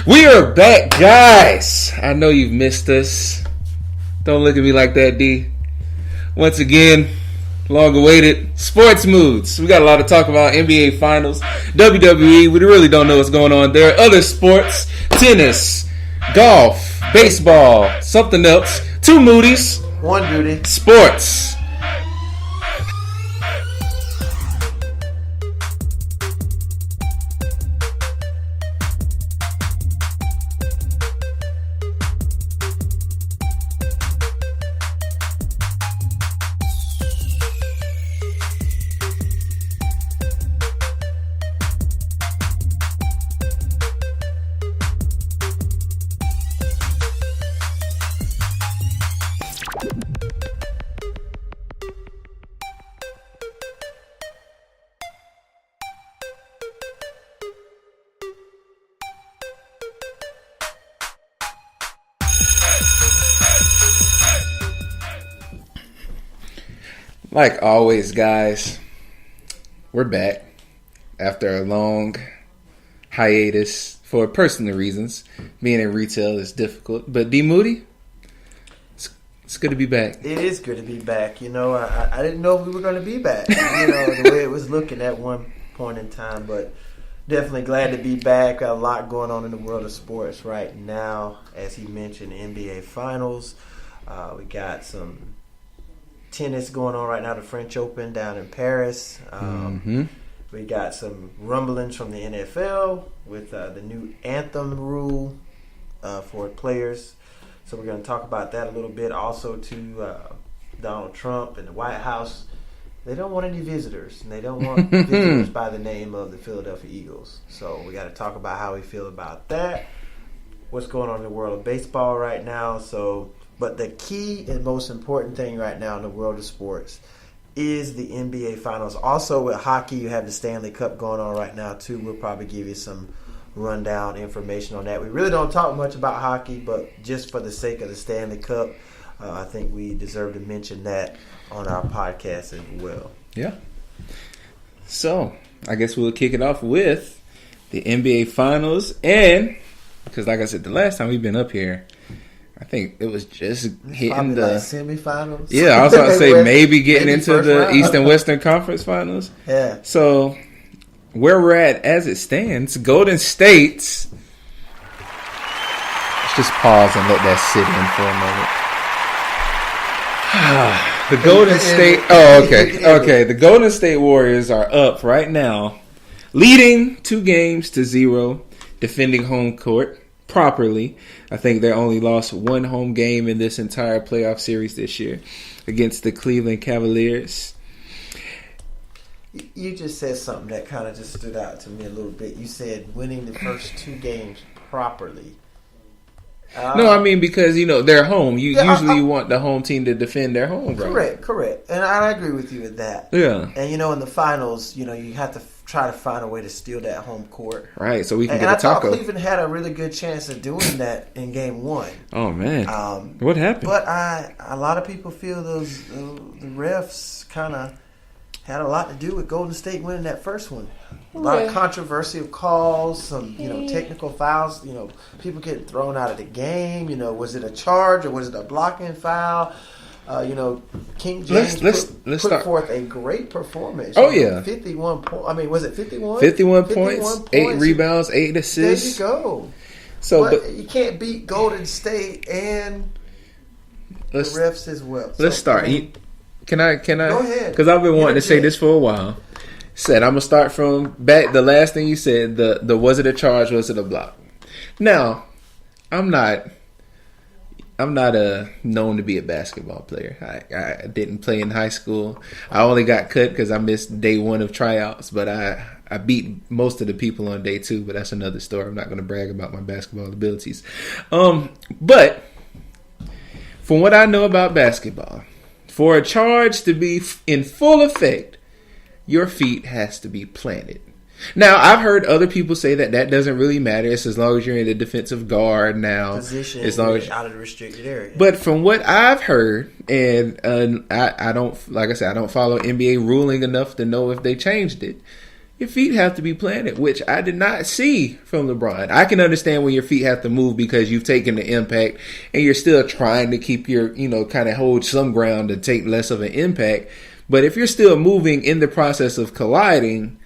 We are back, guys. I know you've missed us. Don't look at me like that, D. Once again, long-awaited sports moods. We got a lot to talk about. NBA Finals, WWE. We really don't know what's going on there. Other sports, tennis, golf, baseball, something else. Two moodies. One duty. Sports. Like always, guys, we're back after a long hiatus for personal reasons. Being in retail is difficult. But D. Moody, it's good to be back. It is good to be back. You know, I didn't know we were going to be back, you know, the way it was looking at one point in time. But definitely glad to be back. Got a lot going on in the world of sports right now. As he mentioned, NBA Finals. We got some tennis going on right now, the French Open down in Paris. We got some rumblings from the NFL with the new anthem rule for players. So we're going to talk about that a little bit. Also to Donald Trump and the White House. They don't want any visitors, and they don't want visitors by the name of the Philadelphia Eagles. So we got to talk about how we feel about that. What's going on in the world of baseball right now. But the key and most important thing right now in the world of sports is the NBA Finals. Also with hockey, you have the Stanley Cup going on right now too. We'll probably give you some rundown information on that. We really don't talk much about hockey, but just for the sake of the Stanley Cup, I think we deserve to mention that on our podcast as well. Yeah. So, I guess we'll kick it off with the NBA Finals. And, because like I said, the last time we've been up here, I think it was just hitting the like semifinals. Yeah, I was about to say maybe getting into the round. Eastern Western Conference Finals. Yeah. So where we're at as it stands, Golden State's. Let's just pause and let that sit in for a moment. The Golden State. Oh, okay. The Golden State Warriors are up right now, leading 2-0, defending home court properly. I think they only lost one home game in this entire playoff series this year against the Cleveland Cavaliers. You just said something that kind of just stood out to me a little bit. You said winning the first 2 games properly. No, I mean because, you know, they're home. You want the home team to defend their home ground. Correct. And I agree with you with that. Yeah. And, you know, in the finals, you know, you have to try to find a way to steal that home court. Right, so we can get a taco. I thought Cleveland had a really good chance of doing that in game 1. Oh, man. What happened? But a lot of people feel the refs kind of had a lot to do with Golden State winning that first one. A lot of controversial calls, some, you know, technical fouls, you know, people getting thrown out of the game. You know, was it a charge or was it a blocking foul? You know, King James put forth a great performance. Oh, yeah. 51 points. I mean, was it 51? 51 points, 8 rebounds, 8 assists. There you go. But you can't beat Golden State and the refs as well. Let's start. Can I? Go ahead. Because I've been wanting to say this for a while. Said I'm gonna start from back. The last thing you said. The was it a charge? Was it a block? Now, I'm not known to be a basketball player. I didn't play in high school. I only got cut because I missed day 1 of tryouts. But I beat most of the people on day 2. But that's another story. I'm not going to brag about my basketball abilities. But from what I know about basketball, for a charge to be in full effect, your feet has to be planted. Now, I've heard other people say that doesn't really matter. It's as long as you're in the defensive guard now. Position as long as out of the restricted area. But from what I've heard, and I don't, like I said, I don't follow NBA ruling enough to know if they changed it. your feet have to be planted, which I did not see from LeBron. I can understand when your feet have to move because you've taken the impact and you're still trying to keep your, kind of hold some ground to take less of an impact. But if you're still moving in the process of colliding,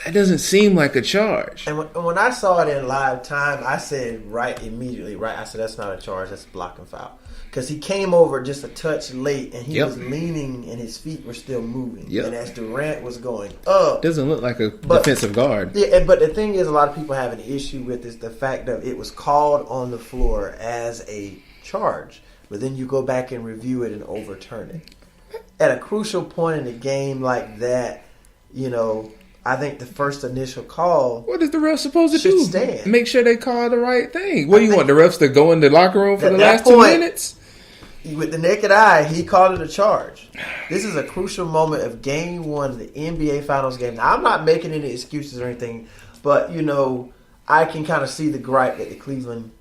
that doesn't seem like a charge. And when I saw it in live time, I said immediately, I said, that's not a charge, that's a block and foul. Because he came over just a touch late, and he was leaning, and his feet were still moving. Yep. And as Durant was going up, doesn't look like a defensive guard. Yeah, but the thing is, a lot of people have an issue with is the fact that it was called on the floor as a charge, but then you go back and review it and overturn it. At a crucial point in a game like that, I think the first initial call. What is the ref supposed to do? Stand. Make sure they call the right thing. What do you want the refs to go in the locker room for the last 2 minutes? With the naked eye, he called it a charge. This is a crucial moment of Game 1 of the NBA Finals game. Now, I'm not making any excuses or anything, but, I can kind of see the gripe that the Cleveland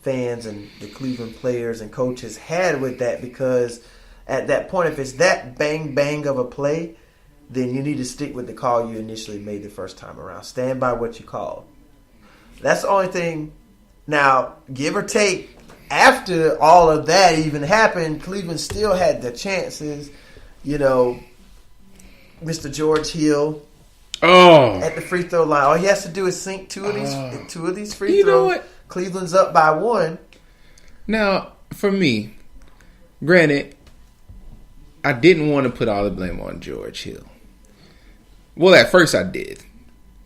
fans and the Cleveland players and coaches had with that, because at that point, if it's that bang of a play, then you need to stick with the call you initially made the first time around. Stand by what you called. That's the only thing. Now, give or take, after all of that even happened, Cleveland still had the chances. Mr. George Hill at the free throw line. All he has to do is sink two of these free throws. Know what? Cleveland's up by 1. Now, for me, granted, I didn't want to put all the blame on George Hill. Well, at first I did.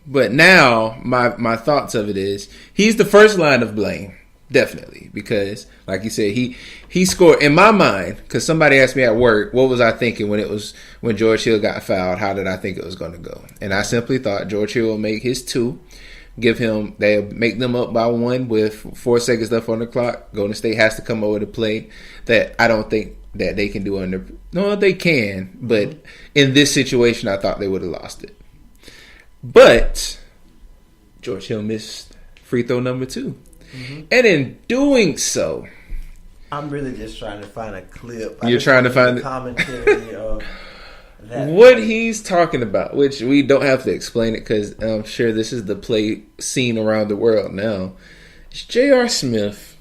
But now my thoughts of it is he's the first line of blame. Definitely. Because, like you said, he scored, in my mind, because somebody asked me at work, what was I thinking when George Hill got fouled? How did I think it was going to go? And I simply thought George Hill will make his 2. They'll make them up by 1 with 4 seconds left on the clock. Golden State has to come over to play. That I don't think that they can do under. No, they can, but in this situation, I thought they would have lost it. But George Hill missed free throw number 2, and in doing so, I'm really just trying to find a clip. You're trying to find the commentary of that. What he's talking about, which we don't have to explain it because I'm sure this is the play seen around the world now. It's J.R. Smith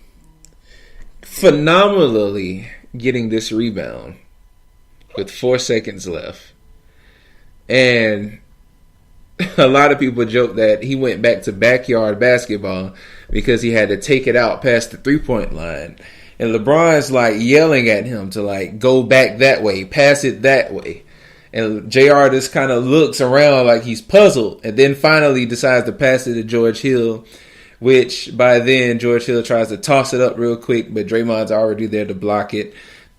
phenomenally getting this rebound with 4 seconds left. And a lot of people joke that he went back to backyard basketball because he had to take it out past the 3-point line. And LeBron's yelling at him to go back that way, pass it that way. And JR just kind of looks around like he's puzzled and then finally decides to pass it to George Hill, which by then George Hill tries to toss it up real quick, but Draymond's already there to block it.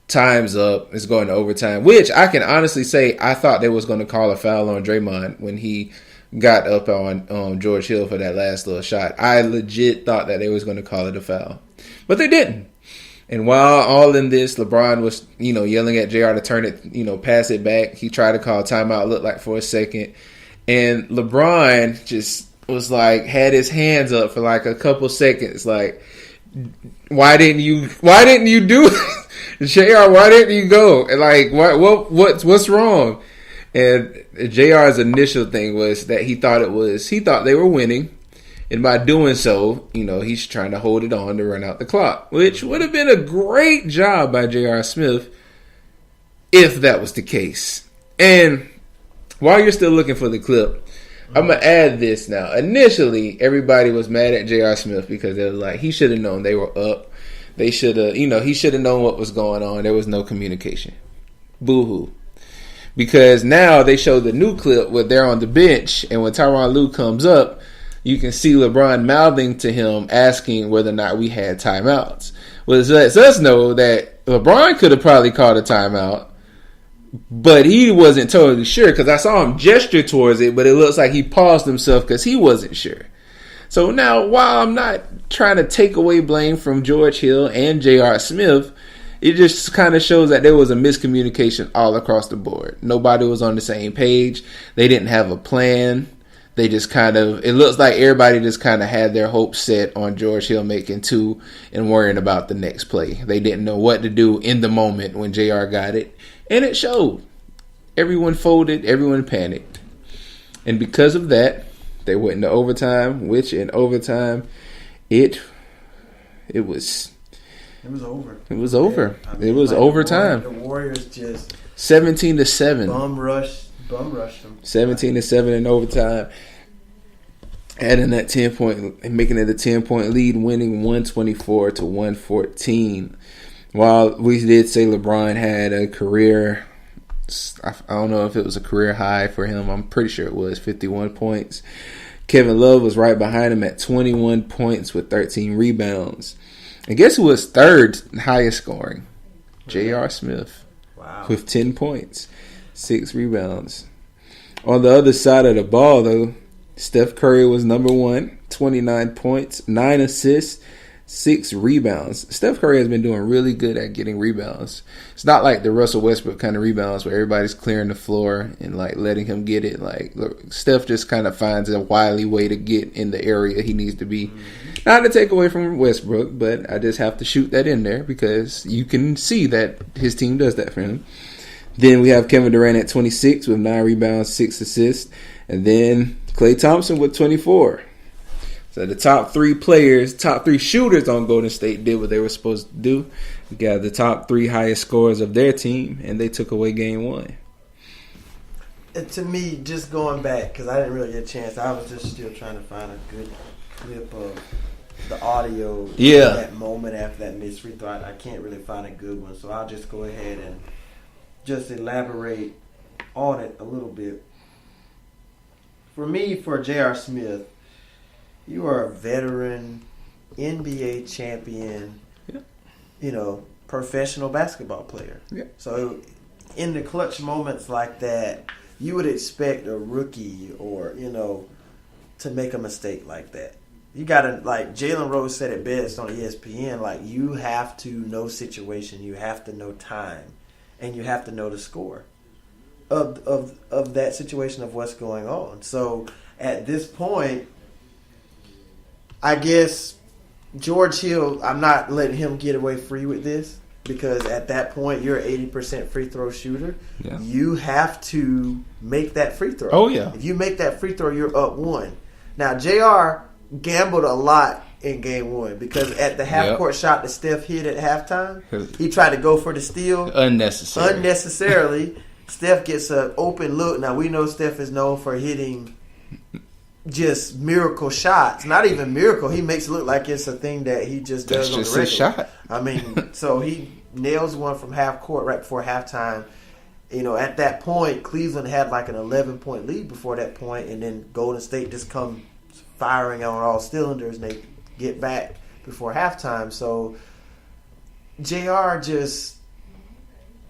Time's up. It's going to overtime, which I can honestly say I thought they was going to call a foul on Draymond when he got up on George Hill for that last little shot. I legit thought that they was going to call it a foul, but they didn't. And while all in this, LeBron was, yelling at JR to turn it, pass it back. He tried to call timeout, looked like for a second. And LeBron just was had his hands up for a couple seconds. Why didn't you do it? JR, why didn't you go? And what's wrong? And JR's initial thing was that he thought they were winning. And by doing so, he's trying to hold it on to run out the clock, which would have been a great job by J.R. Smith if that was the case. And while you're still looking for the clip, I'm going to add this now. Initially, everybody was mad at J.R. Smith because they were he should have known they were up. They should have, he should have known what was going on. There was no communication. Boo-hoo. Because now they show the new clip where they're on the bench, and when Tyronn Lue comes up, you can see LeBron mouthing to him, asking whether or not we had timeouts. Well, it lets us know that LeBron could have probably called a timeout, but he wasn't totally sure because I saw him gesture towards it, but it looks like he paused himself because he wasn't sure. So now, while I'm not trying to take away blame from George Hill and J.R. Smith, it just kind of shows that there was a miscommunication all across the board. Nobody was on the same page. They didn't have a plan. They just it looks like everybody just kind of had their hopes set on George Hill making 2 and worrying about the next play. They didn't know what to do in the moment when JR got it. And it showed. Everyone folded. Everyone panicked. And because of that, they went into overtime, which in overtime, it was over. It was over. I mean, it was overtime. The Warriors just 17-7. bum rushed them. 17-7 in overtime. Adding that 10-point, making it a 10-point lead, winning 124-114. While we did say LeBron had a career, I don't know if it was a career high for him. I'm pretty sure it was 51 points. Kevin Love was right behind him at 21 points with 13 rebounds. And guess who was third highest scoring? J.R. Smith. Wow. With 10 points, 6 rebounds. On the other side of the ball, though, Steph Curry was number one, 29 points, 9 assists, 6 rebounds. Steph Curry has been doing really good at getting rebounds. It's not like the Russell Westbrook kind of rebounds where everybody's clearing the floor and like letting him get it. Like, look, Steph just kind of finds a wily way to get in the area he needs to be. Not to take away from Westbrook, but I just have to shoot that in there because you can see that his team does that for him. Then we have Kevin Durant at 26 with 9 rebounds, 6 assists. And then Klay Thompson with 24. So the top 3 players, top 3 shooters on Golden State did what they were supposed to do. We got the top 3 highest scorers of their team, and they took away game 1. To me, just going back, because I didn't really get a chance, I was just still trying to find a good clip of the audio of that moment after that missed free throw. I can't really find a good one, so I'll just go ahead and just elaborate on it a little bit. For me, for J.R. Smith, you are a veteran, NBA champion, professional basketball player. Yeah. So in the clutch moments like that, you would expect a rookie or, to make a mistake like that. You got to, like Jalen Rose said it best on ESPN, like you have to know situation, you have to know time, and you have to know the score of that situation of what's going on. So at this point, I guess George Hill, I'm not letting him get away free with this because at that point you're an 80% free throw shooter. Yeah. You have to make that free throw. Oh, yeah. If you make that free throw, you're up 1. Now, JR gambled a lot in game 1 because at the half-court shot that Steph hit at halftime, he tried to go for the steal. Unnecessarily. Steph gets an open look. Now, we know Steph is known for hitting just miracle shots. Not even miracle. He makes it look like it's a thing that he just does on the regular. That's just a shot. I mean, so he nails one from half court right before halftime. At that point, Cleveland had like an 11-point lead before that point, and then Golden State just come firing on all cylinders, and they get back before halftime. So JR just...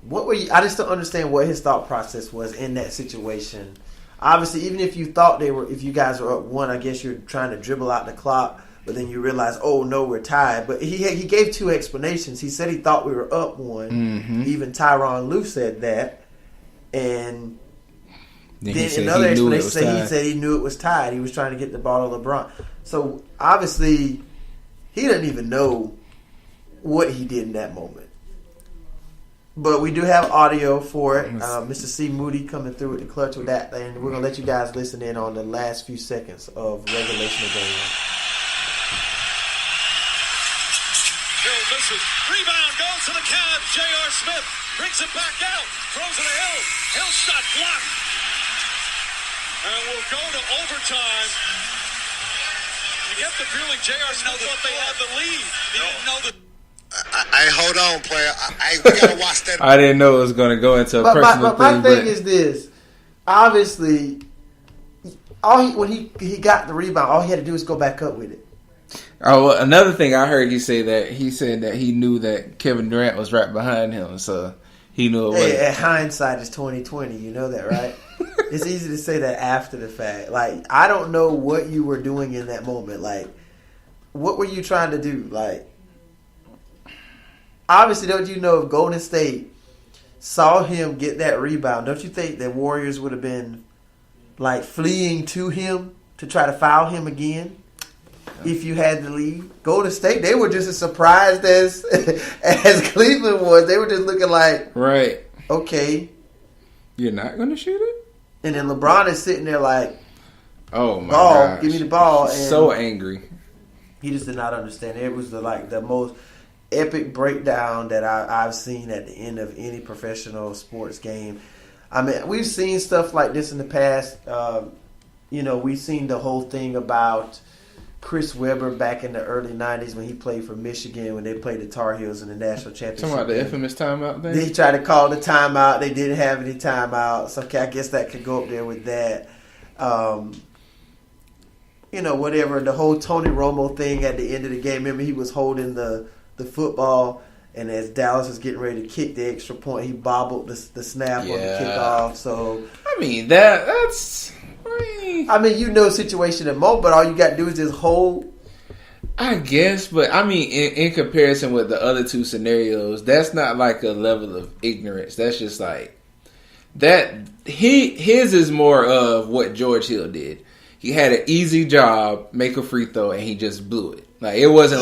I just don't understand what his thought process was in that situation. Obviously, even if you thought if you guys were up 1, I guess you're trying to dribble out the clock, but then you realize, oh no, we're tied. But he gave 2 explanations. He said he thought we were up 1. Mm-hmm. Even Tyronn Lue said that, and then another explanation he said he knew it was tied. He was trying to get the ball to LeBron. So obviously, he doesn't even know what he did in that moment. But we do have audio for it. Mr. C. Moody coming through with the clutch with that. And we're going to let you guys listen in on the last few seconds of regulation of game 1. Hill misses. Rebound goes to the Cavs. J.R. Smith brings it back out. Throws it to Hill. Hill shot blocked. And we'll go to overtime. You get the feeling J.R. Smith thought they had the lead. He didn't know the... hold on, player. We gotta watch that. I didn't know it was going to go into a personal thing. My thing is this: obviously, when he got the rebound, all he had to do was go back up with it. Oh, well, another thing I heard he said that he knew that Kevin Durant was right behind him, so he knew it was. Hey, hindsight is 20/20. You know that, right? It's easy to say that after the fact. Like, I don't know what you were doing in that moment. Like, what were you trying to do? Like. Obviously, don't you know if Golden State saw him get that rebound, don't you think that Warriors would have been like fleeing to him to try to foul him again if you had the lead? Golden State, they were just as surprised as Cleveland was. They were just looking like, right, okay, you're not going to shoot it? And then LeBron is sitting there like, Oh my ball, gosh. give me the ball. And So angry. he just did not understand. It was the most epic breakdown that I've seen at the end of any professional sports game. I mean, we've seen stuff like this in the past. We've seen the whole thing about Chris Webber back in the early 90s when he played for Michigan when they played the Tar Heels in the national championship. Talking about the infamous timeout thing? They tried to call the timeout. They didn't have any timeouts. Okay, I guess that could go up there with that. Whatever. The whole Tony Romo thing at the end of the game. Remember, he was holding the football, and as Dallas was getting ready to kick the extra point, he bobbled the snap on the kickoff. So I mean, that's... situation at moment, but all you got to do is just hold. I guess, but I mean, in comparison with the other two scenarios, that's not like a level of ignorance. That's just like that. His is more of what George Hill did. He had an easy job, make a free throw, and he just blew it. Like it wasn't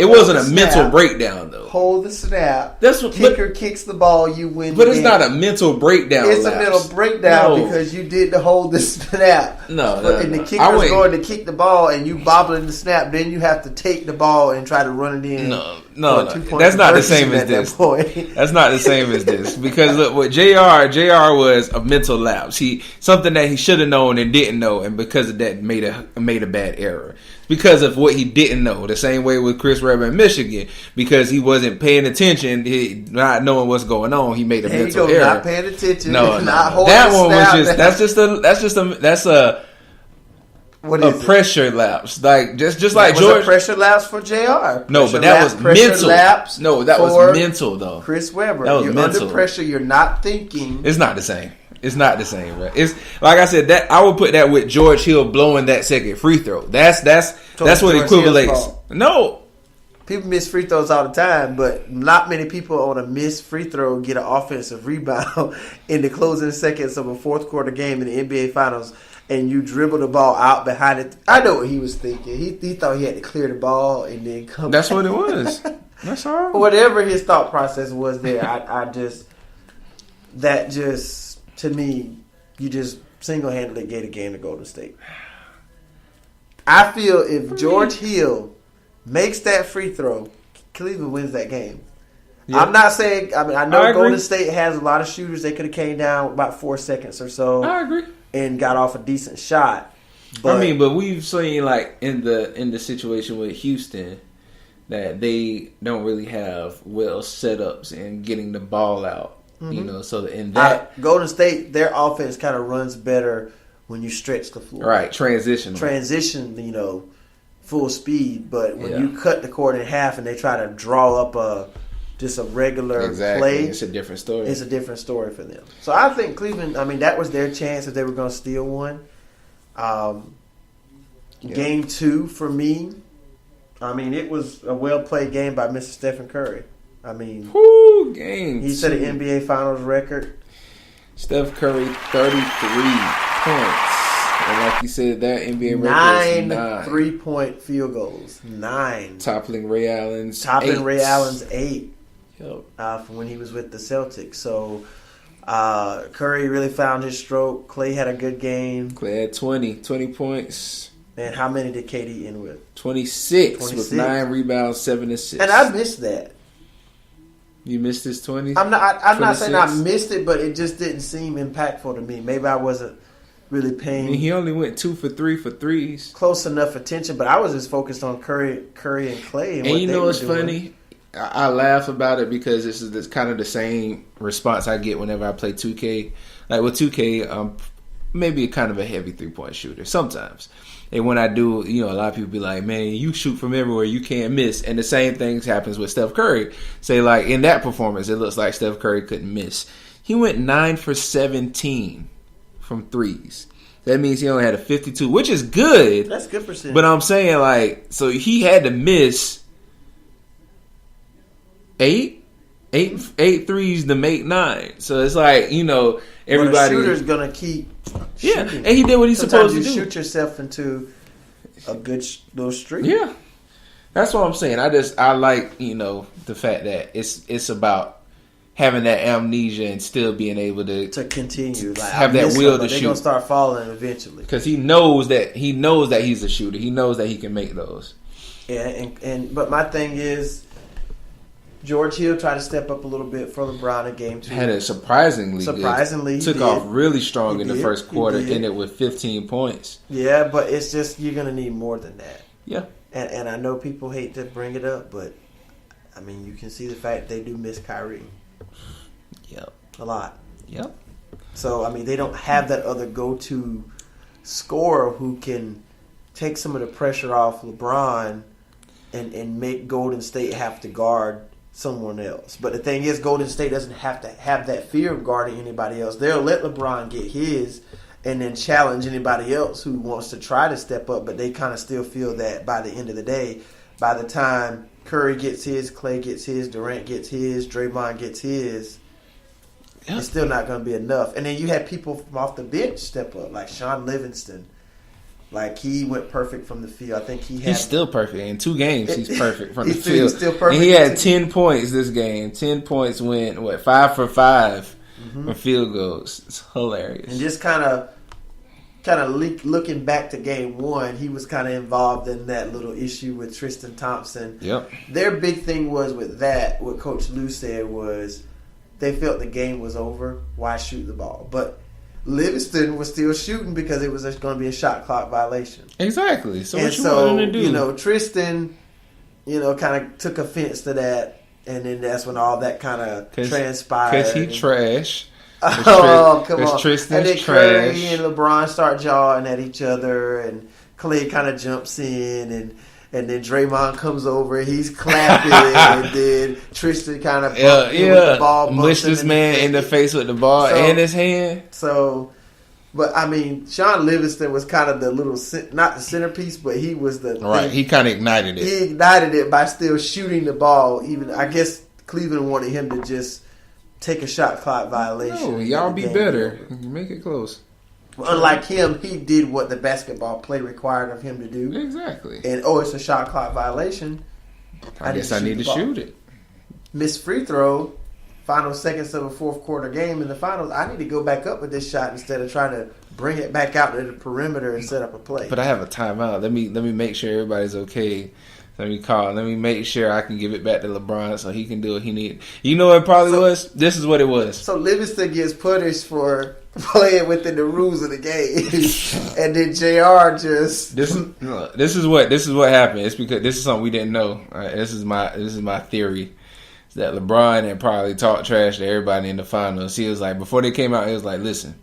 it wasn't a mental breakdown though. Hold the snap. That's what kicker kicks the ball, you win. But it's not a mental breakdown. It's a mental breakdown because you did the hold the snap. And the kicker's going to kick the ball, and you bobbling the snap. Then you have to take the ball and try to run it in. No. That's not the same as this. That's not the same as this because look, what JR was a mental lapse. Something that he should have known and didn't know, and because of that made a bad error. Because of what he didn't know. The same way with Chris Webber in Michigan. Because he wasn't paying attention, not knowing what's going on, he made a mental error. Not paying attention. No. Not holding that one snap. was that's a pressure lapse. Like just like was George. A pressure lapse for JR. No, but that was mental. Lapse no, that was mental though. Chris Webber. That was you're mental. Under pressure, you're not thinking. It's not the same. It's not the same, right? It's like I said that I would put that with George Hill blowing that second free throw. That's what equivalates. No, people miss free throws all the time, but not many people on a missed free throw get an offensive rebound in the closing seconds of a fourth quarter game in the NBA Finals, and you dribble the ball out behind it. I know what he was thinking. He thought he had to clear the ball and then come. That's what it was. That's all. Whatever his thought process was there, to me, you just single-handedly gave the game to Golden State. I feel if George Hill makes that free throw, Cleveland wins that game. Yeah. I'm not saying. I know Golden State has a lot of shooters. They could have came down about 4 seconds or so. I agree. And got off a decent shot. But we've seen like in the situation with Houston that they don't really have well setups in getting the ball out. Mm-hmm. So in that Golden State, their offense kind of runs better when you stretch the floor. Right, transition, full speed. But when you cut the court in half and they try to draw up a regular play, it's a different story. It's a different story for them. So I think Cleveland. That was their chance if they were going to steal one. Game 2 for me. It was a well played game by Mr. Stephen Curry. Game. He set an NBA Finals record. Steph Curry, 33 points. And like you said, that NBA record is 9 3-point field goals. 9. Toppling Ray Allen's 8. Yep. From when he was with the Celtics. So Curry really found his stroke. Clay had a good game. Clay had 20 points. And how many did KD end with? 26 with 9 rebounds, 7 assists. And I missed that. You missed his 20? I'm not saying I missed it, but it just didn't seem impactful to me. Maybe I wasn't really paying. He only went 2 for 3 for threes. Close enough attention, but I was just focused on Curry and Clay. And you know what's funny? I laugh about it because this is kind of the same response I get whenever I play 2K. Like with 2K, maybe kind of a heavy 3-point shooter sometimes. And when I do, a lot of people be like, man, you shoot from everywhere, you can't miss. And the same thing happens with Steph Curry. Say, like, in that performance, it looks like Steph Curry couldn't miss. He went 9 for 17 from threes. That means he only had a 52, which is good. That's good percentage. But I'm saying, like, so he had to miss 8 threes to make 9. So it's like, everybody. But a shooter's going to keep shooting. And he did what he's supposed to do. Sometimes you shoot yourself into a good little streak. Yeah. That's what I'm saying. I like, the fact that it's about having that amnesia and still being able to continue, like have that will to shoot. They're gonna start falling eventually because he knows that he's a shooter. He knows that he can make those. Yeah, but my thing is, George Hill tried to step up a little bit for LeBron in game 2. Had it surprisingly good. Took off really strong in the first quarter, ended with 15 points. Yeah, but it's just you're gonna need more than that. Yeah, and I know people hate to bring it up, but I mean you can see the fact they do miss Kyrie. Yep, a lot. Yep. So I mean they don't have that other go-to scorer who can take some of the pressure off LeBron and make Golden State have to guard someone else. But the thing is, Golden State doesn't have to have that fear of guarding anybody else. They'll let LeBron get his and then challenge anybody else who wants to try to step up, but they kind of still feel that by the end of the day, by the time Curry gets his, Clay gets his, Durant gets his, Draymond gets his, it's still not going to be enough. And then you had people from off the bench step up, like Sean Livingston. Like, he went perfect from the field. I think he's still perfect. In 2 games, he's perfect from the field. He's still perfect. And he had 10 points this game. 10 points went, 5 for 5 from field goals. It's hilarious. And just kind of looking back to game 1, he was kind of involved in that little issue with Tristan Thompson. Yep. Their big thing was with that, what Coach Lou said was they felt the game was over. Why shoot the ball? But Livingston was still shooting because it was just going to be a shot clock violation. Exactly. So what you want him to do? Tristan, kind of took offense to that, and then that's when all that kind of transpired. Because he trash. Oh, come on. Tristan's and then trash. Curry and LeBron start jawing at each other, and Clay kind of jumps in, and then Draymond comes over, he's clapping, and then Tristan kind of with the ball. Mushed this man in the face with the ball and his hand. So, but I mean, Sean Livingston was kind of the little, not the centerpiece, but he was the right. He kind of ignited it. He ignited it by still shooting the ball. Even I guess Cleveland wanted him to just take a shot clock violation. No, y'all be better. Make it close. Unlike him, he did what the basketball play required of him to do. Exactly. And, it's a shot clock violation. I guess I need to shoot it. Missed free throw, final seconds of a fourth quarter game in the finals. I need to go back up with this shot instead of trying to bring it back out to the perimeter and set up a play. But I have a timeout. Let me make sure everybody's okay. Let me make sure I can give it back to LeBron so he can do what he need. You know what it probably was? This is what it was. So Livingston gets punished for playing within the rules of the game, and then JR just this is what happened. It's because this is something we didn't know. Right? This is my theory. It's that LeBron had probably talked trash to everybody in the finals. He was like, before they came out, he was like, listen,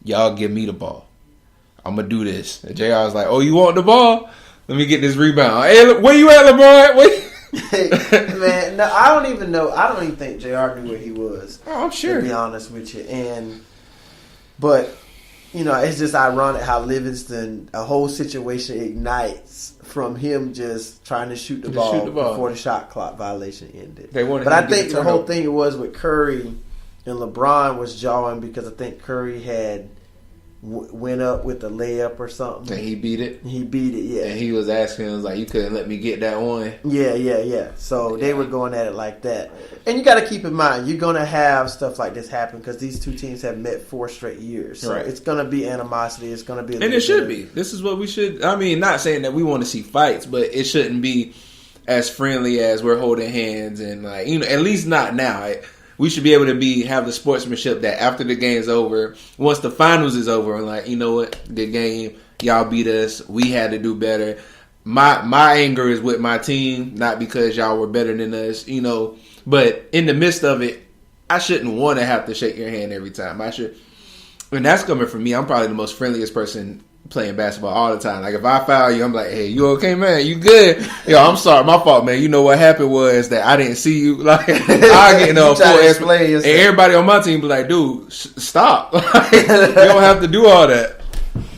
y'all give me the ball. I'm gonna do this. And JR was like, oh, you want the ball? Let me get this rebound. Hey, where you at, LeBron? Man, no, I don't even know. I don't even think JR knew where he was. Oh, I'm sure. To be honest with you. But, it's just ironic how Livingston, a whole situation ignites from him just trying to shoot the ball before the shot clock violation ended. But I think the whole thing was with Curry and LeBron was jawing because I think Curry had went up with a layup or something. And he beat it? He beat it, yeah. And he was asking, he was like, you couldn't let me get that one? Yeah. So they were going at it like that. And you got to keep in mind, you're going to have stuff like this happen because these two teams have met 4 straight years. So it's going to be animosity. It's going to be and it should be. This is what we should, I mean, not saying that we want to see fights, but it shouldn't be as friendly as we're holding hands and like, at least not now. We should be able to have the sportsmanship that after the game's over, once the finals is over, and like, you know what, the game, y'all beat us, we had to do better. My anger is with my team, not because y'all were better than us, But in the midst of it, I shouldn't want to have to shake your hand every time. I should, and that's coming from me. I'm probably the most friendliest person playing basketball all the time. Like if I foul you, I'm like, hey, you okay, man? You good? Yo, I'm sorry, my fault, man. You know what happened was that I didn't see you. Like I get full explanation, and everybody on my team be like, dude, stop. Like, you don't have to do all that.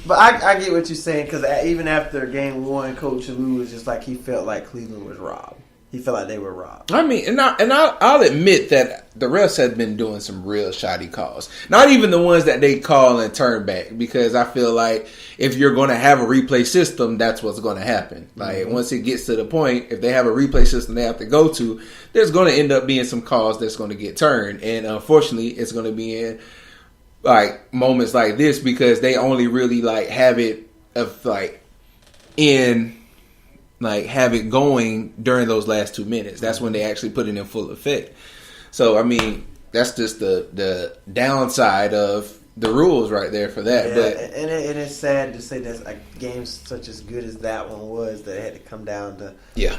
But I get what you're saying because even after game 1, Coach Lou was just like he felt like Cleveland was robbed. he felt like they were robbed. I mean, I'll admit that the refs have been doing some real shoddy calls. Not even the ones that they call and turn back, because I feel like if you're going to have a replay system, that's what's going to happen. Like, once it gets to the point, if they have a replay system they have to go to, there's going to end up being some calls that's going to get turned. And unfortunately, it's going to be in like moments like this, because they only really like have it have it going during those last 2 minutes. That's when they actually put it in full effect. So, I mean, that's just the downside of the rules right there for that. Yeah, but and it's sad to say that games such as good as that one was, that it had to come down to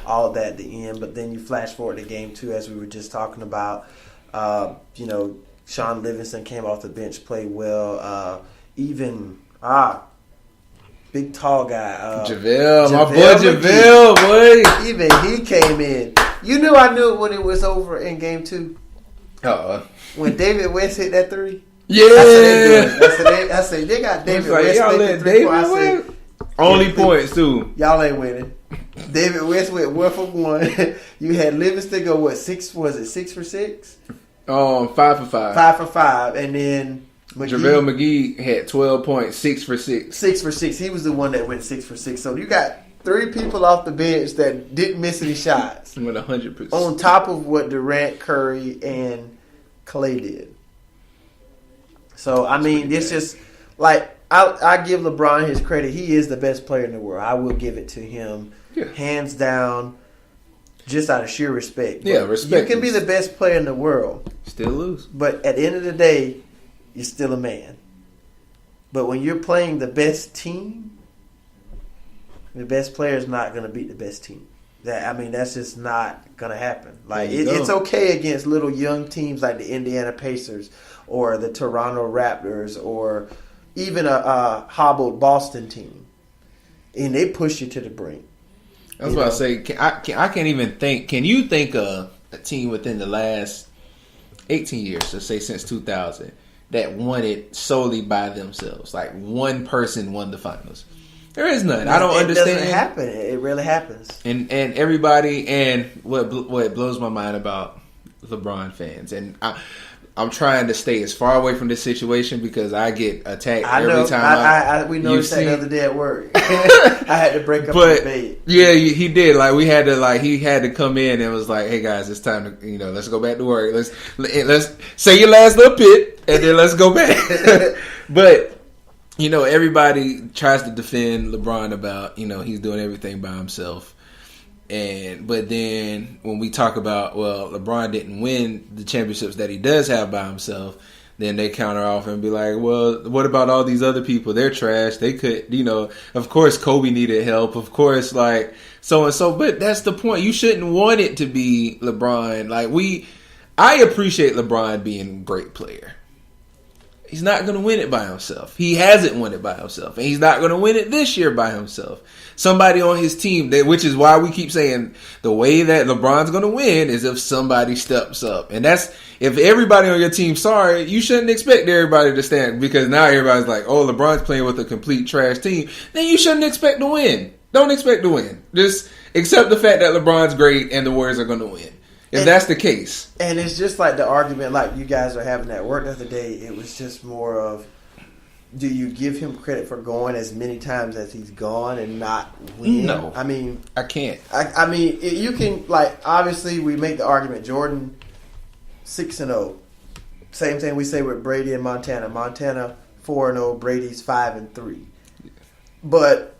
all of that at the end. But then you flash forward to game 2, as we were just talking about. Sean Livingston came off the bench, played well. Big tall guy. JaVale, my boy JaVale, boy. Even he came in. You knew I knew it when it was over in game 2. When David West hit that 3. Yeah. I said, they got David West making 3 points. Only points, too. Y'all ain't winning. David West went 1 for 1. You had Livingston go, 6 for 6? 5 for 5. 5 for 5. And then JaVale McGee had 12 points, 6 for 6. 6 for 6. He was the one that went 6 for 6. So you got 3 people off the bench that didn't miss any shots. With 100%. On top of what Durant, Curry, and Clay did. So, I mean, it's just like I give LeBron his credit. He is the best player in the world. I will give it to him. Yeah. Hands down, just out of sheer respect. Yeah, respect. You can be the best player in the world. Still lose. But at the end of the day, you're still a man. But when you're playing the best team, the best player is not going to beat the best team. That's just not going to happen. Like it's okay against little young teams like the Indiana Pacers or the Toronto Raptors or even a hobbled Boston team, and they push you to the brink. I was about to say, I can't even think. Can you think of a team within the last 18 years, let's say since 2000, that won it solely by themselves? Like one person won the finals. There is none. I don't understand. It doesn't happen. It really happens. And everybody, and what blows my mind about LeBron fans, and I'm trying to stay as far away from this situation because I get attacked every time. We noticed that the other day at work. I had to break up the debate. Yeah, he did. Like he had to come in and was like, "Hey guys, it's time to let's go back to work. Let's say your last little bit and then let's go back." But everybody tries to defend LeBron about he's doing everything by himself. But then when we talk about, LeBron didn't win the championships that he does have by himself, then they counter off and be like, well, what about all these other people? They're trash. They could, of course Kobe needed help. Of course, like, so and so. But that's the point. You shouldn't want it to be LeBron. Like, I appreciate LeBron being a great player. He's not going to win it by himself. He hasn't won it by himself. And he's not going to win it this year by himself. Somebody on his team, which is why we keep saying the way that LeBron's going to win is if somebody steps up. And that's, if everybody on your team sorry, you shouldn't expect everybody to stand, because now everybody's like, oh, LeBron's playing with a complete trash team. Then you shouldn't expect to win. Don't expect to win. Just accept the fact that LeBron's great and the Warriors are going to win. If that's the case. And it's just like the argument like you guys are having at work the other day. It was just more of, do you give him credit for going as many times as he's gone and not win? No. I mean, I can't. You can, like, obviously we make the argument, Jordan 6-0. Same thing we say with Brady and Montana. Montana 4-0, Brady's 5-3. But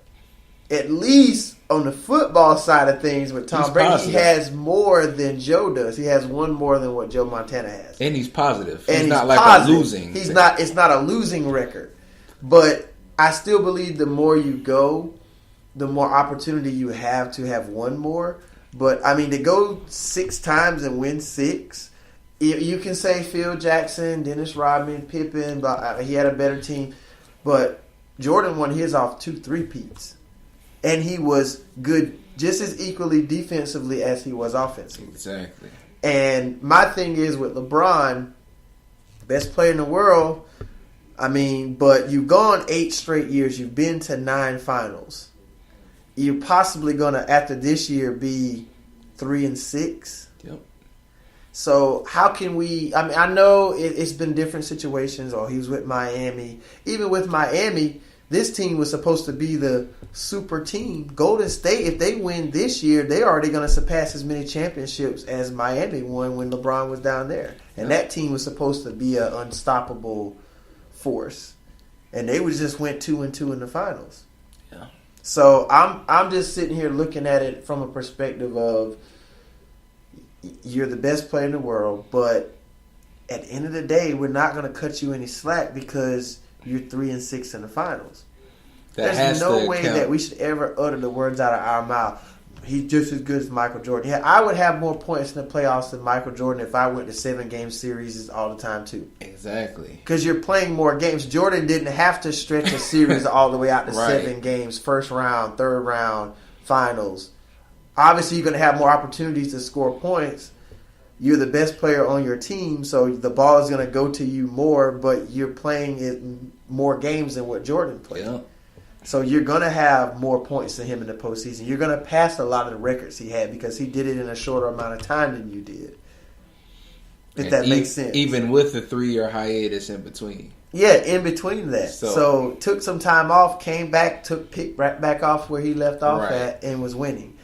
at least on the football side of things with Tom Brady, positive. He has more than Joe does. He has one more than what Joe Montana has. And he's positive. He's not like positive. A losing. He's not. It's not a losing record. But I still believe the more you go, the more opportunity you have to have one more. But, to go 6 times and win 6, you can say Phil Jackson, Dennis Rodman, Pippen, but he had a better team. But Jordan won his off 2 3-peats. And he was good just as equally defensively as he was offensively. Exactly. And my thing is with LeBron, best player in the world, but you've gone 8 straight years. You've been to 9 finals. You're possibly going to, after this year, be 3-6. Yep. So how can we? I mean, I know it's been different situations. Or he was with Miami. Even with Miami, this team was supposed to be the super team. Golden State, if they win this year, they're already going to surpass as many championships as Miami won when LeBron was down there. And that team was supposed to be an unstoppable force. And they just went 2-2 in the finals. Yeah. So I'm just sitting here looking at it from a perspective of you're the best player in the world, but at the end of the day, we're not going to cut you any slack because you're 3-6 in the finals. There's no way that we should ever utter the words out of our mouth. He's just as good as Michael Jordan. Yeah, I would have more points in the playoffs than Michael Jordan if I went to 7-game series all the time too. Exactly. Because you're playing more games. Jordan didn't have to stretch a series all the way out to 7 games, first round, third round, finals. Obviously, you're going to have more opportunities to score points. You're the best player on your team, so the ball is going to go to you more, but you're playing it more games than what Jordan played. Yeah. So you're going to have more points than him in the postseason. You're going to pass a lot of the records he had because he did it in a shorter amount of time than you did. If that makes sense. Even with the 3-year hiatus in between. Yeah, in between that. So took some time off, came back, picked right back off where he left off at, and was winning.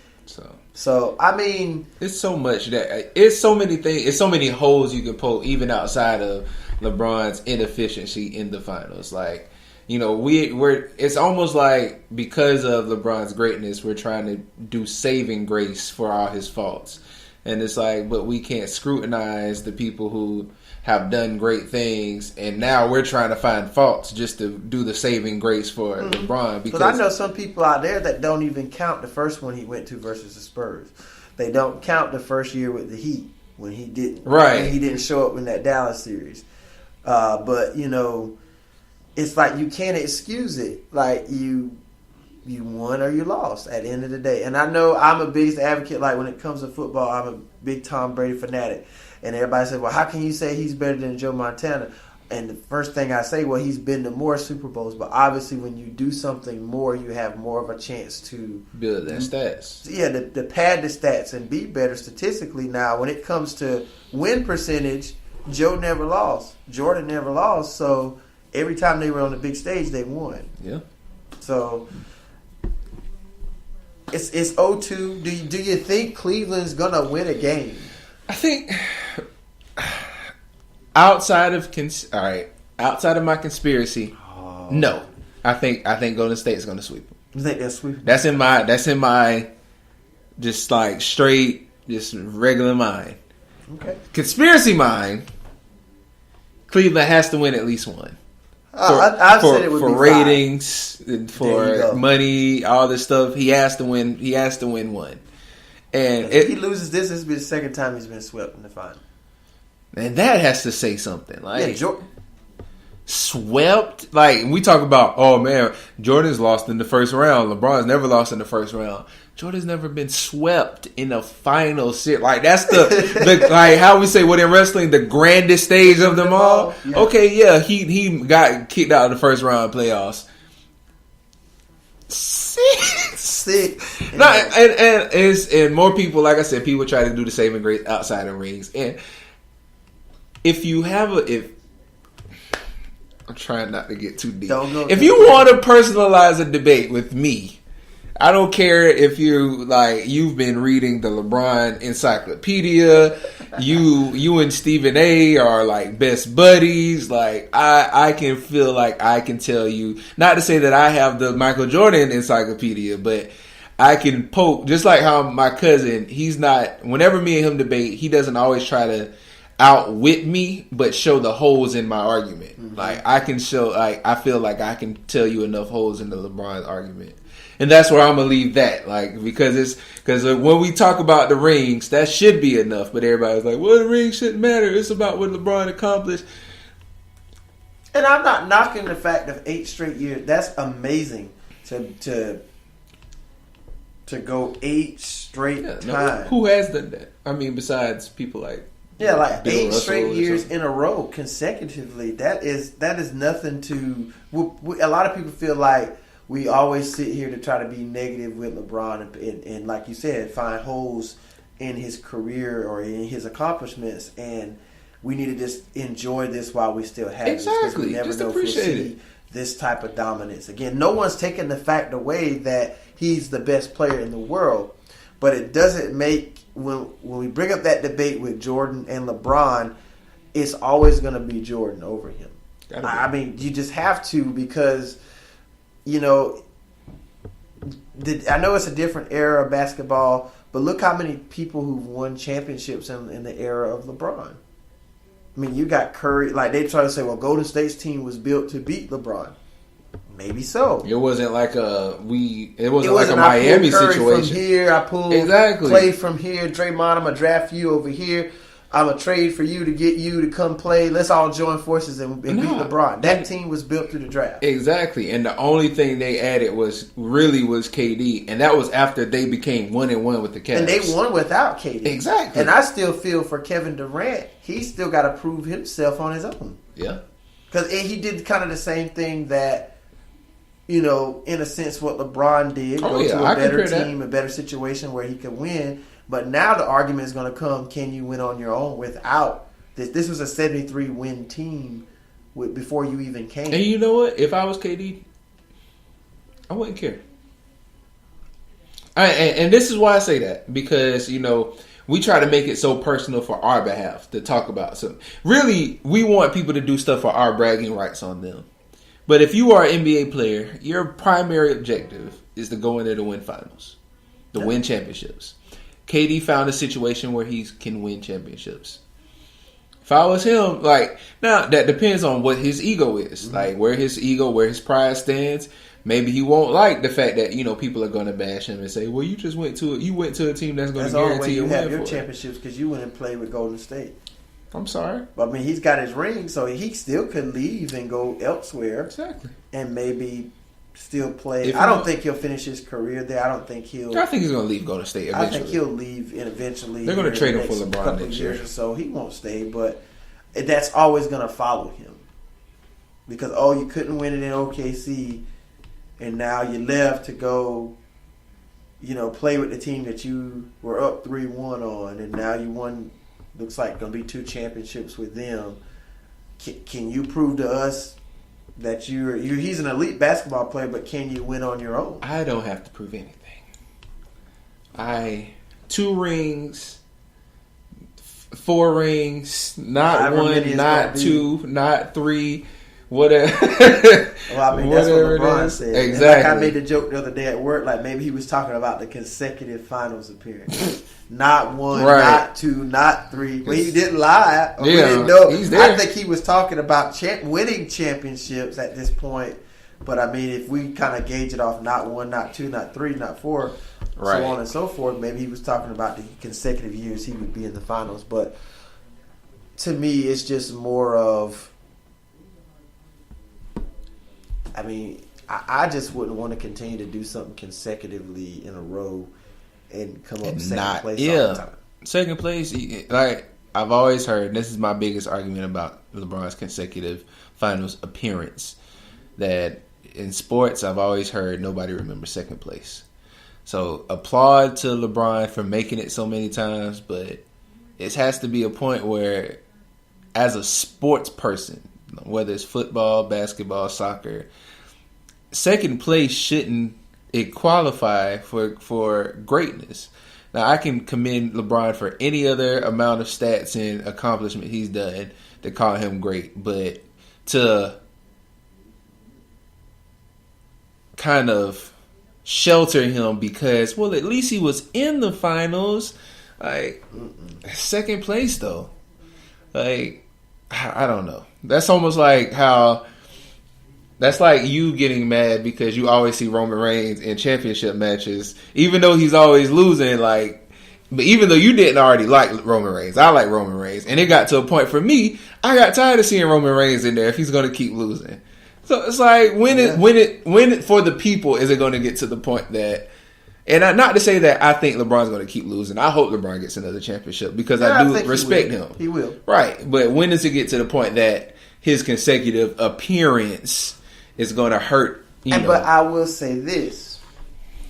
So I mean, it's so much it's so many things. It's so many holes you can poke, even outside of LeBron's inefficiency in the finals. Like, you know, we're it's almost like because of LeBron's greatness, we're trying to do saving grace for all his faults, and it's like, but we can't scrutinize the people who have done great things, and now we're trying to find faults just to do the saving grace for LeBron. Because I know some people out there that don't even count the first one he went to versus the Spurs. They don't count the first year with the Heat when he didn't. Right. When he didn't show up in that Dallas series. But you know, it's like you can't excuse it. Like you won or you lost at the end of the day. And I know I'm a biggest advocate. Like when it comes to football, I'm a big Tom Brady fanatic. And everybody said, well, how can you say he's better than Joe Montana? And the first thing I say, well, he's been to more Super Bowls. But obviously when you do something more, you have more of a chance to build that stats. Yeah, to pad the stats and be better statistically. Now, when it comes to win percentage, Joe never lost. Jordan never lost. So every time they were on the big stage, they won. Yeah. So it's 0-2. Do you think Cleveland's going to win a game? I think outside of my conspiracy, no. I think Golden State's going to sweep them. You think they'll sweep them? That's in my just like straight, just regular mind. Okay. Conspiracy mind. Cleveland has to win at least one. I've said it would for be ratings, and for money, all this stuff. He has to win. He has to win one. And if he loses this will be the second time he's been swept in the final. And that has to say something. Like Jordan swept. Like we talk about, oh man, Jordan's lost in the first round. LeBron's never lost in the first round. Jordan's never been swept in a final series. Like that's the like how we say what in wrestling, the grandest stage of them all. Yeah. Okay, yeah, he got kicked out of the first round playoffs. Sick. No, and more people, like I said, people try to do the saving grace outside of rings. And if you have I'm trying not to get too deep. If you want to personalize a debate with me, I don't care if you've been reading the LeBron encyclopedia. You and Stephen A are like best buddies. Like I can feel like I can tell you, not to say that I have the Michael Jordan encyclopedia, but I can poke, just like how my cousin, whenever me and him debate, he doesn't always try to outwit me, but show the holes in my argument. Mm-hmm. Like I can show, like I feel like I can tell you enough holes in the LeBron argument. And that's where I'm gonna leave that, like because when we talk about the rings, that should be enough. But everybody's like, "Well, the rings shouldn't matter. It's about what LeBron accomplished." And I'm not knocking the fact of 8 straight years. That's amazing to go 8 straight times. No, who has done that? I mean, besides people like like Bill 8 Russell straight years in a row consecutively. That is nothing to. A lot of people feel like we always sit here to try to be negative with LeBron and like you said, find holes in his career or in his accomplishments, and we need to just enjoy this while we still have it. Because we never Just know if we'll appreciate see this type of dominance. Again, no one's taking the fact away that he's the best player in the world, but it doesn't make, when we bring up that debate with Jordan and LeBron, it's always going to be Jordan over him. I mean, you just have to, because, you know, I know it's a different era of basketball, but look how many people who've won championships in the era of LeBron. I mean, you got Curry. Like, they try to say, well, Golden State's team was built to beat LeBron. Maybe so. It wasn't like a Miami Curry situation. From here, I pulled Clay from here. Draymond, I'm gonna draft you over here. I'm gonna trade for you to get you to come play. Let's all join forces and beat LeBron. That team was built through the draft. Exactly, and the only thing they added was KD, and that was after they became 1-1 with the Cavs. And they won without KD. Exactly. And I still feel for Kevin Durant, he's still got to prove himself on his own. Yeah, because he did kind of the same thing that, you know, in a sense, what LeBron did. Go to a better team, a better situation where he could win. But now the argument is going to come, can you win on your own without this? This was a 73-win team before you even came. And you know what? If I was KD, I wouldn't care. And this is why I say that. Because, you know, we try to make it so personal for our behalf to talk about something. Really, we want people to do stuff for our bragging rights on them. But if you are an NBA player, your primary objective is to go in there to win finals, to win championships. KD found a situation where he can win championships. If I was him, like, now that depends on what his ego is, like where his pride stands. Maybe he won't like the fact that, you know, people are going to bash him and say, "Well, you went to a team that's going to guarantee you have your championships because you went and played with Golden State." I'm sorry, but I mean, he's got his ring, so he still could leave and go elsewhere, exactly, and maybe still play. I don't think he'll finish his career there. I think he's going to leave Golden State eventually. I think he'll leave and eventually. They're going to trade him for LeBron next year or so. He won't stay, but that's always going to follow him because you couldn't win it in OKC, and now you left to go, you know, play with the team that you were up 3-1 on, and now you won. Looks like going to be 2 championships with them. Can you prove to us that he's an elite basketball player, but can you win on your own? I don't have to prove anything. 2 rings, 4 rings, not 1, not 2, not 3, whatever. Well, I mean, that's what LeBron said. Exactly. And like I made the joke the other day at work, like maybe he was talking about the consecutive finals appearance. Not 1, not 2, not 3. But he didn't lie. We didn't know. He's there. I think he was talking about winning championships at this point. But I mean, if we kind of gauge it off not 1, not 2, not 3, not 4, so on and so forth, maybe he was talking about the consecutive years he would be in the finals. But to me, it's just more of, I mean, I just wouldn't want to continue to do something consecutively in a row and come up second place all the time. Second place, like I've always heard, this is my biggest argument about LeBron's consecutive finals appearance, that in sports I've always heard nobody remembers second place. So applaud to LeBron for making it so many times, but it has to be a point where, as a sports person, whether it's football, basketball, soccer, second place shouldn't qualify for greatness. Now, I can commend LeBron for any other amount of stats and accomplishment he's done to call him great, but to kind of shelter him because, well, at least he was in the finals. Like, second place, though. Like, I don't know. That's almost like how... That's like you getting mad because you always see Roman Reigns in championship matches, even though he's always losing. Like, but even though you didn't already like Roman Reigns, I like Roman Reigns, and it got to a point for me. I got tired of seeing Roman Reigns in there if he's going to keep losing. So it's like when for the people is it going to get to the point that, and not to say that I think LeBron's going to keep losing. I hope LeBron gets another championship because I do respect him. He will, right? But when does it get to the point that his consecutive appearance is going to hurt? But I will say this: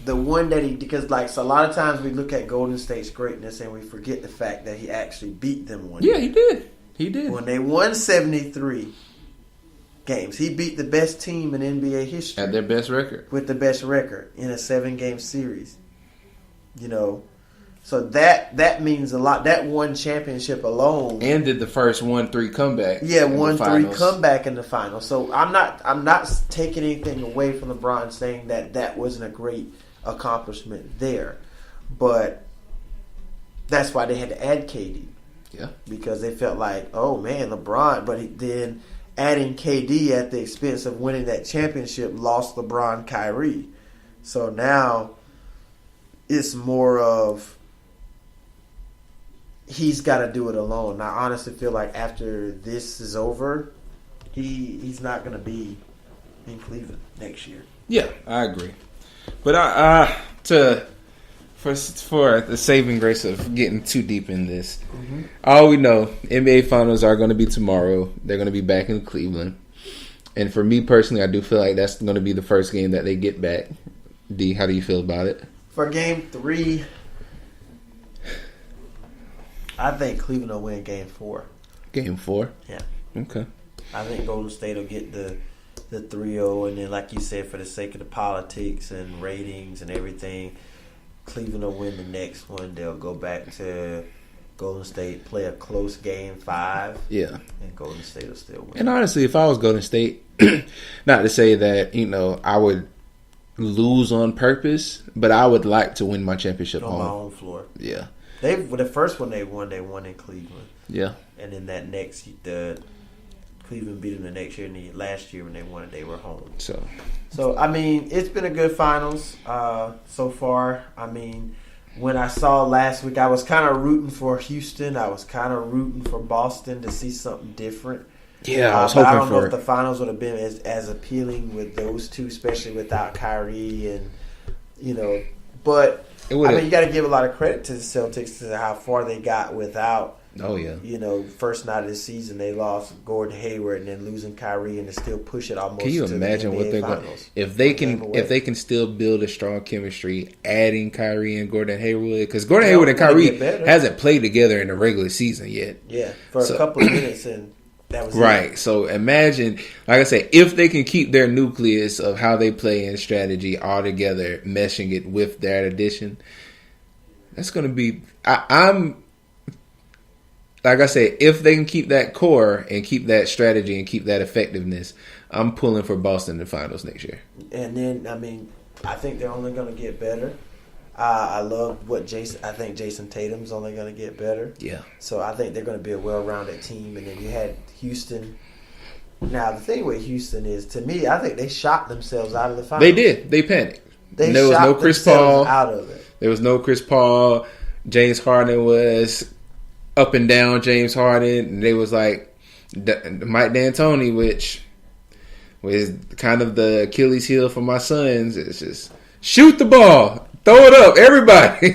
the one that because so a lot of times we look at Golden State's greatness and we forget the fact that he actually beat them one year. He did. He did. When they won 73 games, he beat the best team in NBA history. At their best record. With the best record in a 7-game series. So that means a lot. That one championship alone. And did the first 1-3 comeback. Yeah, 1-3 comeback in the finals. So I'm not taking anything away from LeBron saying that wasn't a great accomplishment there. But that's why they had to add KD. Yeah. Because they felt like, oh man, LeBron, but then adding KD at the expense of winning that championship lost LeBron Kyrie. So now it's more of he's got to do it alone. I honestly feel like after this is over, he's not going to be in Cleveland next year. Yeah, I agree. But for the saving grace of getting too deep in this, all we know, NBA Finals are going to be tomorrow. They're going to be back in Cleveland. And for me personally, I do feel like that's going to be the first game that they get back. D, how do you feel about it? For Game 3, I think Cleveland will win Game 4. Game 4? Yeah. Okay. I think Golden State will get the 3-0, and then like you said, for the sake of the politics and ratings and everything, Cleveland will win the next one. They'll go back to Golden State, play a close Game 5. Yeah. And Golden State will still win. And honestly, if I was Golden State, not to say that, I would lose on purpose, but I would like to win my championship on my own floor. Yeah. The first one they won in Cleveland. Yeah. And then that next, Cleveland beat them the next year, and the last year when they won it, they were home. So I mean, it's been a good finals so far. I mean, when I saw last week, I was kind of rooting for Houston. I was kind of rooting for Boston to see something different. Yeah, I was hoping I don't know for if the finals would have been as appealing with those two, especially without Kyrie and But I mean, you got to give a lot of credit to the Celtics to how far they got without. Oh yeah. First night of the season they lost Gordon Hayward and then losing Kyrie and to still push it almost. Can you imagine what they're going if they can still build a strong chemistry, adding Kyrie and Gordon Hayward, because Gordon Hayward and Kyrie hasn't played together in the regular season yet. Yeah, for a couple of minutes and. That was right. It. So imagine, like I said, if they can keep their nucleus of how they play and strategy all together, meshing it with that addition, that's going to be. I'm like I said, if they can keep that core and keep that strategy and keep that effectiveness, I'm pulling for Boston in the finals next year. And then, I mean, I think they're only going to get better. I love what I think Jason Tatum's only going to get better. Yeah. So I think they're going to be a well-rounded team. And then you had Houston. Now, the thing with Houston is, to me, I think they shot themselves out of the finals. They did. They panicked. There was no Chris Paul. Out of it. There was no Chris Paul. James Harden was up and down James Harden. And they was like Mike D'Antoni, which was kind of the Achilles heel for my sons. It's just shoot the ball. Throw it up, everybody.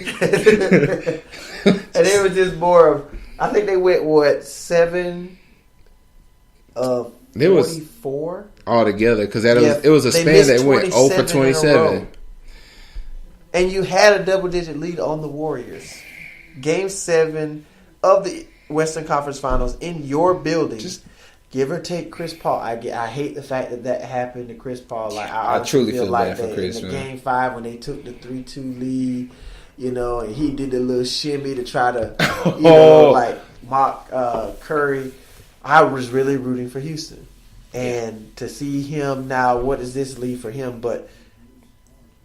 And it was just more of, I think they went, 7 of 44? Altogether, because it was a span that went 0 for 27. And you had a double-digit lead on the Warriors. Game 7 of the Western Conference Finals in your building. Just give or take Chris Paul. I hate the fact that happened to Chris Paul. Like I truly feel bad for Chris. In the Game 5 when they took the 3-2 lead, and he did the little shimmy to try to, mock Curry. I was really rooting for Houston, and to see him now, what does this lead for him? But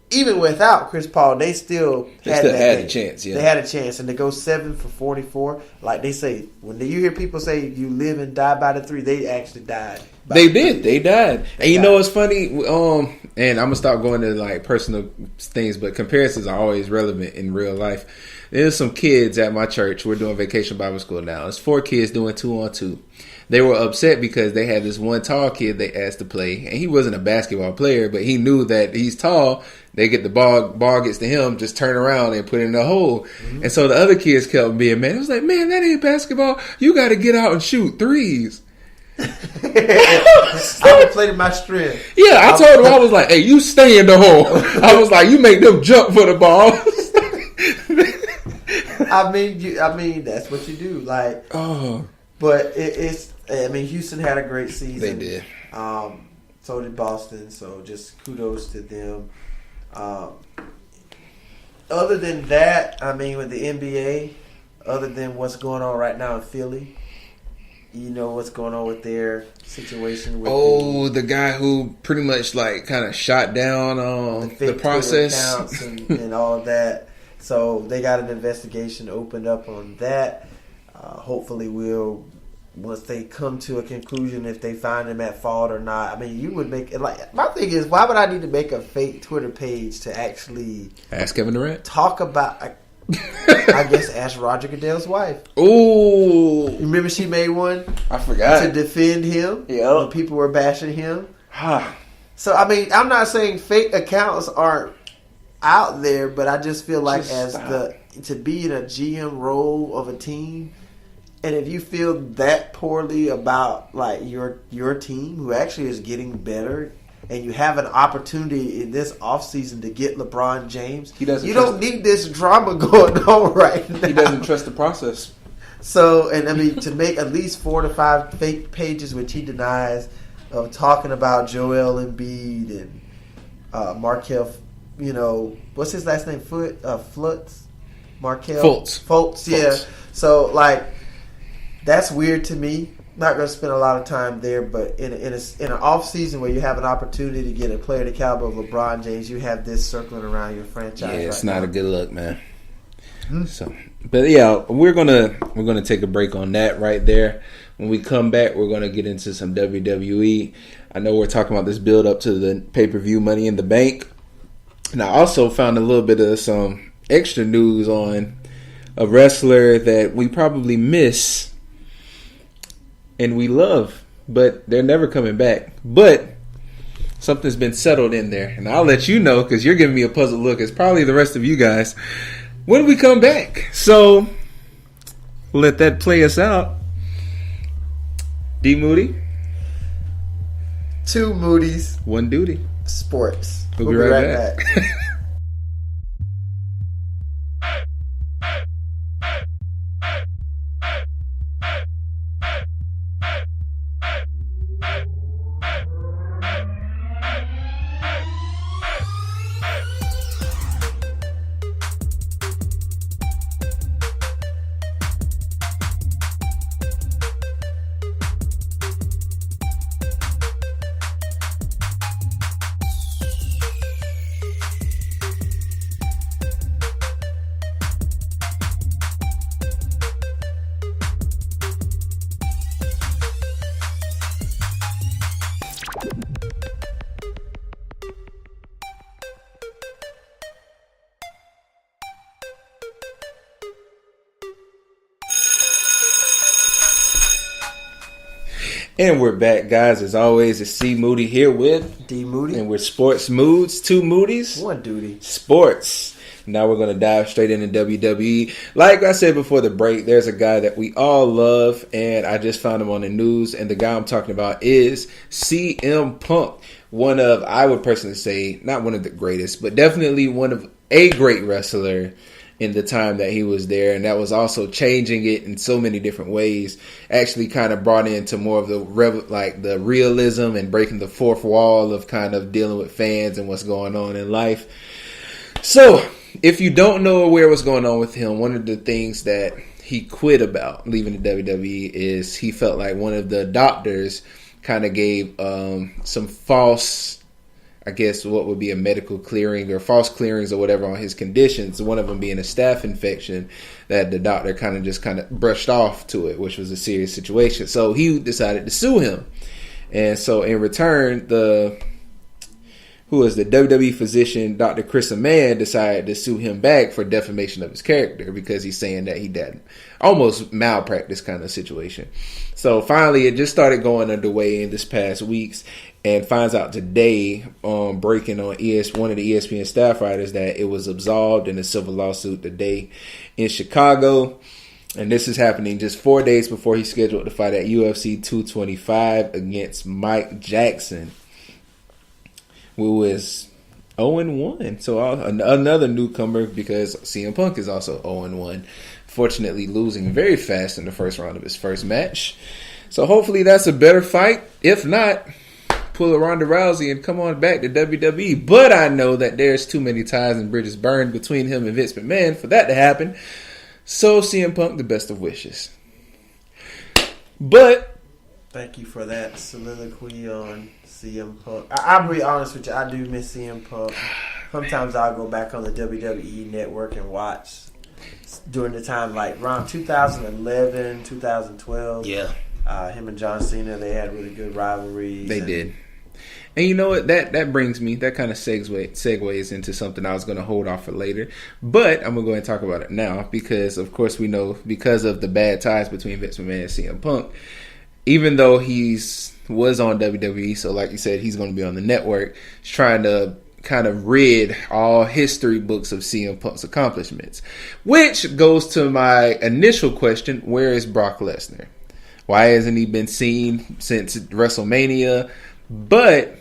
even without Chris Paul, they still had a chance. Yeah, they had a chance, and to go 7 for 44, like they say, when you hear people say you live and die by the 3, they actually died. They did. They died. And you know what's funny? And I'm gonna stop going to like personal things, but comparisons are always relevant in real life. There's some kids at my church. We're doing Vacation Bible School now. It's 4 kids doing 2-on-2. They were upset because they had this one tall kid they asked to play, and he wasn't a basketball player, but he knew that he's tall. They get the ball gets to him, just turn around and put it in the hole. Mm-hmm. And so the other kids kept being mad. It was like, man, that ain't basketball. You got to get out and shoot threes. I would play to my strength. Yeah, I told him, I was like, hey, you stay in the hole. I was like, you make them jump for the ball. I mean, that's what you do. Like, but it's. I mean, Houston had a great season. They did. So did Boston. So just kudos to them. Other than that, I mean, with the NBA, other than what's going on right now in Philly, you know what's going on with their situation. With the guy who pretty much like kind of shot down the process accounts and all of that. So they got an investigation opened up on that. Hopefully, once they come to a conclusion, if they find him at fault or not. I mean, you would make it like, my thing is, why would I need to make a fake Twitter page to actually ask Kevin Durant? Talk about, I guess, ask Roger Goodell's wife. Ooh, you remember she made one? I forgot to defend him. Yeah, when people were bashing him. So I mean, I'm not saying fake accounts aren't out there, but I just feel like to be in a GM role of a team. And if you feel that poorly about like your team, who actually is getting better, and you have an opportunity in this offseason to get LeBron James, you don't need this drama going on right now. He doesn't trust the process. So, and I mean, to make at least 4 to 5 fake pages, which he denies, of talking about Joel Embiid and Markelle, you know, what's his last name? Fultz? Markelle? Fultz, yeah. Fultz. So, like, that's weird to me. Not going to spend a lot of time there, but in an off season where you have an opportunity to get a player the caliber of LeBron James, you have this circling around your franchise. Yeah, it's not a good look, man. So, but yeah, we're gonna take a break on that right there. When we come back, we're gonna get into some WWE. I know we're talking about this build up to the pay-per-view Money in the Bank, and I also found a little bit of some extra news on a wrestler that we probably miss and we love, but they're never coming back. But something's been settled in there, and I'll let you know because you're giving me a puzzled look. It's probably the rest of you guys. When do we come back? So we'll let that play us out. D Moody. 2 Moody's. 1 Duty. Sports. We'll be right back. And we're back, guys. As always, it's C Moody here with D Moody. And we're Sports Moods. 2 Moody's. 1 Duty. Sports. Now we're going to dive straight into WWE. Like I said before the break, there's a guy that we all love, and I just found him on the news. And the guy I'm talking about is CM Punk. One of, I would personally say, not one of the greatest, but definitely one of a great wrestler in the time that he was there, and that was also changing it in so many different ways. Actually kind of brought into more of the realism and breaking the fourth wall of kind of dealing with fans and what's going on in life. So if you don't know where what's going on with him, one of the things that he quit about leaving the WWE is he felt like one of the doctors kind of gave some false, I guess what would be a medical clearing or false clearings or whatever on his conditions. One of them being a staph infection that the doctor kind of brushed off to it, which was a serious situation. So he decided to sue him. And so in return, the WWE physician, Dr. Chris Amann, decided to sue him back for defamation of his character because he's saying that he did almost malpractice kind of situation. So finally, it just started going underway in this past weeks, and finds out today, breaking on one of the ESPN staff writers, that it was absolved in a civil lawsuit today in Chicago. And this is happening just 4 days before he's scheduled to fight at UFC 225 against Mike Jackson, who is 0-1. So another newcomer, because CM Punk is also 0-1. Fortunately, losing very fast in the first round of his first match. So hopefully that's a better fight. If not, pull a Ronda Rousey and come on back to WWE. But I know that there's too many ties and bridges burned between him and Vince McMahon for that to happen. So CM Punk, the best of wishes. But thank you for that soliloquy on CM Punk. I'll be honest with you, I do miss CM Punk. Sometimes I'll go back on the WWE network and watch during the time like around 2011, 2012. Yeah. Him and John Cena, they had really good rivalries. They did. And you know what? That brings me, that kind of segues into something I was going to hold off for later. But I'm going to go ahead and talk about it now because, of course, we know because of the bad ties between Vince McMahon and CM Punk, even though was on WWE, so like you said, he's going to be on the network, he's trying to kind of rid all history books of CM Punk's accomplishments. Which goes to my initial question, where is Brock Lesnar? Why hasn't he been seen since WrestleMania? But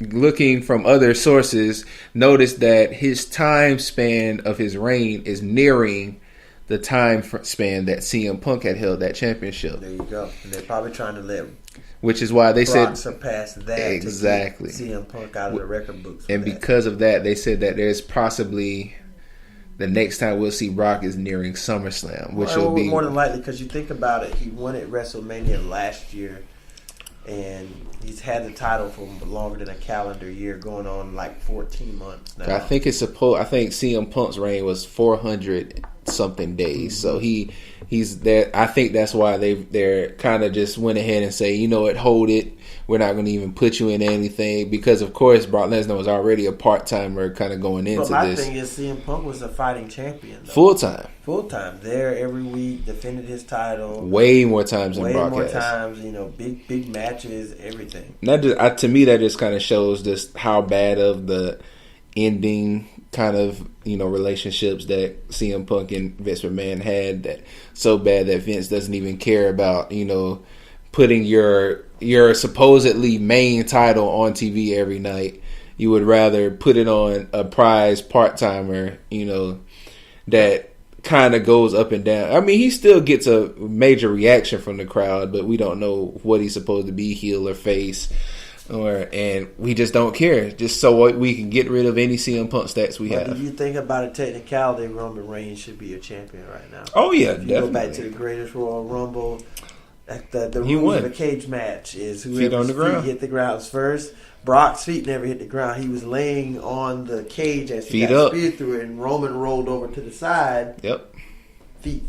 looking from other sources, notice that his time span of his reign is nearing the time span that CM Punk had held that championship. There you go. And they're probably trying to let which is why they Brock said surpass that exactly to get CM Punk out of the record books. And because of that, they said that there's possibly the next time we'll see Brock is nearing SummerSlam, which will be more than likely because you think about it, he won at WrestleMania last year. And he's had the title for longer than a calendar year, going on like 14 months now. I think CM Punk's reign was 400 something days. So he's there. I think that's why they're kind of just went ahead and say, you know what, hold it. We're not going to even put you in anything because, of course, Brock Lesnar was already a part-timer kind of going into this. But my thing is CM Punk was a fighting champion. Though. Full-time. There every week, defended his title. Way more times than Brock has. Way more times, big matches, everything. To me, that just kind of shows just how bad of the ending kind of, relationships that CM Punk and Vince McMahon had, that so bad that Vince doesn't even care about, putting your supposedly main title on TV every night. You would rather put it on a prize part-timer, that kind of goes up and down. I mean, he still gets a major reaction from the crowd, but we don't know what he's supposed to be, heel or face. And we just don't care, just so we can get rid of any CM Punk stats we have. Do you think about a technicality, Roman Reigns should be a champion right now? Oh, yeah, if you definitely. Go back to the greatest Royal Rumble. The he rules won. of a cage match is feet on whoever's the ground. feet hit the ground first. Brock's feet never hit the ground. He was laying on the cage as he feet got up. speared through it, and Roman rolled over to the side. Yep. Feet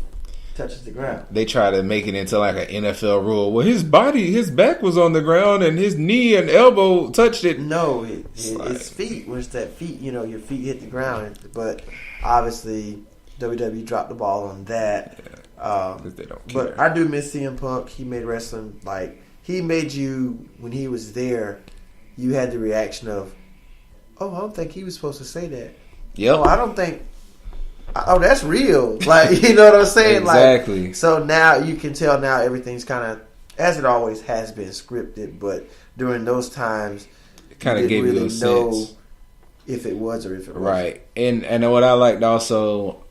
touches the ground. They try to make it into like an NFL rule. Well, his back was on the ground and his knee and elbow touched it. No, his feet was that feet. Your feet hit the ground. But obviously, WWE dropped the ball on that. Because they don't care. But I do miss CM Punk. He made wrestling he made you when he was there. You had the reaction of, "Oh, I don't think he was supposed to say that." Yep. Oh, I don't think. Oh, that's real. You know what I'm saying? Exactly. So now you can tell now everything's kind of, as it always has been, scripted. But during those times, it kind of gave really you a know sense. if it was or if it wasn't. Right. And what I liked also,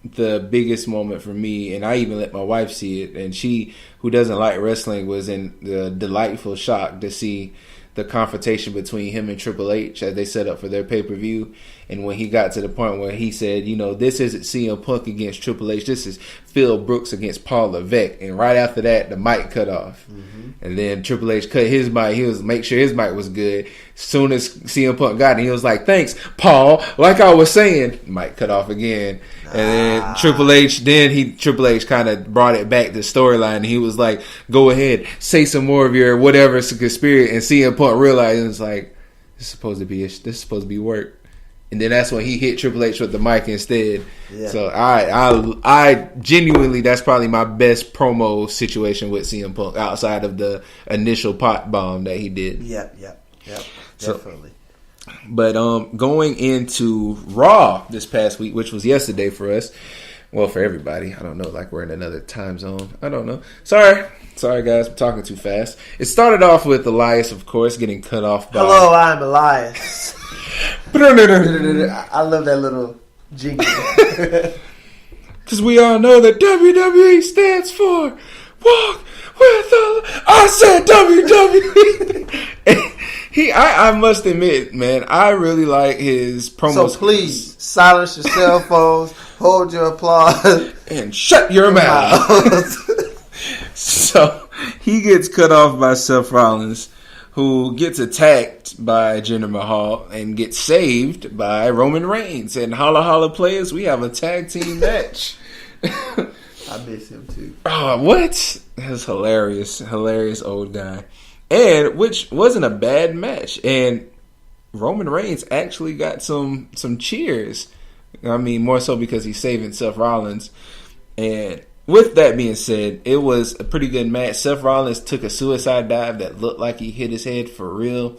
the biggest moment for me, and I even let my wife see it, and she, who doesn't like wrestling, was in the delightful shock to see the confrontation between him and Triple H as they set up for their pay-per-view. And when he got to the point where he said, this isn't CM Punk against Triple H, this is Phil Brooks against Paul Levesque. And right after that, the mic cut off. Mm-hmm. And then Triple H cut his mic. He was make sure his mic was good. As soon as CM Punk got it, he was like, "Thanks, Paul." Like I was saying, mic cut off again. And then Triple H kind of brought it back to storyline. He was like, "Go ahead, say some more of your whatever conspiracy." And CM Punk realized it's like, this is supposed to be work. And then that's when he hit Triple H with the mic instead. Yeah. So I genuinely, that's probably my best promo situation with CM Punk outside of the initial pot bomb that he did. Yep, definitely. But going into Raw this past week, which was yesterday for us, Well, for everybody. I don't know, like we're in another time zone. I don't know. Sorry guys, I'm talking too fast. It started off with Elias, of course, getting cut off by... Hello, I'm Elias. I love that little jingle. Because we all know that WWE stands for Walk with the... I said WWE. I must admit, man, I really like his promos. So please, silence your cell phones, hold your applause, and shut your mouth. So he gets cut off by Seth Rollins, who gets attacked by Jinder Mahal and gets saved by Roman Reigns. And holla holla players, we have a tag team match. I miss him too. Oh, what? That's hilarious. Hilarious old guy. And which wasn't a bad match. And Roman Reigns actually got some cheers. I mean, more so because he's saving Seth Rollins. And with that being said, it was a pretty good match. Seth Rollins took a suicide dive that looked like he hit his head for real.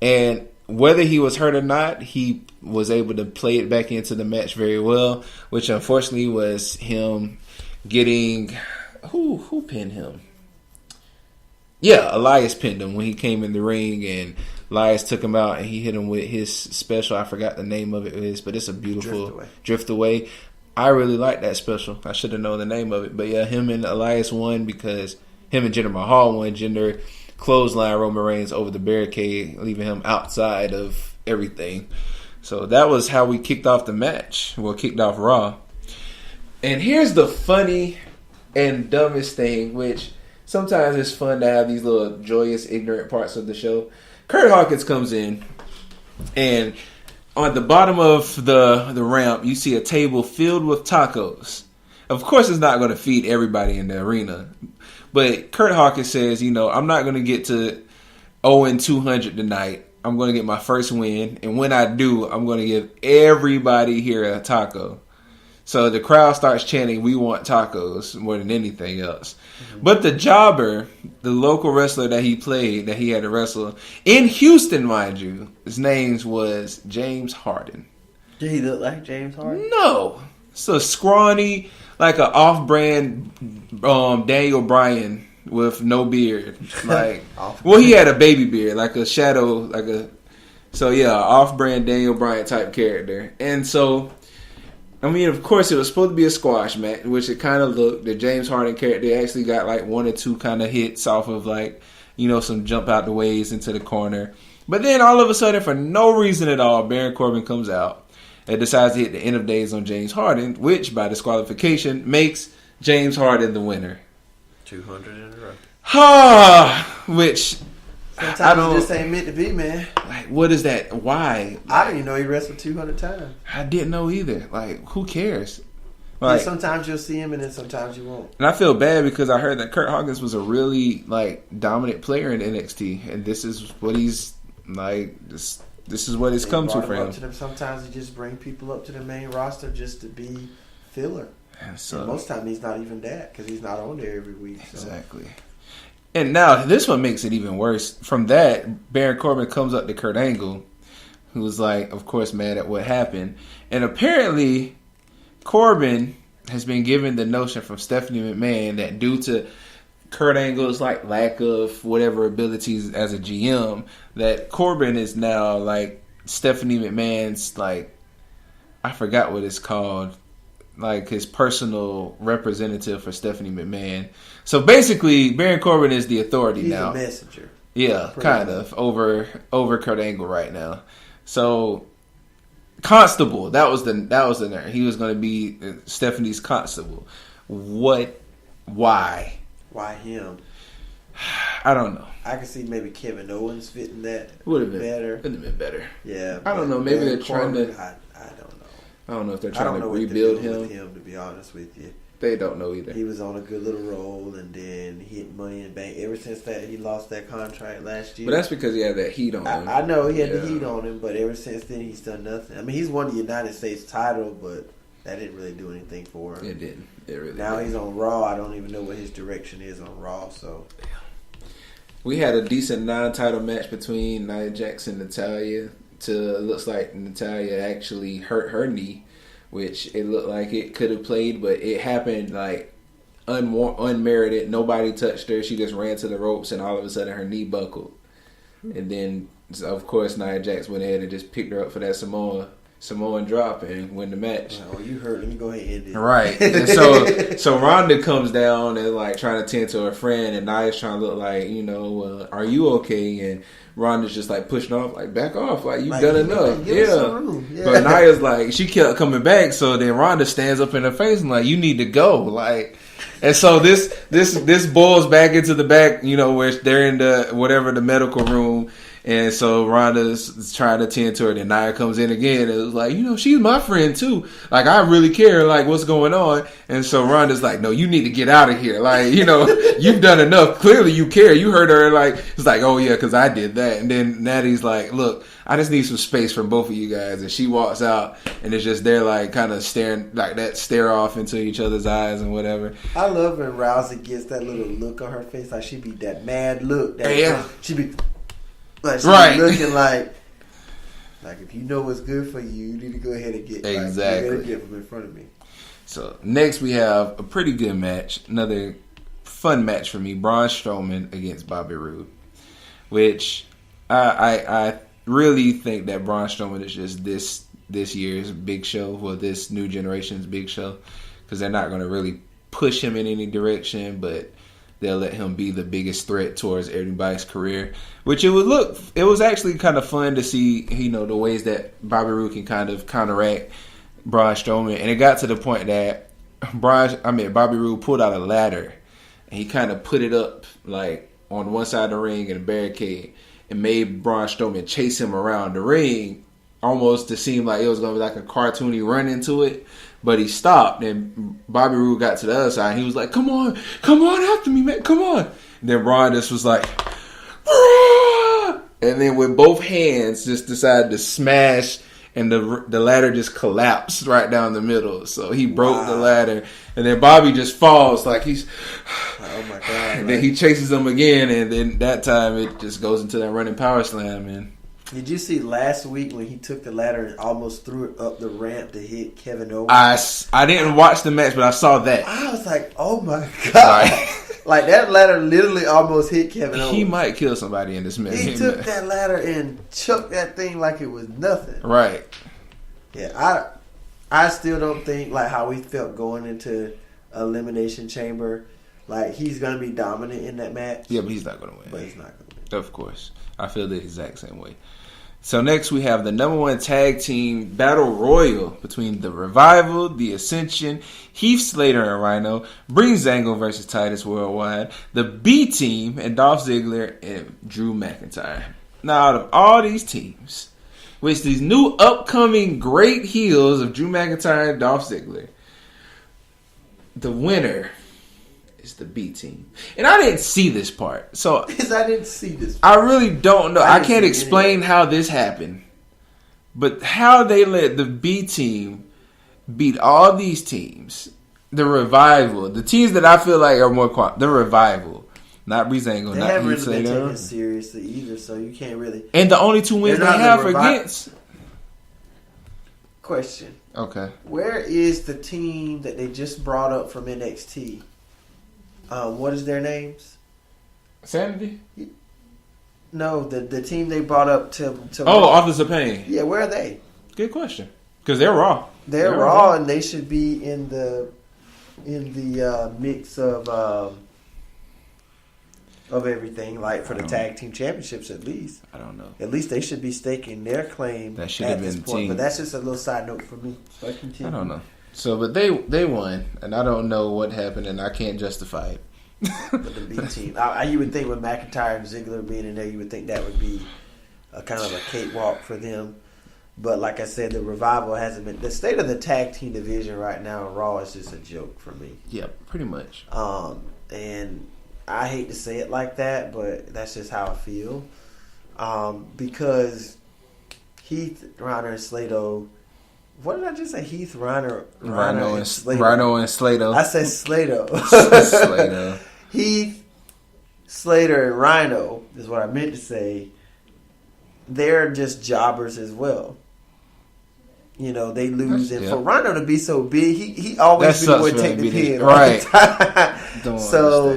And whether he was hurt or not, he was able to play it back into the match very well, which unfortunately was him getting... Who pinned him? Yeah, Elias pinned him when he came in the ring, and Elias took him out, and he hit him with his special. I forgot the name of it is, but it's a beautiful Drift Away. I really like that special. I should have known the name of it. But yeah, him and Elias won because him and Jinder Mahal won. Jinder clothesline Roman Reigns over the barricade, leaving him outside of everything. So that was how we kicked off the match. Well, kicked off Raw. And here's the funny and dumbest thing, which sometimes it's fun to have these little joyous, ignorant parts of the show. Kurt Hawkins comes in, and on the bottom of the ramp, you see a table filled with tacos. Of course, it's not going to feed everybody in the arena. But Kurt Hawkins says, I'm not going to get to 0-200 tonight. I'm going to get my first win. And when I do, I'm going to give everybody here a taco. So the crowd starts chanting, "We want tacos," more than anything else. Mm-hmm. But the jobber, the local wrestler that he played, that he had to wrestle, in Houston, mind you, his name was James Harden. Did he look like James Harden? No. So scrawny, like an off-brand Daniel Bryan with no beard. Like, well, he had a baby beard, like a shadow, So yeah, off-brand Daniel Bryan type character. And so, I mean, of course, it was supposed to be a squash match, which it kind of looked. The James Harden character actually got like one or two kind of hits off of some jump out the ways into the corner. But then all of a sudden, for no reason at all, Baron Corbin comes out and decides to hit the end of days on James Harden, which by disqualification makes James Harden the winner. 200 in a row. Which sometimes it just ain't meant to be, man. Like, what is that? Why? I didn't even know he wrestled 200 times. I didn't know either. Like, who cares? Like, sometimes you'll see him and then sometimes you won't. And I feel bad because I heard that Kurt Hawkins was a really dominant player in NXT, and this is what he's like. This is what it's come to for him. Sometimes he just bring people up to the main roster just to be filler. So, and most time he's not even that because he's not on there every week. So. Exactly. And now this one makes it even worse. From that, Baron Corbin comes up to Kurt Angle, who was of course, mad at what happened. And apparently, Corbin has been given the notion from Stephanie McMahon that due to Kurt Angle's lack of whatever abilities as a GM, that Corbin is now Stephanie McMahon's I forgot what it's called, his personal representative for Stephanie McMahon. So basically, Baron Corbin is the authority now. He's a messenger. Yeah, kind of over Kurt Angle right now. So Constable, that was the name. He was going to be Stephanie's Constable. What? Why? Why him? I don't know. I can see maybe Kevin Owens fitting that. Would have been better. Would have been better. Yeah. I don't know. Maybe they're trying to. I don't know. I don't know if they're trying to rebuild him. With him. To be honest with you, they don't know either. He was on a good little roll, and then he hit Money in the Bank. Ever since that, he lost that contract last year. But that's because he had that heat on him. I know he had the heat on him, but ever since then, he's done nothing. I mean, he's won the United States title, but that didn't really do anything for him. It didn't. It really. Now didn't. he's on Raw. I don't even know what his direction is on Raw. So we had a decent non-title match between Nia Jax and Natalya. Looks like Natalya actually hurt her knee, which it looked like it could have played, but it happened like unmerited. Nobody touched her. She just ran to the ropes, and all of a sudden her knee buckled. And then, of course, Nia Jax went ahead and just picked her up for that Samoan drop and win the match. Oh, you hurt. Let me go ahead and end it. Right. And so Ronda comes down and like trying to tend to her friend, and Nia's trying to look like, are you okay? And Ronda's just like pushing off, like back off, like you've done enough. Yeah. But Nia's like, she kept coming back, so then Ronda stands up in her face and like, you need to go, like. And so this boils back into the back, where they're in the medical room. And so Ronda's trying to tend to her. Then Nia comes in again. And it was like, she's my friend too. Like, I really care, like, what's going on. And so Ronda's like, no, you need to get out of here. Like, you've done enough. Clearly you care. You heard her, like, it's like, oh yeah, because I did that. And then Natty's like, look, I just need some space from both of you guys. And she walks out, and it's just they're like kind of staring, like that stare off into each other's eyes and whatever. I love when Rousey gets that little look on her face, like she be that mad look. She be right, looking like if you know what's good for you, you need to go ahead and get exactly get from in front of me. So next we have a pretty good match, another fun match for me: Braun Strowman against Bobby Roode, which I really think that Braun Strowman is just this year's big show, well, this new generation's big show, because they're not going to really push him in any direction, but they'll let him be the biggest threat towards everybody's career. Which it was actually kind of fun to see, the ways that Bobby Roode can kind of counteract Braun Strowman, and it got to the point that Bobby Roode pulled out a ladder, and he kind of put it up like on one side of the ring in a barricade, and made Braun Strowman chase him around the ring, almost to seem like it was going to be like a cartoony run into it. But he stopped, and Bobby Roode got to the other side, and he was like, come on after me, man, come on. And then Braun just was like, Braun! And then with both hands just decided to smash, and the ladder just collapsed right down the middle. So he broke the ladder, and then Bobby just falls like he's, oh my God. And then he chases him again, and then that time it just goes into that running power slam. And did you see last week when he took the ladder and almost threw it up the ramp to hit Kevin Owens? I didn't watch the match, but I saw that. I was like, oh my God. Like, that ladder literally almost hit Kevin Owens. He might kill somebody in this match. He took that ladder and chucked that thing like it was nothing. Right. Yeah, I still don't think, like, how we felt going into Elimination Chamber, like, he's going to be dominant in that match. Yeah, but he's not going to win. But he's not going to win. Of course. I feel the exact same way. So next we have the number one tag team battle royal between the Revival, the Ascension, Heath Slater and Rhino, Breezango versus Titus Worldwide, the B team, and Dolph Ziggler and Drew McIntyre. Now, out of all these teams, with these new upcoming great heels of Drew McIntyre and Dolph Ziggler, the winner is the B team. And I didn't see this part. So I didn't see this I part. really don't know. I can't explain how this happened. But how they let the B team beat all these teams. The Revival. The teams that I feel like are more the Revival. Not Breezango. They not haven't Heath really been Slater. taken seriously either, so you can't really. And the only two wins they have are against. Question. Okay. Where is the team that they just brought up from NXT? What is their names? Sanity? No, the team they brought up to Authors of Pain. Yeah, where are they? Good question. Because they're Raw. They're Raw, and they should be in the mix of everything, like for the tag team championships at least. I don't know. At least they should be staking their claim that should have been this point. team. But that's just a little side note for me. So I don't know. So, but they won, and I don't know what happened, and I can't justify it. But the B team, you would think with McIntyre and Ziggler being in there, you would think that would be a kind of a cakewalk for them. But like I said, the Revival hasn't been. The state of the tag team division right now in Raw is just a joke for me. Yeah, pretty much. And I hate to say it like that, but that's just how I feel. Because Heath, Rhino, and Slato. What did I just say? Heath, Rhino, and Slato. Rhino and Slato. I said Slato. Slato. Heath, Slater, and Rhino is what I meant to say. They're just jobbers as well. they lose. And yeah. for Rhino to be so big, he always be the one to take the pin. Right. Don't so,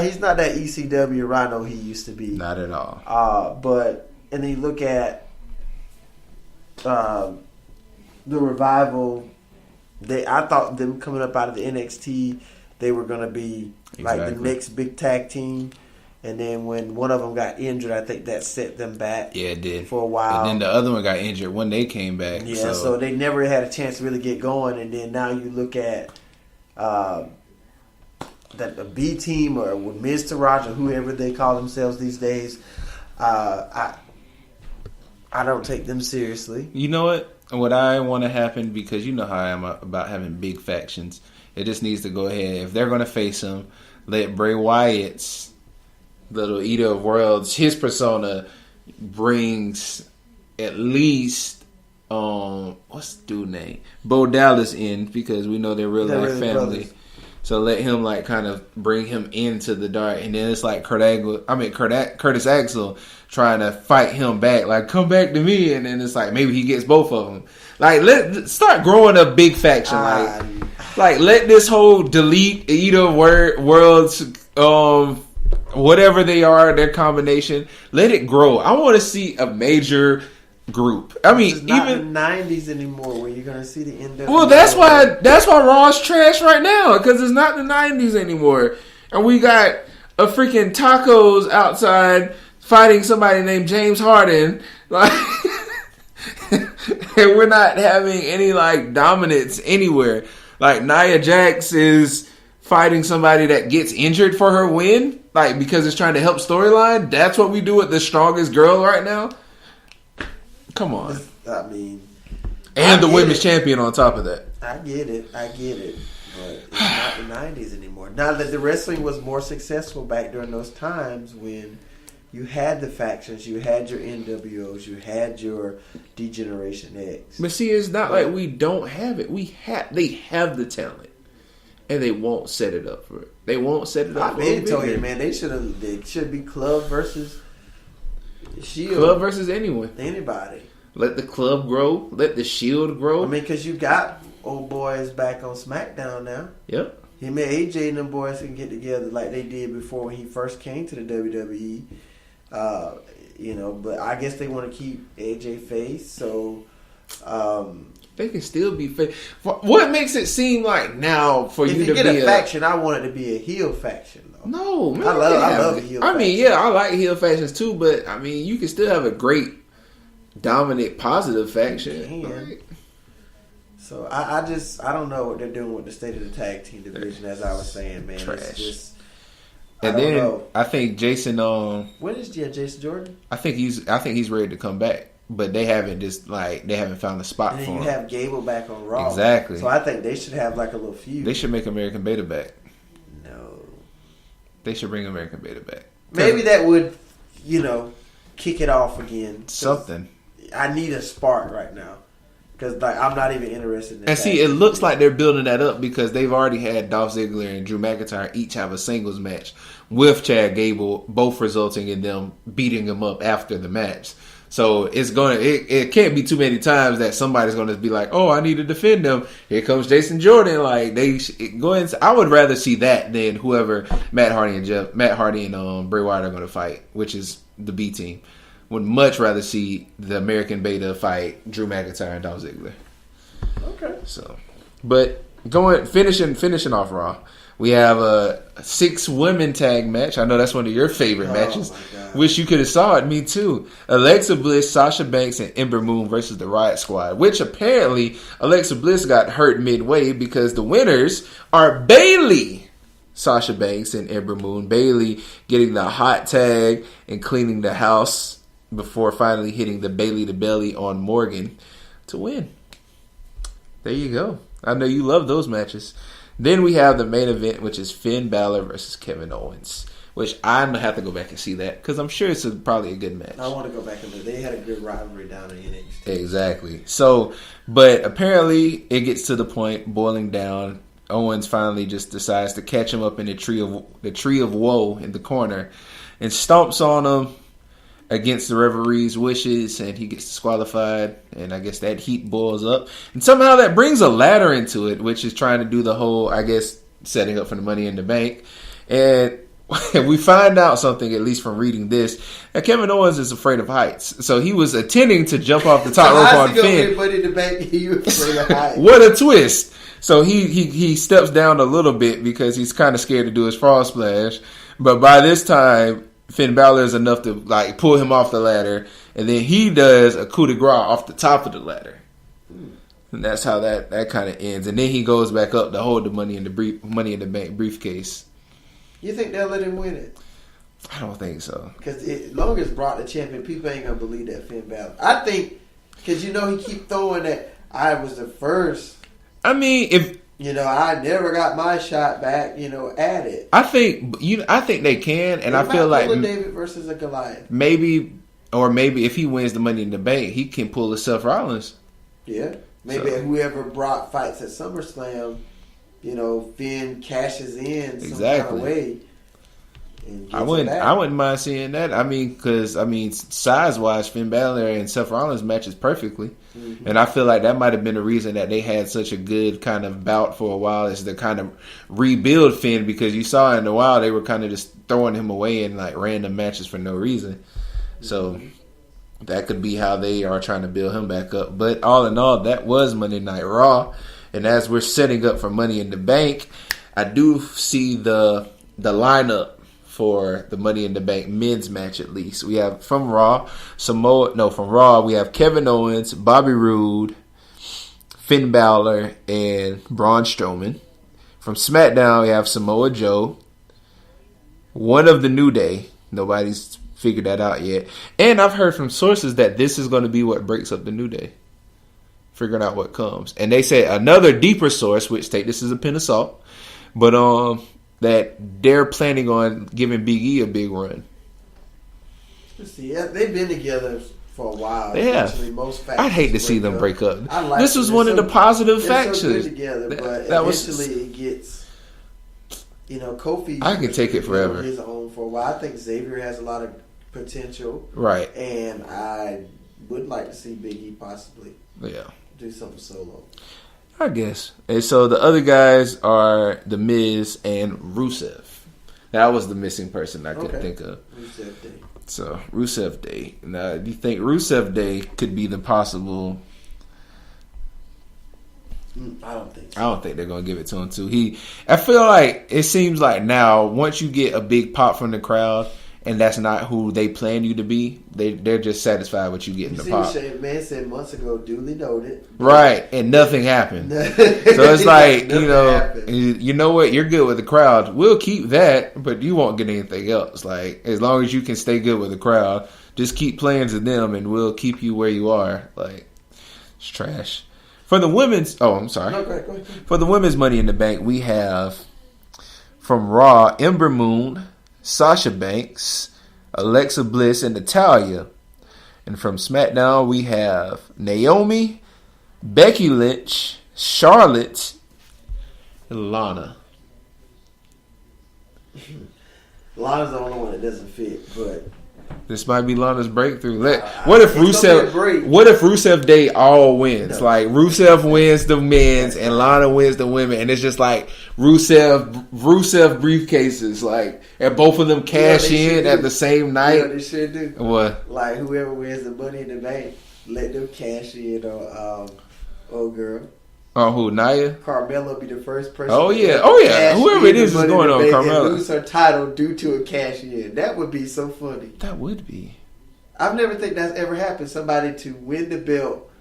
he's not that ECW Rhino he used to be. Not at all. And then you look at the Revival. I thought them coming up out of the NXT, they were going to be like the next big tag team. And then when one of them got injured, I think that set them back. Yeah, it did. For a while. And then the other one got injured when they came back. Yeah, so they never had a chance to really get going. And then now you look at that the B team or with Mr. Roger, whoever they call themselves these days, I don't take them seriously. You know what? What I want to happen, because you know how I am about having big factions, it just needs to go ahead. If they're going to face him, let Bray Wyatt's little Eater of Worlds, his persona brings at least what's the dude name? Bo Dallas in, because we know they're really like family. Brothers. So let him like kind of bring him into the dark, and then it's like Curtis Axel trying to fight him back, like come back to me, and then it's like maybe he gets both of them. Like let's start growing a big faction, like let this whole delete Eater of Worlds, whatever they are, their combination, let it grow. I want to see a major group. I mean, it's not even the 90s anymore where you're gonna see the NWO. Well, that's why Raw's trash right now, because it's not the 90s anymore, and we got a freaking tacos outside fighting somebody named James Harden, like, and we're not having any like dominance anywhere. Like Nia Jax is fighting somebody that gets injured for her win, like because it's trying to help storyline. That's what we do with the strongest girl right now. Come on. I mean, and the women's champion on top of that. I get it. But it's not the 90s anymore. Now that the wrestling was more successful back during those times when you had the factions, you had your NWOs, you had your D-Generation X. But see, it's not like we don't have it. They have the talent, and they won't set it up for it. They won't set it up. I've been told you, man. They should be Club versus Shield. Club versus anyone. Anybody. Let the Club grow. Let the Shield grow. I mean, because you got old boys back on SmackDown now. Yep. Him and AJ and them boys can get together like they did before when he first came to the WWE. But I guess they want to keep AJ face, so they can still be face. What makes it seem like now for you to be a faction? I want it to be a heel faction. No, man, I love a heel faction. I mean, yeah, I like heel factions too, but I mean, you can still have a great, dominant, positive faction. Right? So I don't know what they're doing with the state of the tag team division. As I was saying, man, trash. It's just. And then I think Jason. When is Jason Jordan? I think he's ready to come back, but they haven't found a spot for him. You have Gable back on Raw, exactly. So I think they should have like a little feud. They should make American Beta back. No, they should bring American Beta back. Maybe that would, kick it off again. Something. I need a spark right now. Because I'm not even interested in that. And see, it looks like they're building that up because they've already had Dolph Ziggler and Drew McIntyre each have a singles match with Chad Gable, both resulting in them beating him up after the match. So it can't be too many times that somebody's going to be like, oh, I need to defend them. Here comes Jason Jordan. Like I would rather see that than whoever Matt Hardy and Bray Wyatt are going to fight, which is the B team. Would much rather see the American Beta fight Drew McIntyre and Dolph Ziggler. Okay. So, but finishing off Raw, we have a 6-women tag match. I know that's one of your favorite matches. Wish you could have saw it. Me too. Alexa Bliss, Sasha Banks, and Ember Moon versus the Riot Squad. Which apparently Alexa Bliss got hurt midway because the winners are Bayley, Sasha Banks, and Ember Moon. Bayley getting the hot tag and cleaning the house before finally hitting the Bayley to belly on Morgan to win. There you go. I know you love those matches. Then we have the main event, which is Finn Balor versus Kevin Owens, which I have to go back and see that because I'm sure it's probably a good match. I want to go back and look. They had a good rivalry down in NXT. Exactly. So, but apparently it gets to the point boiling down. Owens finally just decides to catch him up in the tree of woe in the corner and stomps on him. against the referee's wishes, and he gets disqualified, and I guess that heat boils up. And somehow that brings a ladder into it, which is trying to do the whole, I guess, setting up for the Money in the Bank. And we find out something, at least from reading this, that Kevin Owens is afraid of heights. So he was intending to jump off the top rope on Finn. Money in the Bank, he was afraid of heights. What a twist. So he steps down a little bit because he's kind of scared to do his frog splash. But by this time, Finn Balor is enough to like pull him off the ladder, and then he does a coup de grace off the top of the ladder, and that's how that kind of ends. And then he goes back up to hold the Money in the Bank briefcase. You think they'll let him win it? I don't think so. Because as long as Brock the champion, people ain't gonna believe that Finn Balor. I think because he keep throwing that I was the first. I mean, if. I never got my shot back, at it. I think they can, and I feel like David versus a Goliath. Maybe if he wins the Money in the Bank, he can pull a Seth Rollins. Yeah, maybe whoever Brock fights at SummerSlam, Finn cashes in some kind of way. I wouldn't mind seeing that. I mean, because size wise, Finn Balor and Seth Rollins matches perfectly, and I feel like that might have been the reason that they had such a good kind of bout for a while, is to kind of rebuild Finn, because you saw in a while they were kind of just throwing him away in like random matches for no reason. So that could be how they are trying to build him back up. But all in all, that was Monday Night Raw, and as we're setting up for Money in the Bank, I do see the lineup for the Money in the Bank men's match. At least we have from Raw we have Kevin Owens, Bobby Roode, Finn Balor, and Braun Strowman. From SmackDown we have Samoa Joe, one of the New Day. Nobody's figured that out yet, and I've heard from sources that this is going to be what breaks up the New Day, figuring out what comes. And they say another deeper source, which take this as a pin of salt, but that they're planning on giving Big E a big run. See, they've been together for a while. Yeah, I'd hate to see them break up. This was one of the positive factions. So together, but eventually it gets. Kofi. I can take it forever. His own for a while. I think Xavier has a lot of potential. Right. And I would like to see Big E possibly. Yeah. Do something solo. I guess. And so the other guys are The Miz and Rusev. That was the missing person I couldn't think of. Rusev Day. So, Rusev Day. Now, do you think Rusev Day could be the possible... I don't think so. I don't think they're going to give it to him, too. I feel like it seems like now, once you get a big pop from the crowd, and that's not who they plan you to be, they're just satisfied with you getting the pop. What man said months ago, duly noted. Right, and nothing happened. So it's like, you know what, you're good with the crowd. We'll keep that, but you won't get anything else. Like, as long as you can stay good with the crowd, just keep playing to them, and we'll keep you where you are. Like, it's trash. For the women's... Oh, I'm sorry. No, go ahead. For the women's Money in the Bank, we have from Raw, Ember Moon, Sasha Banks, Alexa Bliss, and Natalya. And from SmackDown, we have Naomi, Becky Lynch, Charlotte, and Lana. Lana's the only one that doesn't fit, but... This might be Lana's breakthrough. What if Rusev Day all wins? No. Like Rusev wins the men's and Lana wins the women, and it's just like Rusev briefcases. Like, and both of them cash in at the same night. You know they should do. What? Like whoever wins the Money in the Bank, let them cash in on old girl. Oh, who? Nia? Carmella be the first person. Oh yeah. Whoever it is going on Carmella. And lose her title due to a cash in. That would be so funny. That would be. I've never think that's ever happened. Somebody to win the belt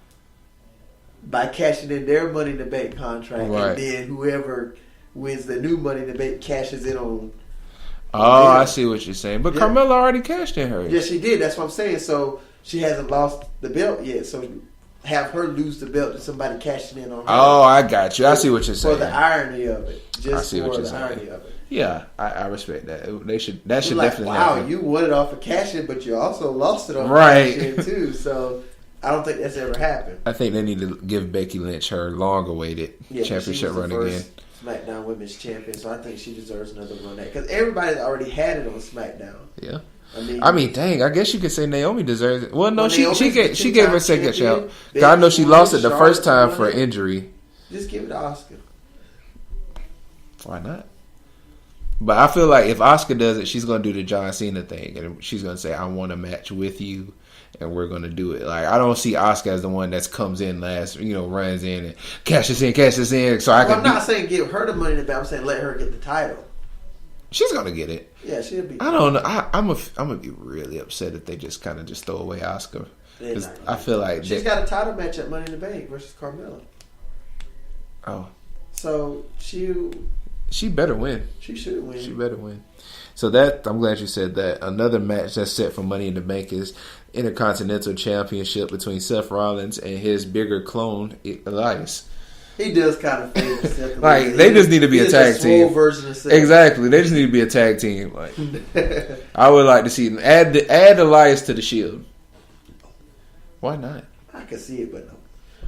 by cashing in their Money in the Bank contract, right. And then whoever wins the new Money in the Bank cashes in on. Oh, I see what you're saying. But yeah. Carmella already cashed in hers. Yes, she did. That's what I'm saying. So she hasn't lost the belt yet. So have her lose the belt to somebody cashing in on her. Oh, I got you. I see what you're saying. For the irony of it. I see what you're saying. Irony of it. Yeah, I respect that. That should like, definitely wow, happen. You won it off of cash in, but you also lost it off of cash in too. So I don't think that's ever happened. I think they need to give Becky Lynch her long-awaited championship run again. SmackDown Women's Champion, so I think she deserves another run at because everybody already had it on SmackDown. Yeah. I mean, dang. I guess you could say Naomi deserves it. Well, no, Well, she Naomi's gave her a second champion. shout. 'Cause I know she Becky lost won, it the Charlotte first time won for it. injury. Just give it to Asuka. Why not? But I feel like if Asuka does it, she's gonna do the John Cena thing, and she's gonna say, "I want a match with you." And we're gonna do it. Like I don't see Asuka as the one that comes in last, runs in and cash this in. So I'm not saying give her the money in the bank. I'm saying let her get the title. She's gonna get it. Yeah, she'll be. I don't know. I'm gonna be really upset if they just kind of just throw away Asuka. Because I feel like she's got a title match at Money in the Bank versus Carmella. Oh, so she better win. She should win. She better win. So that I'm glad you said that. Another match that's set for Money in the Bank is Intercontinental Championship between Seth Rollins and his bigger clone Elias. He does kind of favor Seth. Like they just need to be a tag team. Version of Seth. Exactly, they just need to be a tag team. Like I would like to see them add Elias to the Shield. Why not? I can see it, but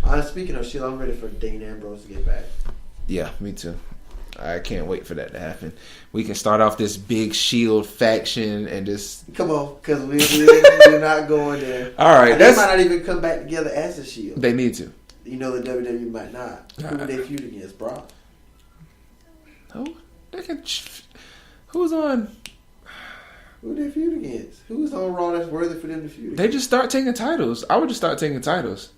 no. Speaking of Shield, I'm ready for Dean Ambrose to get back. Yeah, me too. I can't wait for that to happen. We can start off this big Shield faction and just come on, because we're not going there. All right, they might not even come back together as a Shield. They need to. The WWE might not. Who would they feud against, Brock? Who? Who's on? Who they feud against? Who's on Raw that's worthy for them to feud against? They just start taking titles. I would just start taking titles.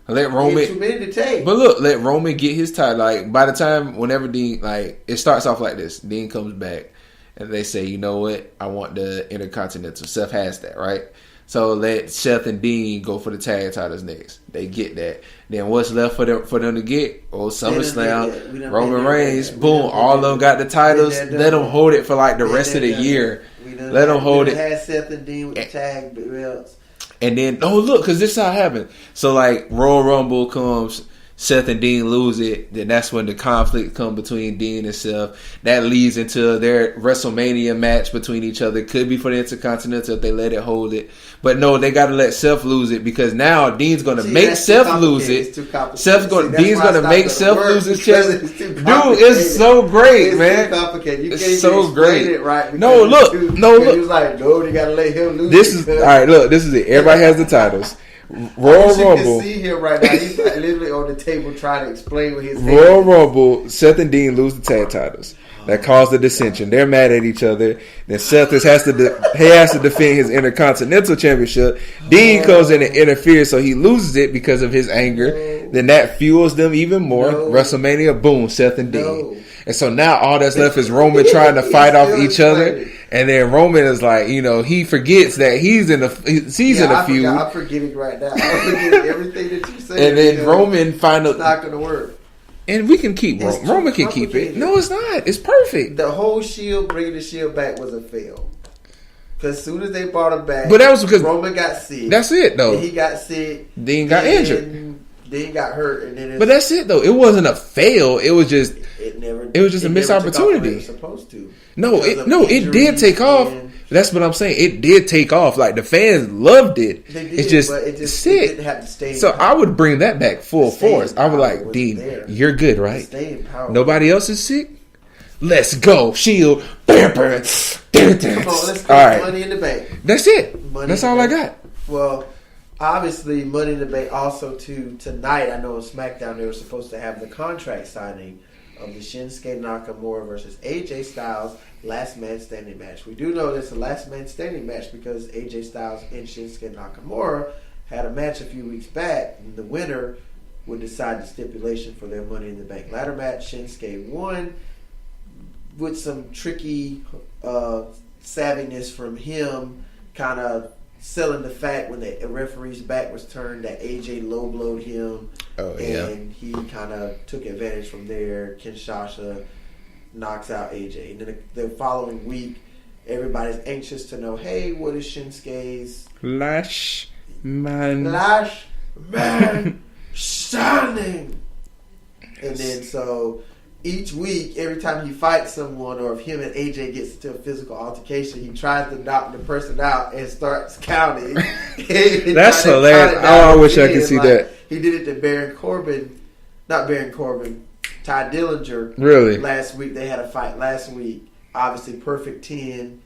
Let Roman. Too many to take. But look, let Roman get his title. Like by the time, whenever Dean, like it starts off like this, Dean comes back, and they say, you know what? I want the Intercontinental. Seth has that, right? So let Seth and Dean go for the tag titles next. They get that. Then what's left for them to get? Oh, SummerSlam, Roman Reigns, boom, all of them got the titles. Let them hold it for like the rest of the year. Let them hold it. Had Seth and Dean with the tag belts. And then, look, because this is how it happened. So, like, Royal Rumble comes, Seth and Dean lose it. Then that's when the conflict comes between Dean and Seth. That leads into their WrestleMania match between each other. Could be for the Intercontinental if they let it hold it. But no, they got to let Seth lose it because now Dean's going to make Seth lose it. Dean's going to make Seth lose his chest. Dude, it's so great, man. Too complicated. You it's can't so even great. It right No, look. He was like, no, you got to let him lose. This is all right. Look, this is it. Everybody has the titles. Royal Rumble. You can see him right now. He's like literally on the table trying to explain what his Royal Rumble. Seth and Dean lose the tag titles. That caused the dissension. They're mad at each other. Then Seth has to defend his Intercontinental Championship. Dean comes in and interferes, so he loses it because of his anger. Then that fuels them even more. WrestleMania, boom, Seth and Dean. And so now all that's left is Roman trying to fight off each other. And then Roman is like, he forgets that he's in a feud. I'm forgetting right now. I'm forgetting everything that you said. And then Roman finally, it's not going to work. And we can keep Roman can keep it. No, it's not. It's perfect. The whole Shield, bringing the Shield back was a fail. Because as soon as they brought him back, but that was because Roman got sick. That's it, though. He got sick. Dean got injured. Dean got hurt, and then. But that's it, though. It wasn't a fail. It was just. It was just a missed opportunity. It was supposed to. It did take off. That's what I'm saying. It did take off. Like the fans loved it. They did, it's just but it sick. didn't have to stay. So I would bring that back full force. I would like, Dean, you're good, right? Nobody else is sick. Let's go, Shield. Come on, let's go. Money in the Bank. That's it. That's all I got. Well, obviously, Money in the Bank. Also, tonight, I know on SmackDown they were supposed to have the contract signing of the Shinsuke Nakamura versus AJ Styles last man standing match. We do know it's a last man standing match because AJ Styles and Shinsuke Nakamura had a match a few weeks back, and the winner would decide the stipulation for their Money in the Bank ladder match. Shinsuke won with some tricky savviness from him, kind of selling the fact when the referee's back was turned that AJ low-blowed him. And he kind of took advantage from there. Kinshasa knocks out AJ. And then the following week, everybody's anxious to know, hey, what is Shinsuke's Lash Man shining? And then so each week, every time he fights someone, or if him and AJ gets into a physical altercation, he tries to knock the person out and starts counting. That's hilarious. I wish I could see that. He did it to Baron Corbin. Not Baron Corbin. Ty Dillinger. Really? Last week they had a fight. Last week, obviously perfect 10.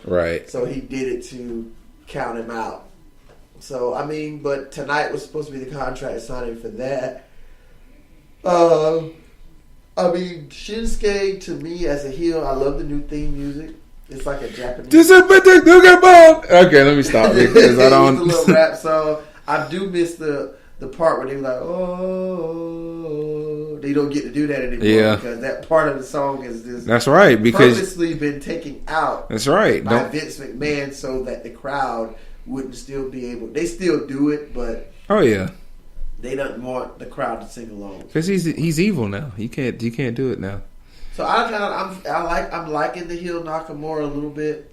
Right. So he did it to count him out. So I mean, but tonight was supposed to be the contract signing for that. I mean, Shinsuke to me as a heel, I love the new theme music. It's like a Japanese. Okay, let me stop because I don't. The little rap song. I do miss the part where they were like, oh, they don't get to do that anymore because that part of the song is just that's right because purposely been taken out. That's right. By Vince McMahon so that the crowd wouldn't still be able. They still do it, but they don't want the crowd to sing along because he's evil now. You can't do it now. So I'm liking the heel Nakamura a little bit.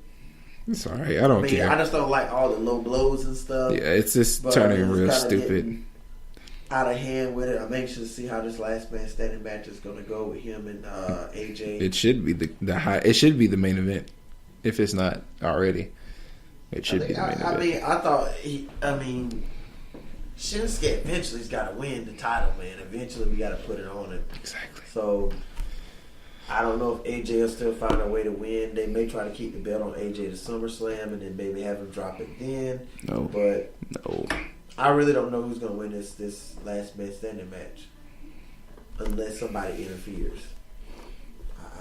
It's alright. I don't care. I just don't like all the low blows and stuff. Yeah, it's just turning real stupid. Out of hand with it. I'm anxious to see how this last man standing match is going to go with him and AJ. It should be It should be the main event, if it's not already. It should be the main event. I mean, Shinsuke eventually's got to win the title, man. Eventually, we got to put it on him. Exactly. So I don't know if AJ will still find a way to win. They may try to keep the belt on AJ to SummerSlam and then maybe have him drop it then. No. But I really don't know who's going to win this last man standing match unless somebody interferes.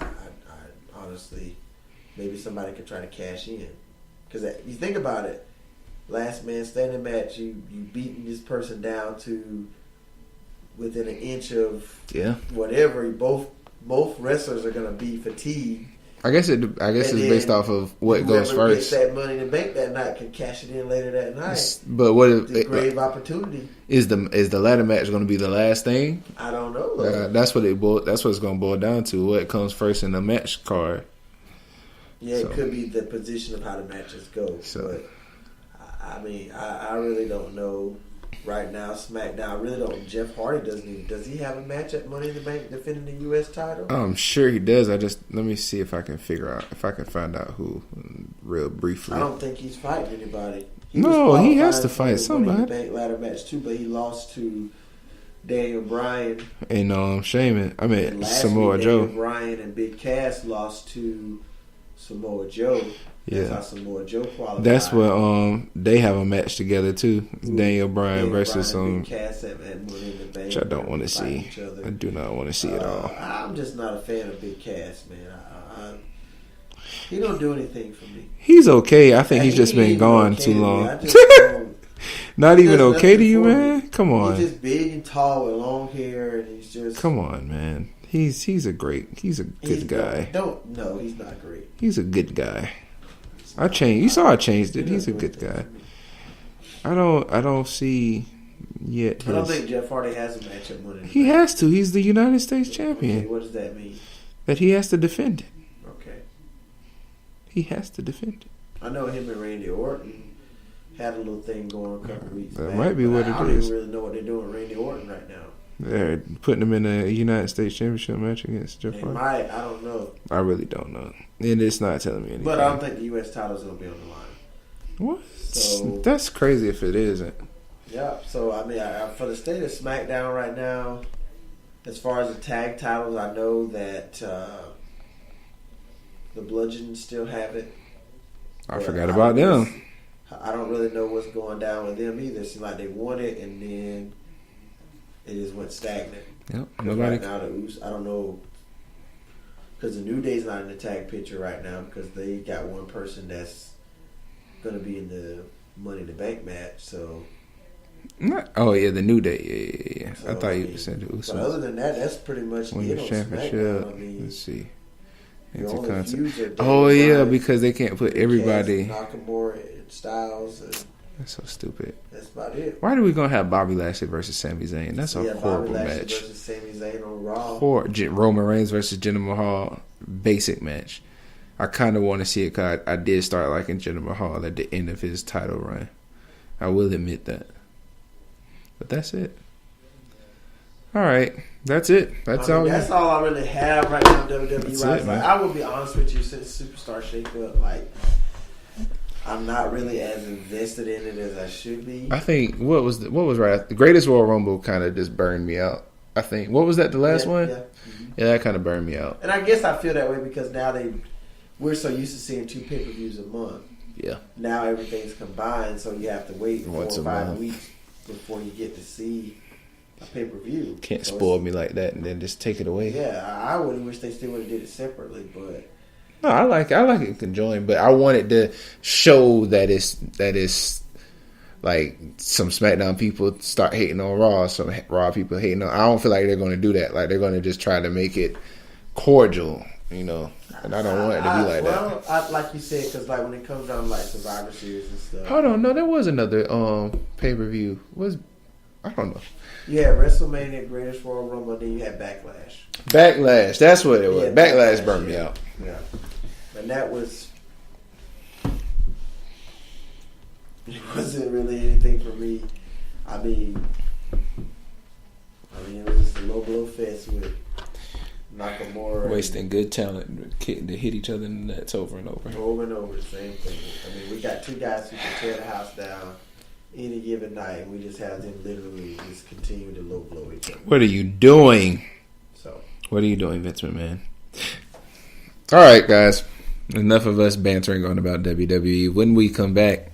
I honestly, maybe somebody could try to cash in. Because you think about it, last man standing match, you beating this person down to within an inch of whatever. Both wrestlers are going to be fatigued. I guess it's based off of what goes first. Gets that Money in the Bank that night can cash it in later that night. But what if it's a grave opportunity? Is the ladder match going to be the last thing? I don't know. That's what it's going to boil down to. What comes first in the match card? Yeah, it could be the position of how the matches go. But I mean, I really don't know. Right now, SmackDown, I really don't. Jeff Hardy does he have a match at Money in the Bank defending the U.S. title? I'm sure he does. Let me see if I can find out who real briefly. I don't think he's fighting anybody. He has to fight somebody. Money in the Bank ladder match too, but he lost to Daniel Bryan and Shaman. I mean Samoa Joe. Daniel Bryan and Big Cass lost to Samoa Joe. Yeah, that's how Samoa Joe qualified. That's what they have a match together too. Daniel Bryan versus Cass at Money in the Bank. Which I don't want to see. I do not want to see at all. I'm just not a fan of Big Cass, man. He don't do anything for me. He's okay. I think he's just been gone too long. Not even okay to you, man? Come on. He's just big and tall with long hair, and he's just. Come on, man. He's a good guy. No, he's not great. He's a good guy. I changed. You saw I changed it. He's a good guy. I don't see yet. I don't think Jeff Hardy has a match at Money in the Bank. He has to. He's the United States champion. Okay, what does that mean? That he has to defend it. Okay. He has to defend it. I know him and Randy Orton had a little thing going a couple weeks back. That might be what it is. I don't even really know what they're doing with Randy Orton right now. They're putting him in a United States Championship match against Jeff Hardy. I don't know. I really don't know. And it's not telling me anything. But I don't think the U.S. title's going to be on the line. What? So, that's crazy if it isn't. Yeah. So, I mean, for the state of SmackDown right now, as far as the tag titles, I know that the Bludgeons still have it. I forgot about them. I don't really know what's going down with them either. It seems like they won it and then it just went stagnant. Yep. Right now, I don't know. Because the New Day's not in the tag picture right now because they got one person that's going to be in the Money in the Bank match. So, the New Day. Yeah. So, I thought you said it was. But other than that, that's pretty much Women's Championship. I mean, let's see. Because they can't put everybody. Nakamura and Styles. That's so stupid. That's about it. Why are we gonna have Bobby Lashley versus Sami Zayn? That's a horrible Bobby Lashley match. Versus Sami Zayn on Raw. Roman Reigns versus Jinder Mahal, basic match. I kind of want to see it because I did start liking Jinder Mahal at the end of his title run. I will admit that. But that's it. All right, that's it. That's all I really have right now. WWE. I will be honest with you, since Superstar Shakeup, I'm not really as invested in it as I should be. I think what was right? The Greatest Royal Rumble kind of just burned me out. I think. What was that? The last Yeah, one? yeah. Mm-hmm. Yeah, that kind of burned me out. And I guess I feel that way because now we're so used to seeing 2 pay-per-views a month. Yeah. Now everything's combined, so you have to wait 4 or Once a 5 month. weeks before you get to see a pay-per-view. Can't So spoil me like that and then just take it away. Yeah, I would wish they still would have did it separately, but No, I like it conjoined, but I wanted to show that it's like some SmackDown people start hating on Raw, some Raw people hating on. I don't feel like they're going to do that. Like they're going to just try to make it cordial, you know. And I don't want it to be like that. Like you said, because like when it comes down to like Survivor Series and stuff. Hold on, no, there was another pay per view. I don't know. Yeah, WrestleMania, Greatest Royal Rumble, then you had Backlash. Backlash, that's what it was. Yeah, Backlash burned me out. Yeah, and that was. It wasn't really anything for me. I mean, it was just a low blow fest with Nakamura. Wasting good talent to hit each other in the nuts over and over. Over and over, the same thing. I mean, we got 2 guys who can tear the house down any given night, and we just have them literally just continue to low blow each other. What are you doing? What are you doing, Vince McMahon? All right, guys. Enough of us bantering on about WWE. When we come back,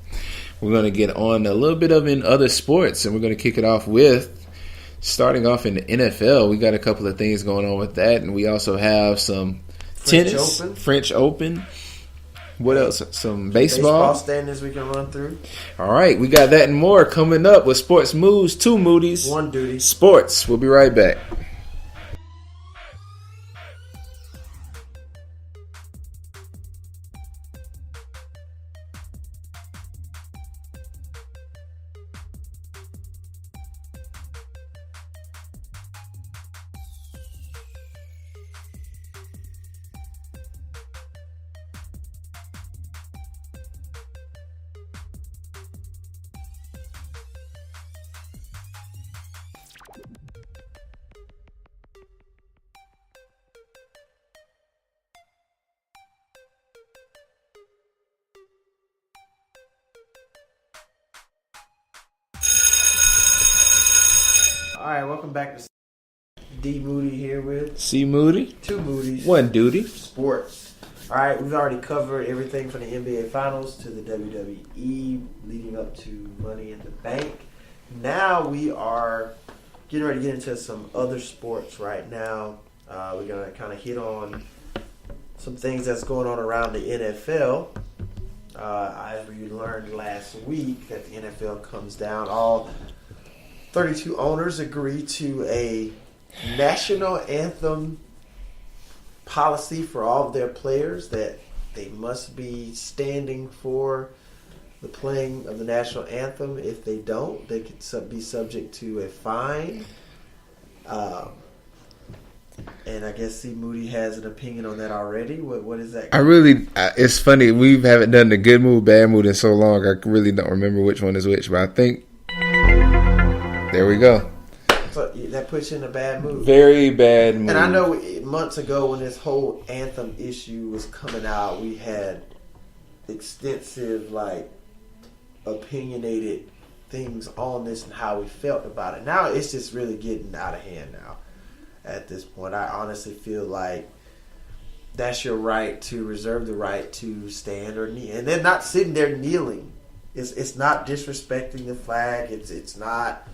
we're going to get on a little bit of in other sports, and we're going to kick it off with starting off in the NFL. We got a couple of things going on with that, and we also have some tennis, French Open. What else? Some baseball standings we can run through. All right, we got that and more coming up with Sports Moves, 2 Moody's, 1 Duty. Sports. We'll be right back. All right, welcome back to D Moody here with C Moody, 2 Moody's, 1 Duty, Sports. All right, we've already covered everything from the NBA Finals to the WWE leading up to Money in the Bank. Now we are getting ready to get into some other sports right now. We're going to kind of hit on some things that's going on around the NFL. As we learned last week that the NFL comes down, all 32 owners agree to a national anthem policy for all of their players that they must be standing for the playing of the national anthem. If they don't, they could be subject to a fine. And I guess C. Moody has an opinion on that already. What is that? It's funny. We haven't done the good mood, bad mood in so long. I really don't remember which one is which, but I think there we go. So that puts you in a bad mood. Very bad mood. And I know months ago when this whole anthem issue was coming out, we had extensive, opinionated things on this and how we felt about it. Now it's just really getting out of hand now. At this point, I honestly feel like that's your right to reserve the right to stand or kneel. And they're not sitting there kneeling. It's not disrespecting the flag. It's not.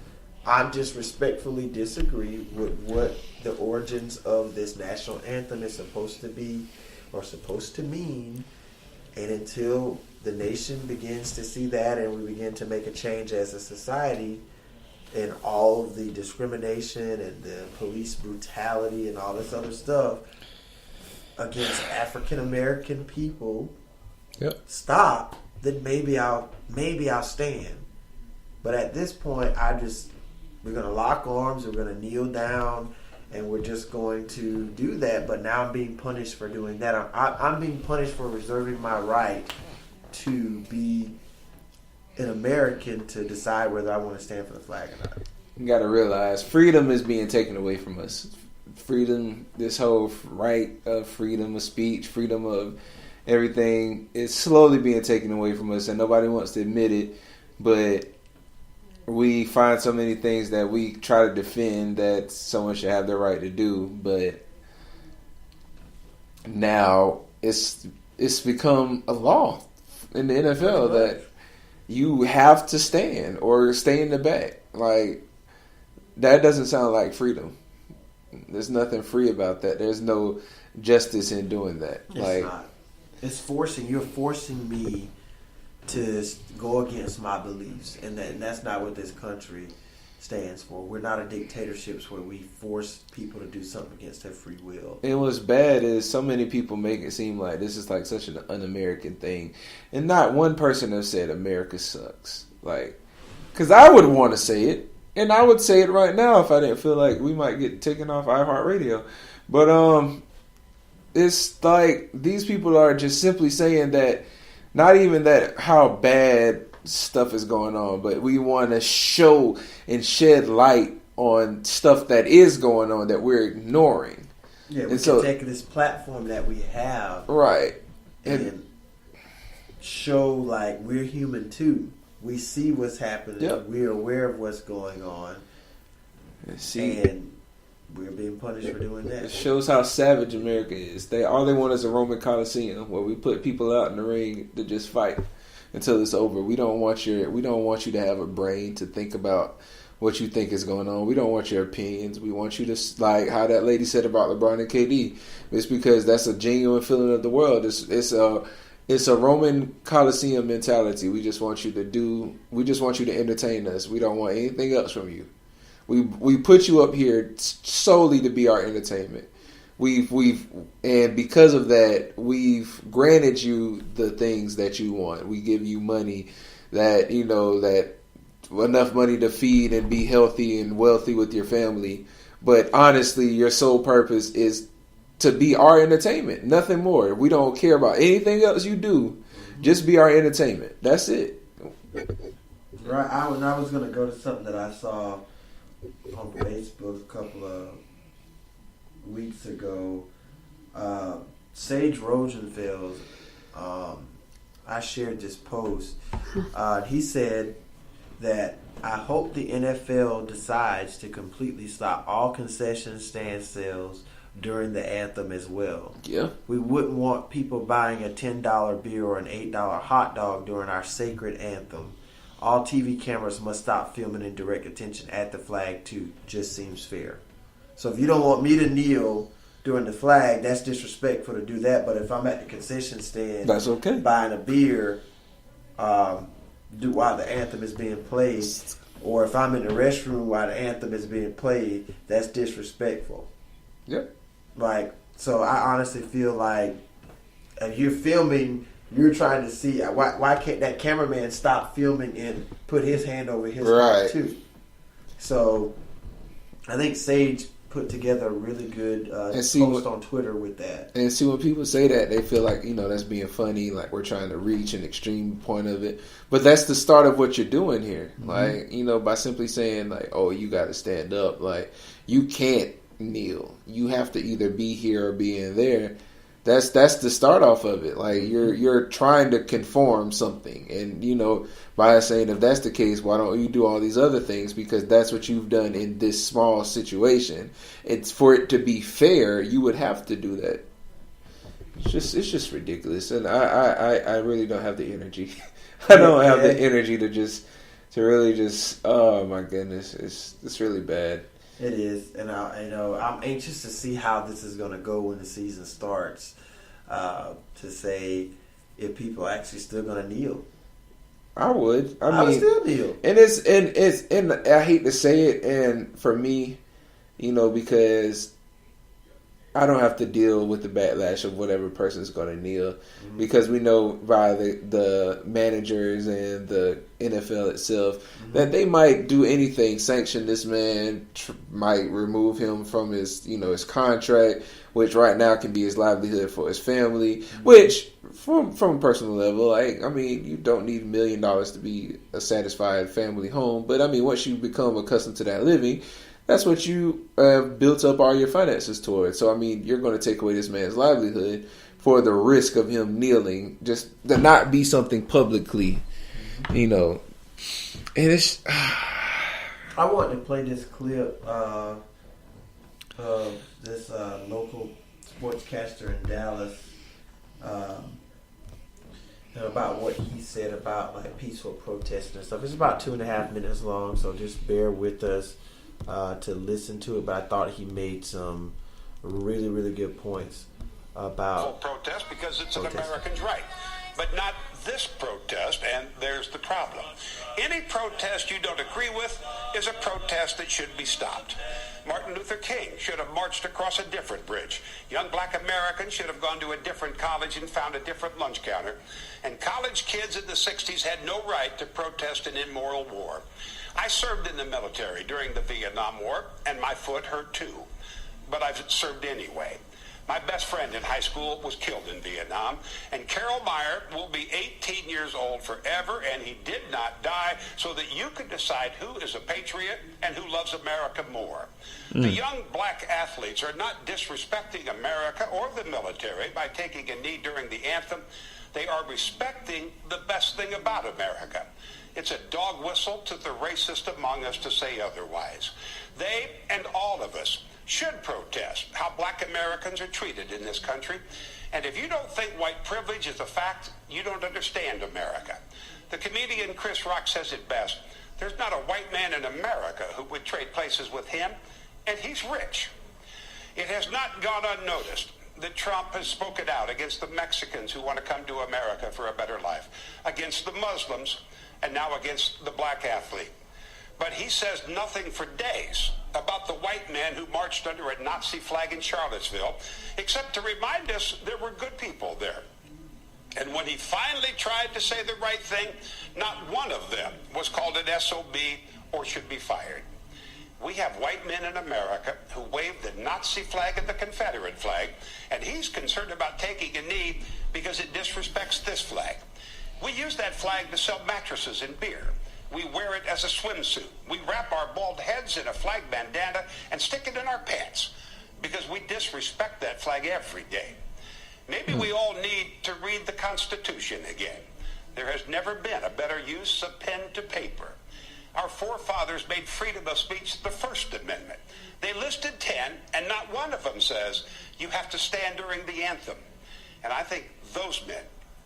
I'm just respectfully disagree with what the origins of this national anthem is supposed to be or supposed to mean. And until the nation begins to see that and we begin to make a change as a society and all of the discrimination and the police brutality and all this other stuff against African American people stop, then maybe I'll stand. But at this point, we're going to lock arms, we're going to kneel down, and we're just going to do that. But now I'm being punished for doing that. I'm being punished for reserving my right to be an American to decide whether I want to stand for the flag or not. You got to realize freedom is being taken away from us. Freedom, this whole right of freedom of speech, freedom of everything is slowly being taken away from us, and nobody wants to admit it. But we find so many things that we try to defend that someone should have the right to do, but now it's become a law in the NFL that you have to stand or stay in the back. Like, that doesn't sound like freedom. There's nothing free about that. There's no justice in doing that. It's not. You're forcing me to go against my beliefs, and that's not what this country stands for. We're not a dictatorship where we force people to do something against their free will. And what's bad is so many people make it seem like this is like such an un-American thing, and not one person has said America sucks. Like, because I would want to say it, and I would say it right now if I didn't feel like we might get taken off iHeartRadio. But it's like these people are just simply saying that. Not even that how bad stuff is going on, but we want to show and shed light on stuff that is going on that we're ignoring. Yeah, we can take this platform that we have, right, and show like we're human too. We see what's happening. Yep. We're aware of what's going on, and we're being punished for doing that. It shows how savage America is. All they want is a Roman Coliseum where we put people out in the ring to just fight until it's over. We don't want you to have a brain to think about what you think is going on. We don't want your opinions. We want you to, like how that lady said about LeBron and KD. It's because that's a genuine feeling of the world. It's a Roman Coliseum mentality. We just want you to entertain us. We don't want anything else from you. We put you up here solely to be our entertainment. And because of that, we've granted you the things that you want. We give you money that enough money to feed and be healthy and wealthy with your family. But honestly, your sole purpose is to be our entertainment. Nothing more. We don't care about anything else you do. Just be our entertainment. That's it. Right. I was going to go to something that I saw on Facebook a couple of weeks ago. Sage Rosenfeld, I shared this post. He said that I hope the NFL decides to completely stop all concession stand sales during the anthem as well. Yeah. We wouldn't want people buying a $10 beer or an $8 hot dog during our sacred anthem. All TV cameras must stop filming and direct attention at the flag too. Just seems fair. So if you don't want me to kneel during the flag, that's disrespectful to do that. But if I'm at the concession stand, that's okay. Buying a beer, while the anthem is being played, or if I'm in the restroom while the anthem is being played, that's disrespectful. Yep. Like, so I honestly feel like if you're filming, you're trying to see why can't that cameraman stop filming and put his hand over his heart too? So I think Sage put together a really good post on Twitter with that. And see, when people say that, they feel like, that's being funny, like we're trying to reach an extreme point of it. But that's the start of what you're doing here. Mm-hmm. Like, by simply saying like, oh, you got to stand up. Like, you can't kneel. You have to either be here or be in there. That's the start off of it. Like, you're trying to conform something, and by saying if that's the case, why don't you do all these other things? Because that's what you've done in this small situation. It's for it to be fair, you would have to do that. It's just ridiculous, and I really don't have the energy. I don't have the energy to really just. Oh my goodness, it's really bad. It is, and I'm anxious to see how this is going to go when the season starts. To say if people are actually still going to kneel, I would. I would still kneel. And I hate to say it, and for me, because I don't have to deal with the backlash of whatever person's going to kneel, because we know via the managers and the NFL itself that they might do anything, sanction this man, might remove him from his his contract, which right now can be his livelihood for his family. Which from a personal level, you don't need $1 million to be a satisfied family home, but once you become accustomed to that living, that's what you built up all your finances towards. So, you're going to take away this man's livelihood for the risk of him kneeling, just to not be something publicly, And it's I want to play this clip of this local sportscaster in Dallas about what he said about like peaceful protesting and stuff. It's about 2.5 minutes long, so just bear with us to listen to it. But I thought he made some really, really good points about protest because it's an American's right. But not this protest, and there's the problem. Any protest you don't agree with is a protest that should be stopped. Martin Luther King should have marched across a different bridge. Young black Americans should have gone to a different college and found a different lunch counter. And college kids in the 60s had no right to protest an immoral war. I served in the military during the Vietnam War, and my foot hurt too. But I've served anyway. My best friend in high school was killed in Vietnam, and Carol Meyer will be 18 years old forever, and he did not die so that you could decide who is a patriot and who loves America more. The young black athletes are not disrespecting America or the military by taking a knee during the anthem. They are respecting the best thing about America. It's a dog whistle to the racist among us to say otherwise. They and all of us should protest how black Americans are treated in this country. And if you don't think white privilege is a fact, you don't understand America. The comedian Chris Rock says it best. There's not a white man in America who would trade places with him, and he's rich. It has not gone unnoticed that Trump has spoken out against the Mexicans who want to come to America for a better life, against the Muslims, and now against the black athlete. But he says nothing for days about the white man who marched under a Nazi flag in Charlottesville, except to remind us there were good people there. And when he finally tried to say the right thing, not one of them was called an SOB or should be fired. We have white men in America who wave the Nazi flag and the Confederate flag, and he's concerned about taking a knee because it disrespects this flag. We use that flag to sell mattresses and beer. We wear it as a swimsuit. We wrap our bald heads in a flag bandana and stick it in our pants because we disrespect that flag every day. Maybe we all need to read the Constitution again. There has never been a better use of pen to paper. Our forefathers made freedom of speech the First Amendment. They listed 10, and not one of them says you have to stand during the anthem. And I think those men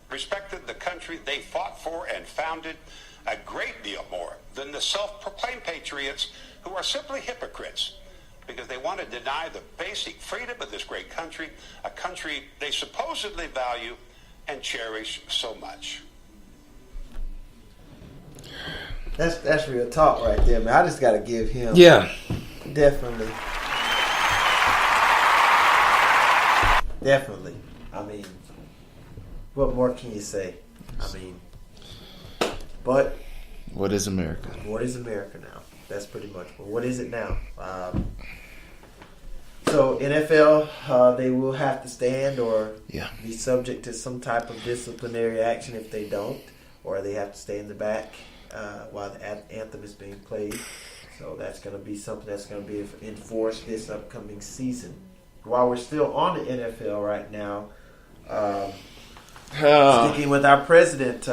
respected the country they fought for and founded a great deal more than the self-proclaimed patriots who are simply hypocrites because they want to deny the basic freedom of this great country, a country they supposedly value and cherish so much. That's real talk right there, man. I just got to give him definitely. I mean, what more can you say? I mean, but what is America? What is America now? That's pretty much. Well, what is it now? So NFL, they will have to stand or be subject to some type of disciplinary action if they don't, or they have to stay in the back while the anthem is being played. So that's going to be something that's going to be enforced this upcoming season. While we're still on the NFL right now, sticking with our president,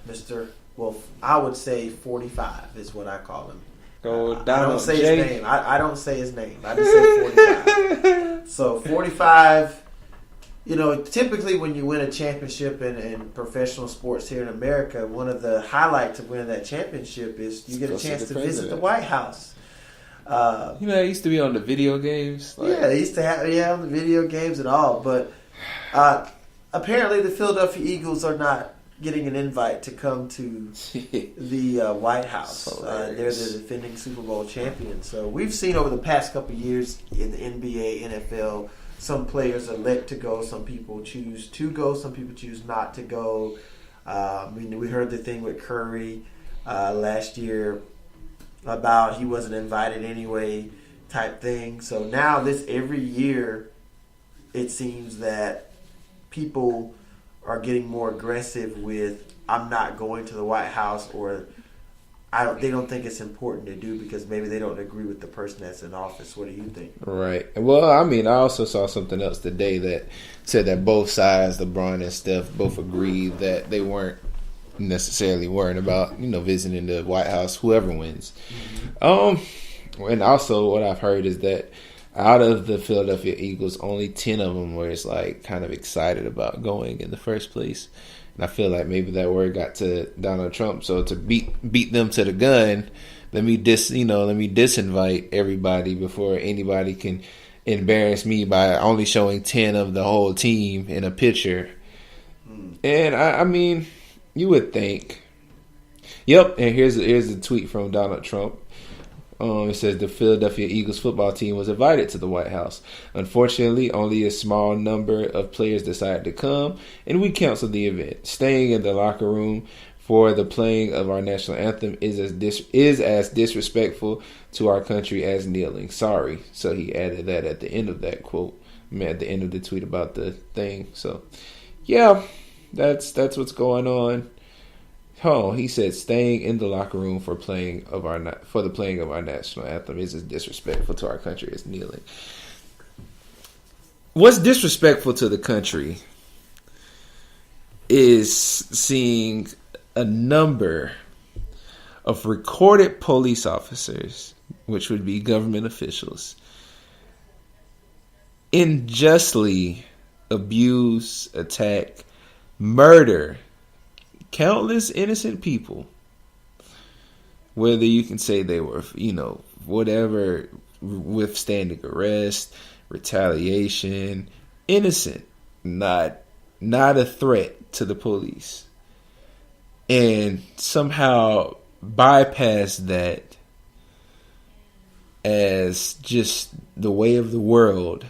Mr. Wolf, I would say 45 is what I call him. I don't say his name. I don't say his name. I just say 45. So 45, you know, typically when you win a championship in professional sports here in America, one of the highlights of winning that championship is you get a chance to visit the White House. You know, I used to be on the video games. They used to have on the video games and all. But apparently the Philadelphia Eagles are not getting an invite to come to the White House. They're the defending Super Bowl champions. So we've seen over the past couple of years in the NBA, NFL, some players elect to go. Some people choose to go. Some people choose not to go. We heard the thing with Curry last year about he wasn't invited anyway type thing. So now every year it seems that people are getting more aggressive with I'm not going to the White House, or they don't think it's important to do because maybe they don't agree with the person that's in office. What do you think? Right. Well, I mean, I also saw something else today that said that both sides, LeBron and Steph, both agreed that they weren't necessarily worrying about, visiting the White House, whoever wins. And also what I've heard is that out of the Philadelphia Eagles, only 10 of them were kind of excited about going in the first place. And I feel like maybe that word got to Donald Trump. So to beat them to the gun, let me disinvite everybody before anybody can embarrass me by only showing 10 of the whole team in a picture. And I mean, you would think. Yep, and here's a tweet from Donald Trump. It says the Philadelphia Eagles football team was invited to the White House. Unfortunately, only a small number of players decided to come, and we canceled the event. Staying in the locker room for the playing of our national anthem is as disrespectful to our country as kneeling. Sorry. So he added that at the end of that quote. At the end of the tweet about the thing. So, yeah, that's what's going on. He said staying in the locker room for the playing of our national anthem is as disrespectful to our country as kneeling. What's disrespectful to the country is seeing a number of recorded police officers, which would be government officials, unjustly abuse, attack, murder countless innocent people. Whether you can say they were, whatever, withstanding arrest, retaliation, innocent, not a threat to the police. And somehow bypass that as just the way of the world,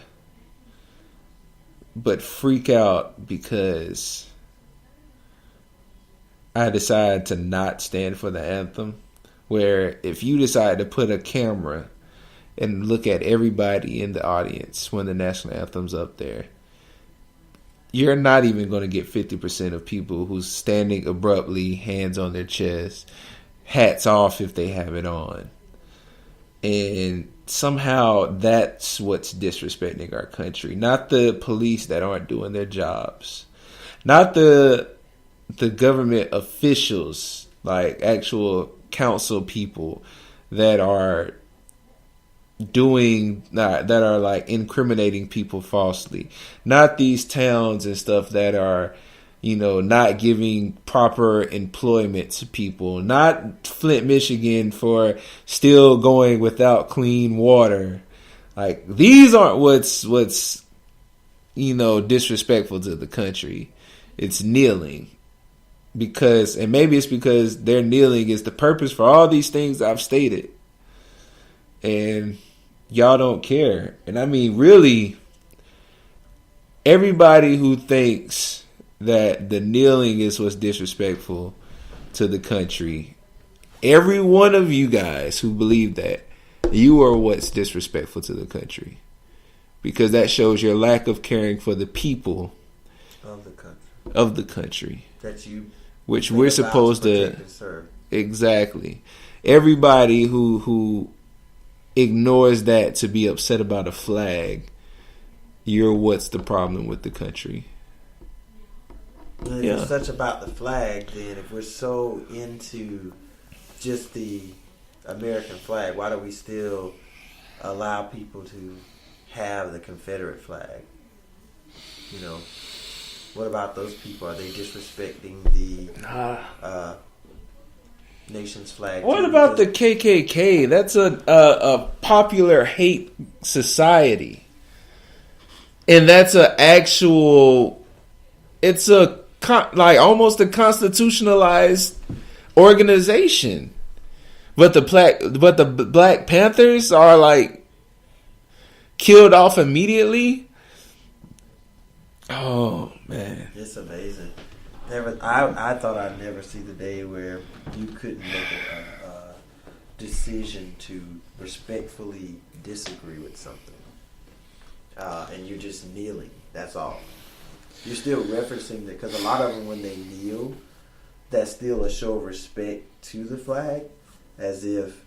but freak out because I decided to not stand for the anthem. Where if you decide to put a camera and look at everybody in the audience when the national anthem's up there, you're not even going to get 50% of people who's standing abruptly, hands on their chest, hats off if they have it on. And somehow that's what's disrespecting our country. Not the police that aren't doing their jobs. Not the government officials, like actual council people that are like incriminating people falsely. Not these towns and stuff that are, not giving proper employment to people. Not Flint, Michigan for still going without clean water. Like, these aren't what's disrespectful to the country. It's kneeling. And maybe it's because their kneeling is the purpose for all these things I've stated. And y'all don't care. And I mean, really, everybody who thinks that the kneeling is what's disrespectful to the country, every one of you guys who believe that, you are what's disrespectful to the country. Because that shows your lack of caring for the people of the country. That you, which we're supposed to exactly. Everybody who ignores that to be upset about a flag, you're what's the problem with the country. Well, if it's such about the flag, then if we're so into just the American flag, why do we still allow people to have the Confederate flag? What about those people? Are they disrespecting the nation's flag? What about the KKK? That's a popular hate society. And that's it's almost a constitutionalized organization. But the Black Panthers are like killed off immediately. Oh man, it's amazing. I thought I'd never see the day where you couldn't make a decision to respectfully disagree with something, and you're just kneeling. That's all. You're still referencing that, because a lot of them, when they kneel, that's still a show of respect to the flag, as if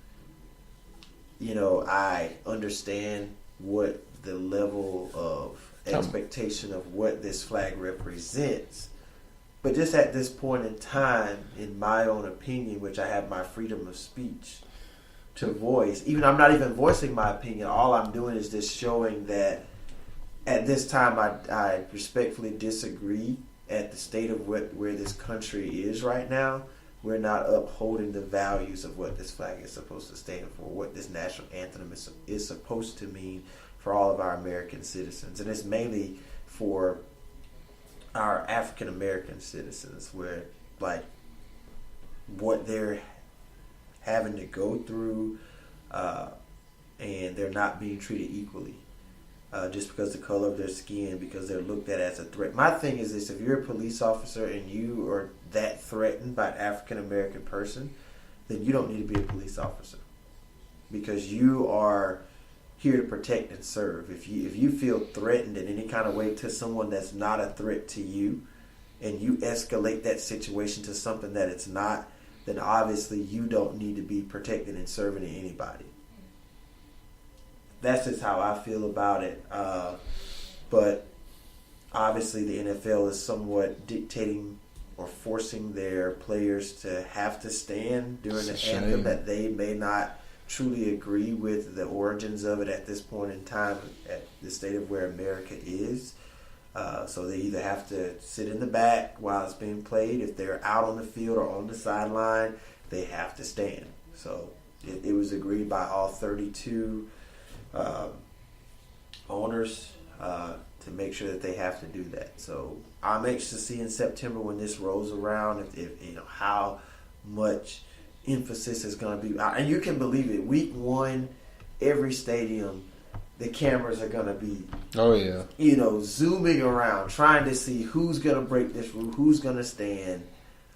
I understand what the level of expectation of what this flag represents, But just at this point in time, in my own opinion, which I have my freedom of speech to voice, even I'm not even voicing my opinion. All I'm doing is just showing that at this time I respectfully disagree at the state of where this country is right now. We're not upholding the values of what this flag is supposed to stand for, what this national anthem is supposed to mean for all of our American citizens. And it's mainly for our African American citizens, where like what they're having to go through, and they're not being treated equally, just because of the color of their skin, because they're looked at as a threat. My thing is this: if you're a police officer and you are that threatened by an African American person, then you don't need to be a police officer, because you are here to protect and serve. If you feel threatened in any kind of way to someone that's not a threat to you, and you escalate that situation to something that it's not, then obviously you don't need to be protecting and serving anybody. That's just how I feel about it. But obviously the NFL is somewhat dictating or forcing their players to have to stand during the anthem that they may not truly agree with the origins of it at this point in time, at the state of where America is. So they either have to sit in the back while it's being played. If they're out on the field or on the sideline, they have to stand. So it was agreed by all 32 owners to make sure that they have to do that. So I'm anxious to see in September when this rolls around if you know how much emphasis is going to be. And you can believe it. Week 1, every stadium, the cameras are going to be, zooming around, trying to see who's going to break this rule, who's going to stand.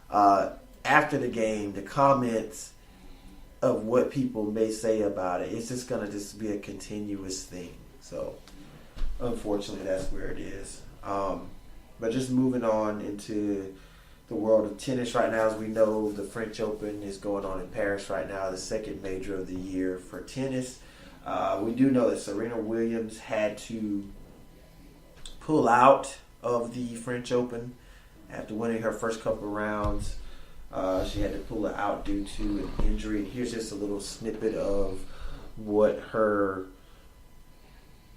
After the game, the comments of what people may say about it, it's just going to just be a continuous thing. So, unfortunately, that's where it is. But just moving on into the world of tennis right now, as we know, the French Open is going on in Paris right now, the second major of the year for tennis. We do know that Serena Williams had to pull out of the French Open after winning her first couple of rounds. She had to pull it out due to an injury. And here's just a little snippet of what her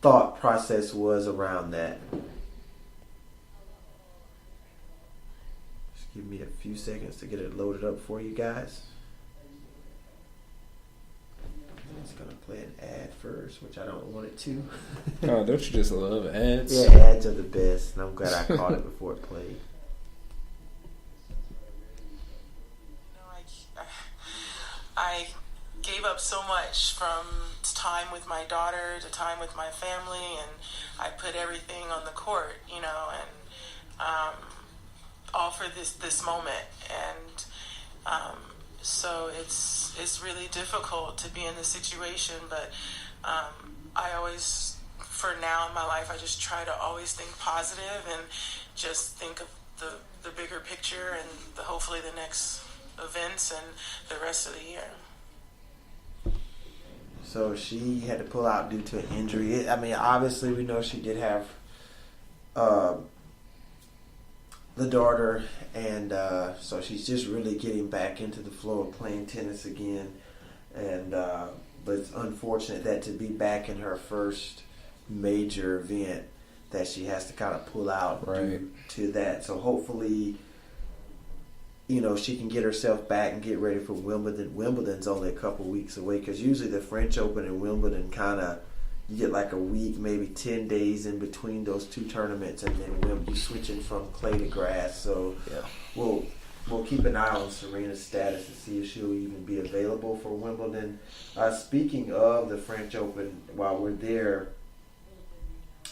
thought process was around that. Just give me a few seconds to get it loaded up for you guys. It's going to play an ad first, which I don't want it to. Oh, don't you just love ads? Yeah, ads are the best, and I'm glad I caught it before it played. I gave up so much, from time with my daughter to time with my family, and I put everything on the court, and all for this moment. And so it's really difficult to be in this situation, but I always, for now in my life, I just try to always think positive and just think of the bigger picture and hopefully the next events and the rest of the year. So she had to pull out due to an injury. Obviously we know she did have the daughter, and so she's just really getting back into the flow of playing tennis again. And but it's unfortunate that to be back in her first major event that she has to kind of pull out due to that. So hopefully, she can get herself back and get ready for Wimbledon. Wimbledon's only a couple weeks away, because usually the French Open and Wimbledon you get like a week, maybe 10 days in between those two tournaments, and then you're switching from clay to grass. So we'll keep an eye on Serena's status to see if she'll even be available for Wimbledon. Speaking of the French Open, while we're there,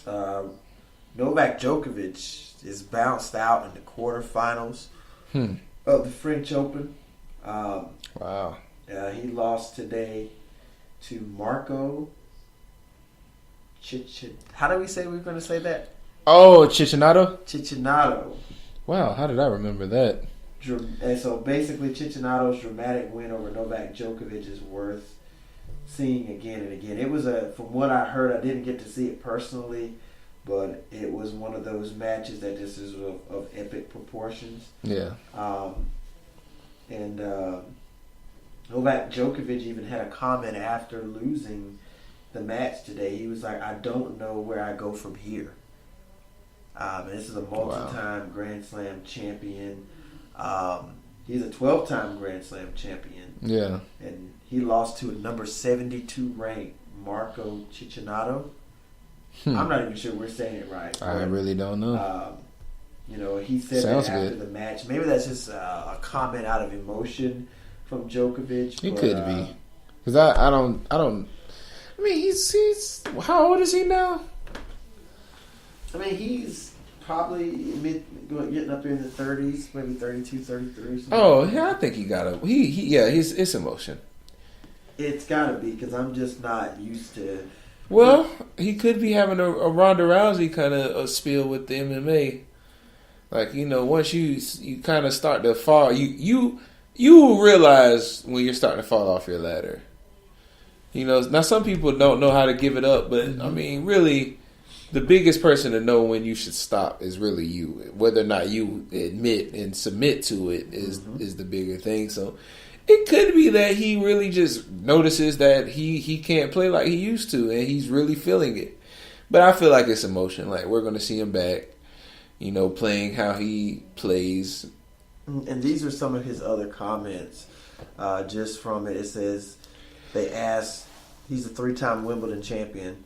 Novak Djokovic is bounced out in the quarterfinals of the French Open. Wow. He lost today to Marco How do we say we're going to say that? Oh, Cicinato? Cicinato. Wow, how did I remember that? And so basically Cicinato's dramatic win over Novak Djokovic is worth seeing again and again. It was from what I heard, I didn't get to see it personally, but it was one of those matches that just is of epic proportions. Yeah. And Novak Djokovic even had a comment after losing the match today. He was like, "I don't know where I go from here." And this is a multi-time Grand Slam champion. He's a 12-time Grand Slam champion. Yeah. And he lost to a number 72 ranked Marco Cicinato. I'm not even sure we're saying it right. I really don't know. He said Sounds that after good. the match. Maybe that's just a comment out of emotion from Djokovic. It could be. Because I don't. I mean, he's how old is he now? I mean, he's probably getting up in the 30s, maybe 32, 33. Oh, yeah, I think he got a it's emotion. It's got to be because I'm just not used to. Well, he could be having a Ronda Rousey kind of a spiel with the MMA. Like, once you kind of start to fall, you will realize when you're starting to fall off your ladder. Now some people don't know how to give it up, but I mean, really, the biggest person to know when you should stop is really you. Whether or not you admit and submit to it is the bigger thing. So it could be that he really just notices that he can't play like he used to, and he's really feeling it. But I feel like it's emotion. Like, we're going to see him back, playing how he plays. And these are some of his other comments. Just from it, it says they asked. He's a 3-time Wimbledon champion.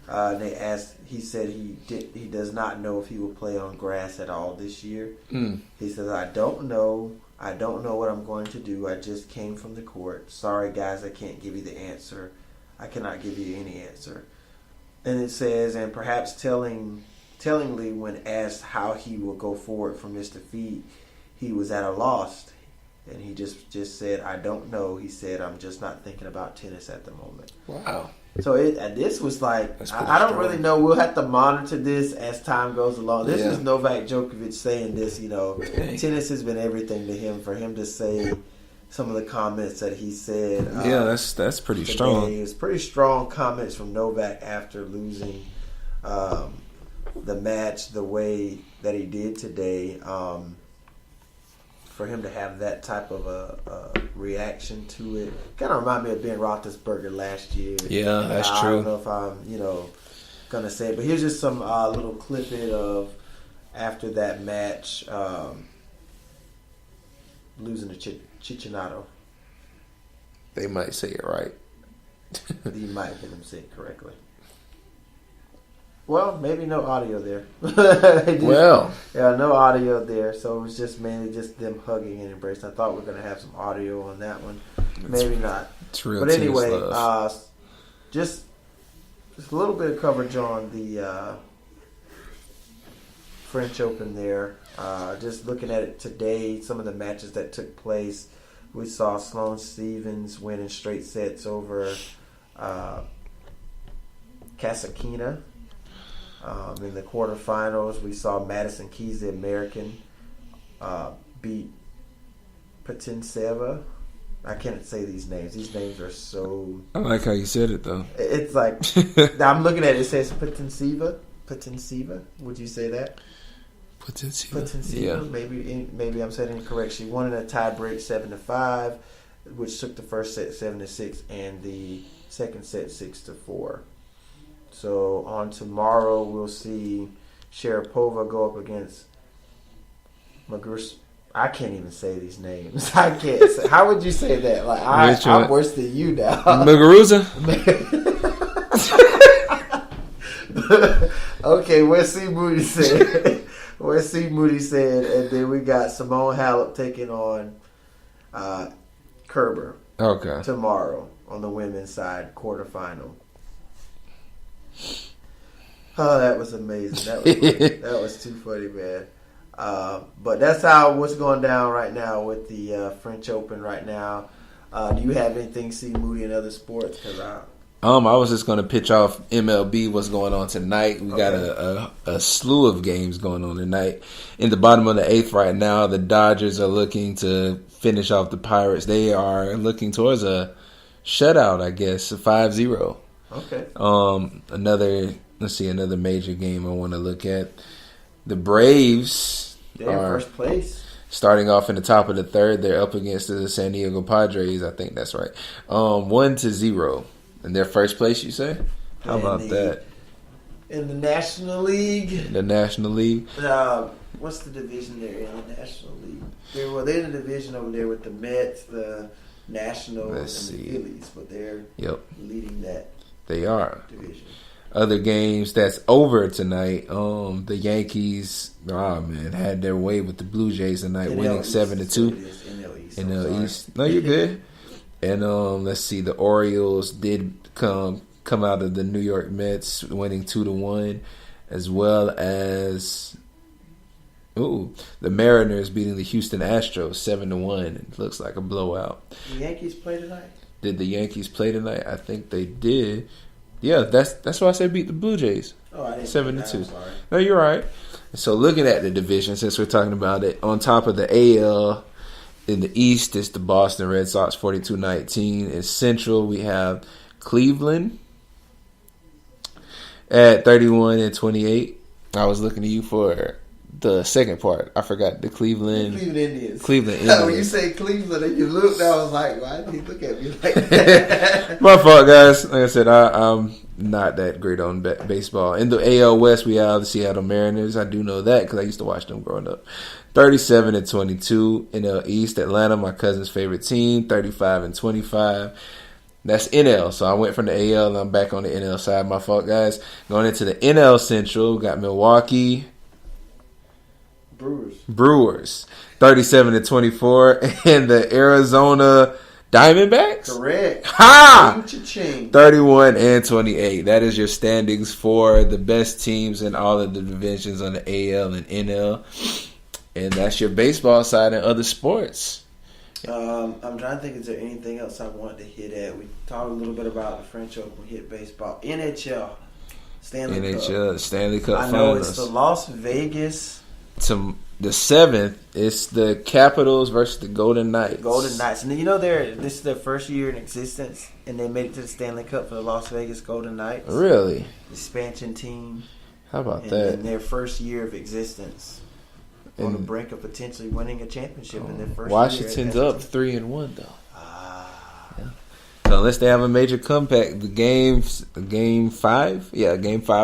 They asked. He said he does not know if he will play on grass at all this year. He says, "I don't know. I don't know what I'm going to do. I just came from the court. Sorry, guys, I can't give you the answer. I cannot give you any answer." And it says, and perhaps tellingly, when asked how he will go forward from this defeat, he was at a loss. And he just said, "I don't know." He said, "I'm just not thinking about tennis at the moment." Wow. So this was like, I don't strong. really know. We'll have to monitor this as time goes along. This Yeah. is Novak Djokovic saying this, Tennis has been everything to him. For him to say some of the comments that he said. That's pretty today, strong. it was pretty strong comments from Novak after losing the match the way that he did today. For him to have that type of a reaction to it, kind of remind me of Ben Roethlisberger last year. Yeah, that's I true. don't know if I'm, gonna say it, but here's just some little clipping of after that match, losing to Cicinato. They might say it right. You might hear them say it correctly. Well, maybe no audio there. No audio there. So it was just mainly just them hugging and embracing. I thought we were going to have some audio on that one. Maybe not. It's real. But anyway, just a little bit of coverage on the French Open there. Just looking at it today, some of the matches that took place. We saw Sloane Stephens win in straight sets over Kasatkina. In the quarterfinals, we saw Madison Keys, the American, beat Putintseva. I can't say these names. These names are so... I like how you said it, though. It's like... I'm looking at it. It says Putintseva. Putintseva. Would you say that? Putintseva. Yeah. Maybe I'm saying it incorrect. She won in a tie break 7-5, which took the first set 7-6 and the second set 6-4. So on tomorrow, we'll see Sharapova go up against Muguruza. I can't even say these names. I can't say. How would you say that? Like I'm worse than you now. Muguruza. Okay, Wesley Moody said. Wesley Moody said, and then we got Simone Halep taking on Kerber. Okay. Tomorrow on the women's side quarterfinal. Oh, that was amazing. That was too funny, man. But that's what's going down right now with the French Open right now. Do you have anything, C. Moody, in other sports? I was just going to pitch off MLB, what's going on tonight. We got a slew of games going on tonight. In the bottom of the 8th right now, the Dodgers are looking to finish off the Pirates. They are looking towards a shutout, I guess, 5-0. Okay. Another let's see, another major game I want to look at. The Braves They're in are first place. starting off in the top of the third. They're up against the San Diego Padres. I think that's right. 1-0. And they're first place, you say? How about that? In the National League. The National League. What's the division they're in? The National League. They're in the division over there with the Mets, the Nationals, and the Phillies, but they're leading that. They are. Division. Other games that's over tonight. The Yankees, had their way with the Blue Jays tonight, winning 7-2. NL East. No, you're good. And let's see, the Orioles did come out of the New York Mets, winning 2-1, as well as the Mariners beating the Houston Astros 7-1. It looks like a blowout. The Yankees play tonight? Did the Yankees play tonight? I think they did. Yeah, that's why I said beat the Blue Jays. Oh, I didn't 7-2. No, you're right. So looking at the division, since we're talking about it, on top of the AL, in the East, it's the Boston Red Sox 42-19. In Central, we have Cleveland at 31-28. I was looking to you for the second part. I forgot the Cleveland Indians. Cleveland Indians. When you say Cleveland and you looked, I was like, why did he look at me like that? My fault, guys. Like I said, I'm not that great on baseball. In the AL West, we have the Seattle Mariners. I do know that because I used to watch them growing up. 37-22. NL East, Atlanta, my cousin's favorite team, 35-25. That's NL. So I went from the AL and I'm back on the NL side. My fault, guys. Going into the NL Central, got Milwaukee Brewers 37-24, and the Arizona Diamondbacks. Correct. Ha! 31-28. That is your standings for the best teams in all of the divisions on the AL and NL. And that's your baseball side and other sports. I'm trying to think, is there anything else I wanted to hit at? We talked a little bit about the French Open, we hit baseball. NHL, Stanley Cup. Stanley Cup I know Finals. it's the Las Vegas. To the 7th, it's the Capitals versus the Golden Knights. And you know this is their first year in existence, and they made it to the Stanley Cup for the Las Vegas Golden Knights. Really? Expansion team. How about that? In their first year of existence. On the brink of potentially winning a championship in their first Washington's year. up 3-1 though. Yeah. So unless they have a major comeback, game 5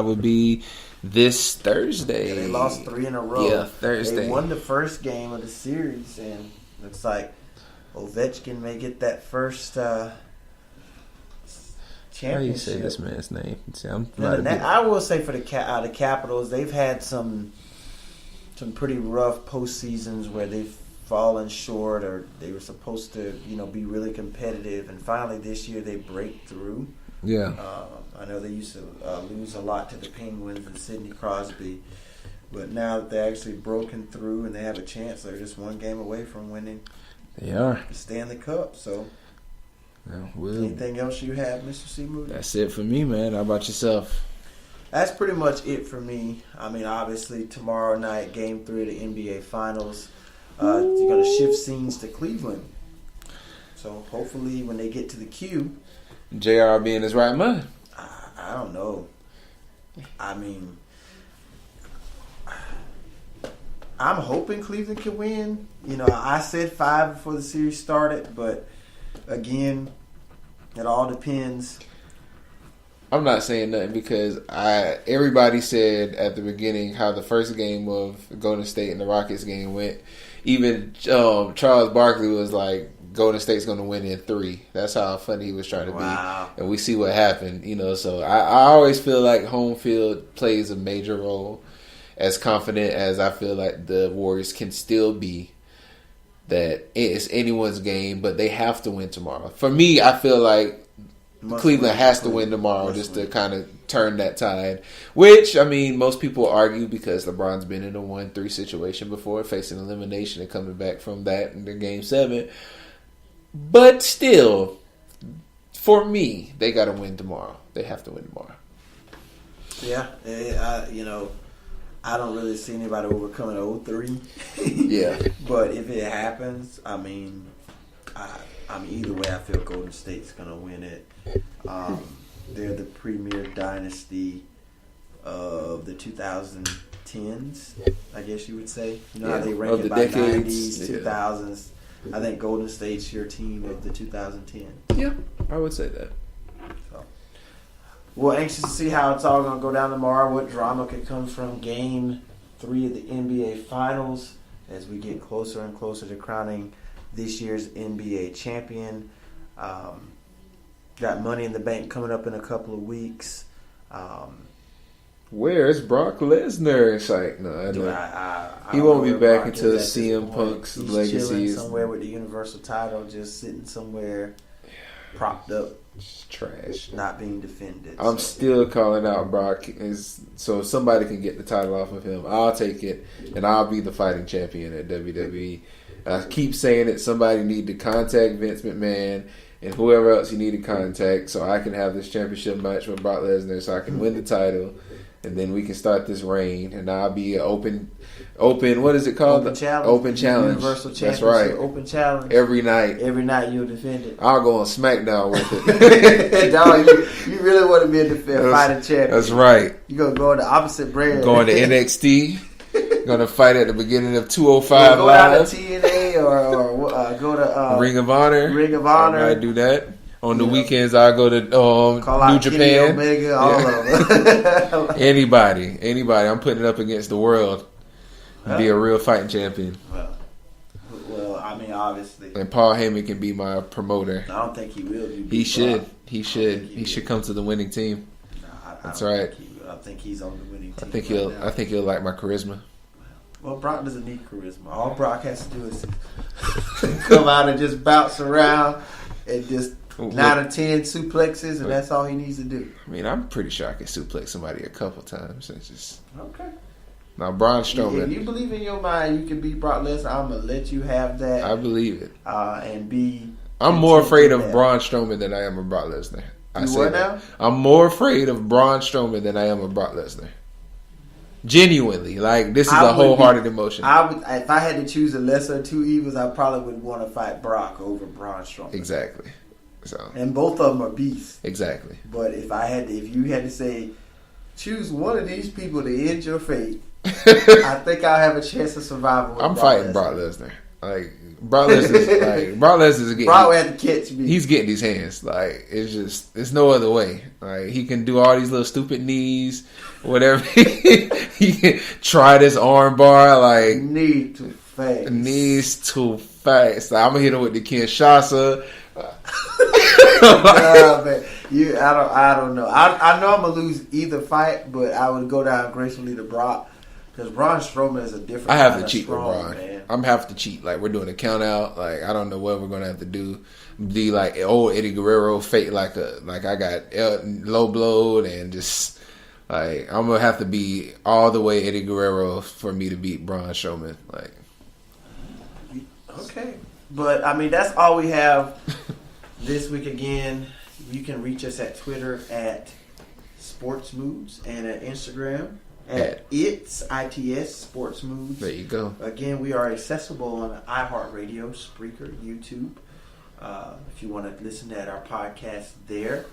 would be this Thursday. Yeah, they lost 3 in a row. Yeah, Thursday. They won the first game of the series, and looks like Ovechkin may get that first championship. How do you say this man's name? See, I will say for the Capitals, they've had some pretty rough postseasons where they've fallen short, or they were supposed to, be really competitive, and finally this year they break through. Yeah. I know they used to lose a lot to the Penguins and Sidney Crosby, but now that they're actually broken through and they have a chance, they're just one game away from winning. They are the Stanley Cup. So, anything else you have, Mr. C. Moody? That's it for me, man. How about yourself? That's pretty much it for me. I mean, obviously, tomorrow night, Game 3 of the NBA Finals, you're going to shift scenes to Cleveland. So, hopefully, when they get to the Q, JR be in his right mind. I don't know. I mean, I'm hoping Cleveland can win. I said 5 before the series started, but, again, it all depends. I'm not saying nothing because everybody said at the beginning how the first game of Golden State and the Rockets game went. Even Charles Barkley was like, Golden State's going to win in 3. That's how funny he was trying to be. And we see what happened, So I always feel like home field plays a major role. As confident as I feel like the Warriors can still be, that it's anyone's game, but they have to win tomorrow. For me, I feel like Cleveland has to win tomorrow just to kind of turn that tide. Which, I mean, most people argue because LeBron's been in a 1-3 situation before, facing elimination and coming back from that in the Game 7. But still, for me, they got to win tomorrow. They have to win tomorrow. Yeah, I don't really see anybody overcoming 0-3. Yeah. But if it happens, I mean, either way, I feel Golden State's going to win it. They're the premier dynasty. of the 2010s, I guess you would say. You know how they rank of it the by decades. 90s, 2000s. I think Golden State's your team of the 2010s. Yeah, I would say that. So, we're anxious to see how it's all going to go down tomorrow. What drama could come from Game 3 of the NBA Finals as we get closer and closer to crowning this year's NBA champion. Got Money in the Bank coming up in a couple of weeks. Where's Brock Lesnar? It's like, no, I know. He won't be back until CM Punk's legacy chilling is somewhere with the Universal title, just sitting somewhere propped up, trash. not being defended. I'm still calling out Brock so somebody can get the title off of him. I'll take it, and I'll be the fighting champion at WWE. I keep saying it. Somebody need to contact Vince McMahon and whoever else you need to contact so I can have this championship match with Brock Lesnar so I can win the title. And then we can start this reign, and I'll be an open. What is it called? Open challenge. Open challenge. Universal That's Championship. right. Open challenge. Every night. Every night you'll defend it. I'll go on SmackDown with it. Dog, you really want to be a fighting champion. That's right. You're going to go in the opposite brand. Going to NXT. Going to fight at the beginning of 205 go Live. down to TNA or go to Ring of Honor. Ring of Honor. I might do that. On the weekends, I go to New Japan. Kenny Omega, all of them. Anybody. I'm putting it up against the world. Be a real fighting champion. Well, I mean, obviously. And Paul Heyman can be my promoter. I don't think he will. He should. He should come to the winning team. That's right. I think he's on the winning team. I think he'll like my charisma. Well, Brock doesn't need charisma. All Brock has to do is come out and just bounce around and just 9 or 10 suplexes, and that's all he needs to do. I mean, I'm pretty sure I can suplex somebody a couple times. It's just okay. Now, Braun Strowman. If you believe in your mind you can beat Brock Lesnar, I'm gonna let you have that. I believe it. And be. I'm more afraid of Braun Strowman than I am of Brock Lesnar. Now? I'm more afraid of Braun Strowman than I am of Brock Lesnar. Genuinely, like this is a wholehearted emotion. I would, if I had to choose a lesser of two evils, I probably would want to fight Brock over Braun Strowman. Exactly. So. And both of them are beasts. Exactly. But if you had to say, choose one of these people to end your fate, I think I'll have a chance of survival. I'm fighting Brock Lesnar. Like Brock Lesnar's getting. Brock would have to catch me. He's getting his hands. Like it's no other way. Like he can do all these little stupid knees, whatever. He can try this arm bar. Like knees too fast. Like, I'm gonna hit him with the Kinshasa. Man. I don't know. I know I'm gonna lose either fight, but I would go down gracefully to Brock because Braun Strowman is a different. I have kind to of cheat with Braun. Man. I'm have to cheat. Like we're doing a count out. Like I don't know what we're gonna have to do. Be like old Eddie Guerrero, fake like I got low blowed and just like I'm gonna have to be all the way Eddie Guerrero for me to beat Braun Strowman. Like okay, but I mean that's all we have. This week again, you can reach us at Twitter at Sports Moods and at Instagram at ITS Sports Moods. There you go. Again, we are accessible on iHeartRadio, Spreaker, YouTube. If you want to listen to our podcast there.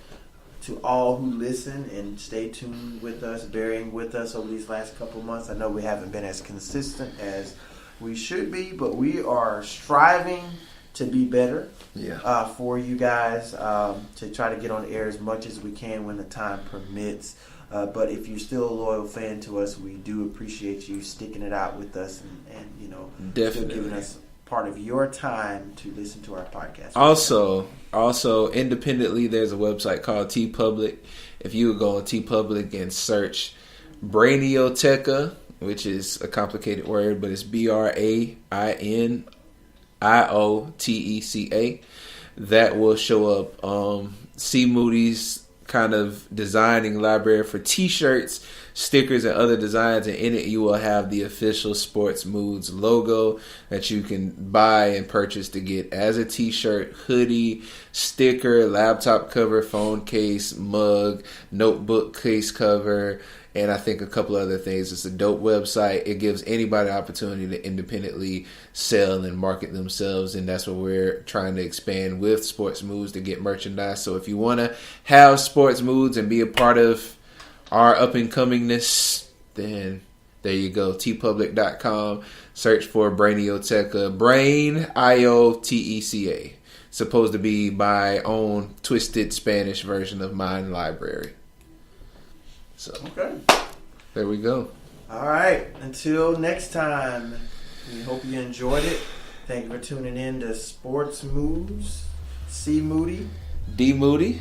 To all who listen and stay tuned with us, bearing with us over these last couple of months. I know we haven't been as consistent as we should be, but we are striving to be better for you guys, to try to get on air as much as we can when the time permits. But if you're still a loyal fan to us, we do appreciate you sticking it out with us and still giving us part of your time to listen to our podcast. Also, independently, there's a website called TeePublic. If you would go on TeePublic and search Brainioteca, which is a complicated word, but it's BrainIoteca, that will show up C. Moody's kind of designing library for t-shirts, stickers, and other designs, and in it you will have the official Sports Moods logo that you can buy and purchase to get as a t-shirt, hoodie, sticker, laptop cover, phone case, mug, notebook case cover, and I think a couple other things. It's a dope website. It gives anybody an opportunity to independently sell and market themselves, and that's what we're trying to expand with Sports Moods to get merchandise. So if you want to have Sports Moods and be a part of our up and comingness, then there you go. tpublic.com. Search for Brainioteca. Brain, IOTECA. Supposed to be my own twisted Spanish version of Mind Library. So, Okay. There we go. All right. Until next time, we hope you enjoyed it. Thank you for tuning in to Sports Moves. C. Moody. D. Moody.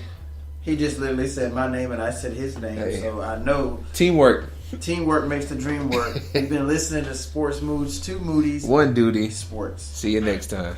He just literally said my name and I said his name, Hey. so I know Teamwork. teamwork makes the dream work. You've been listening to Sports Moves, 2 Moodies, One duty. Sports. See you next time.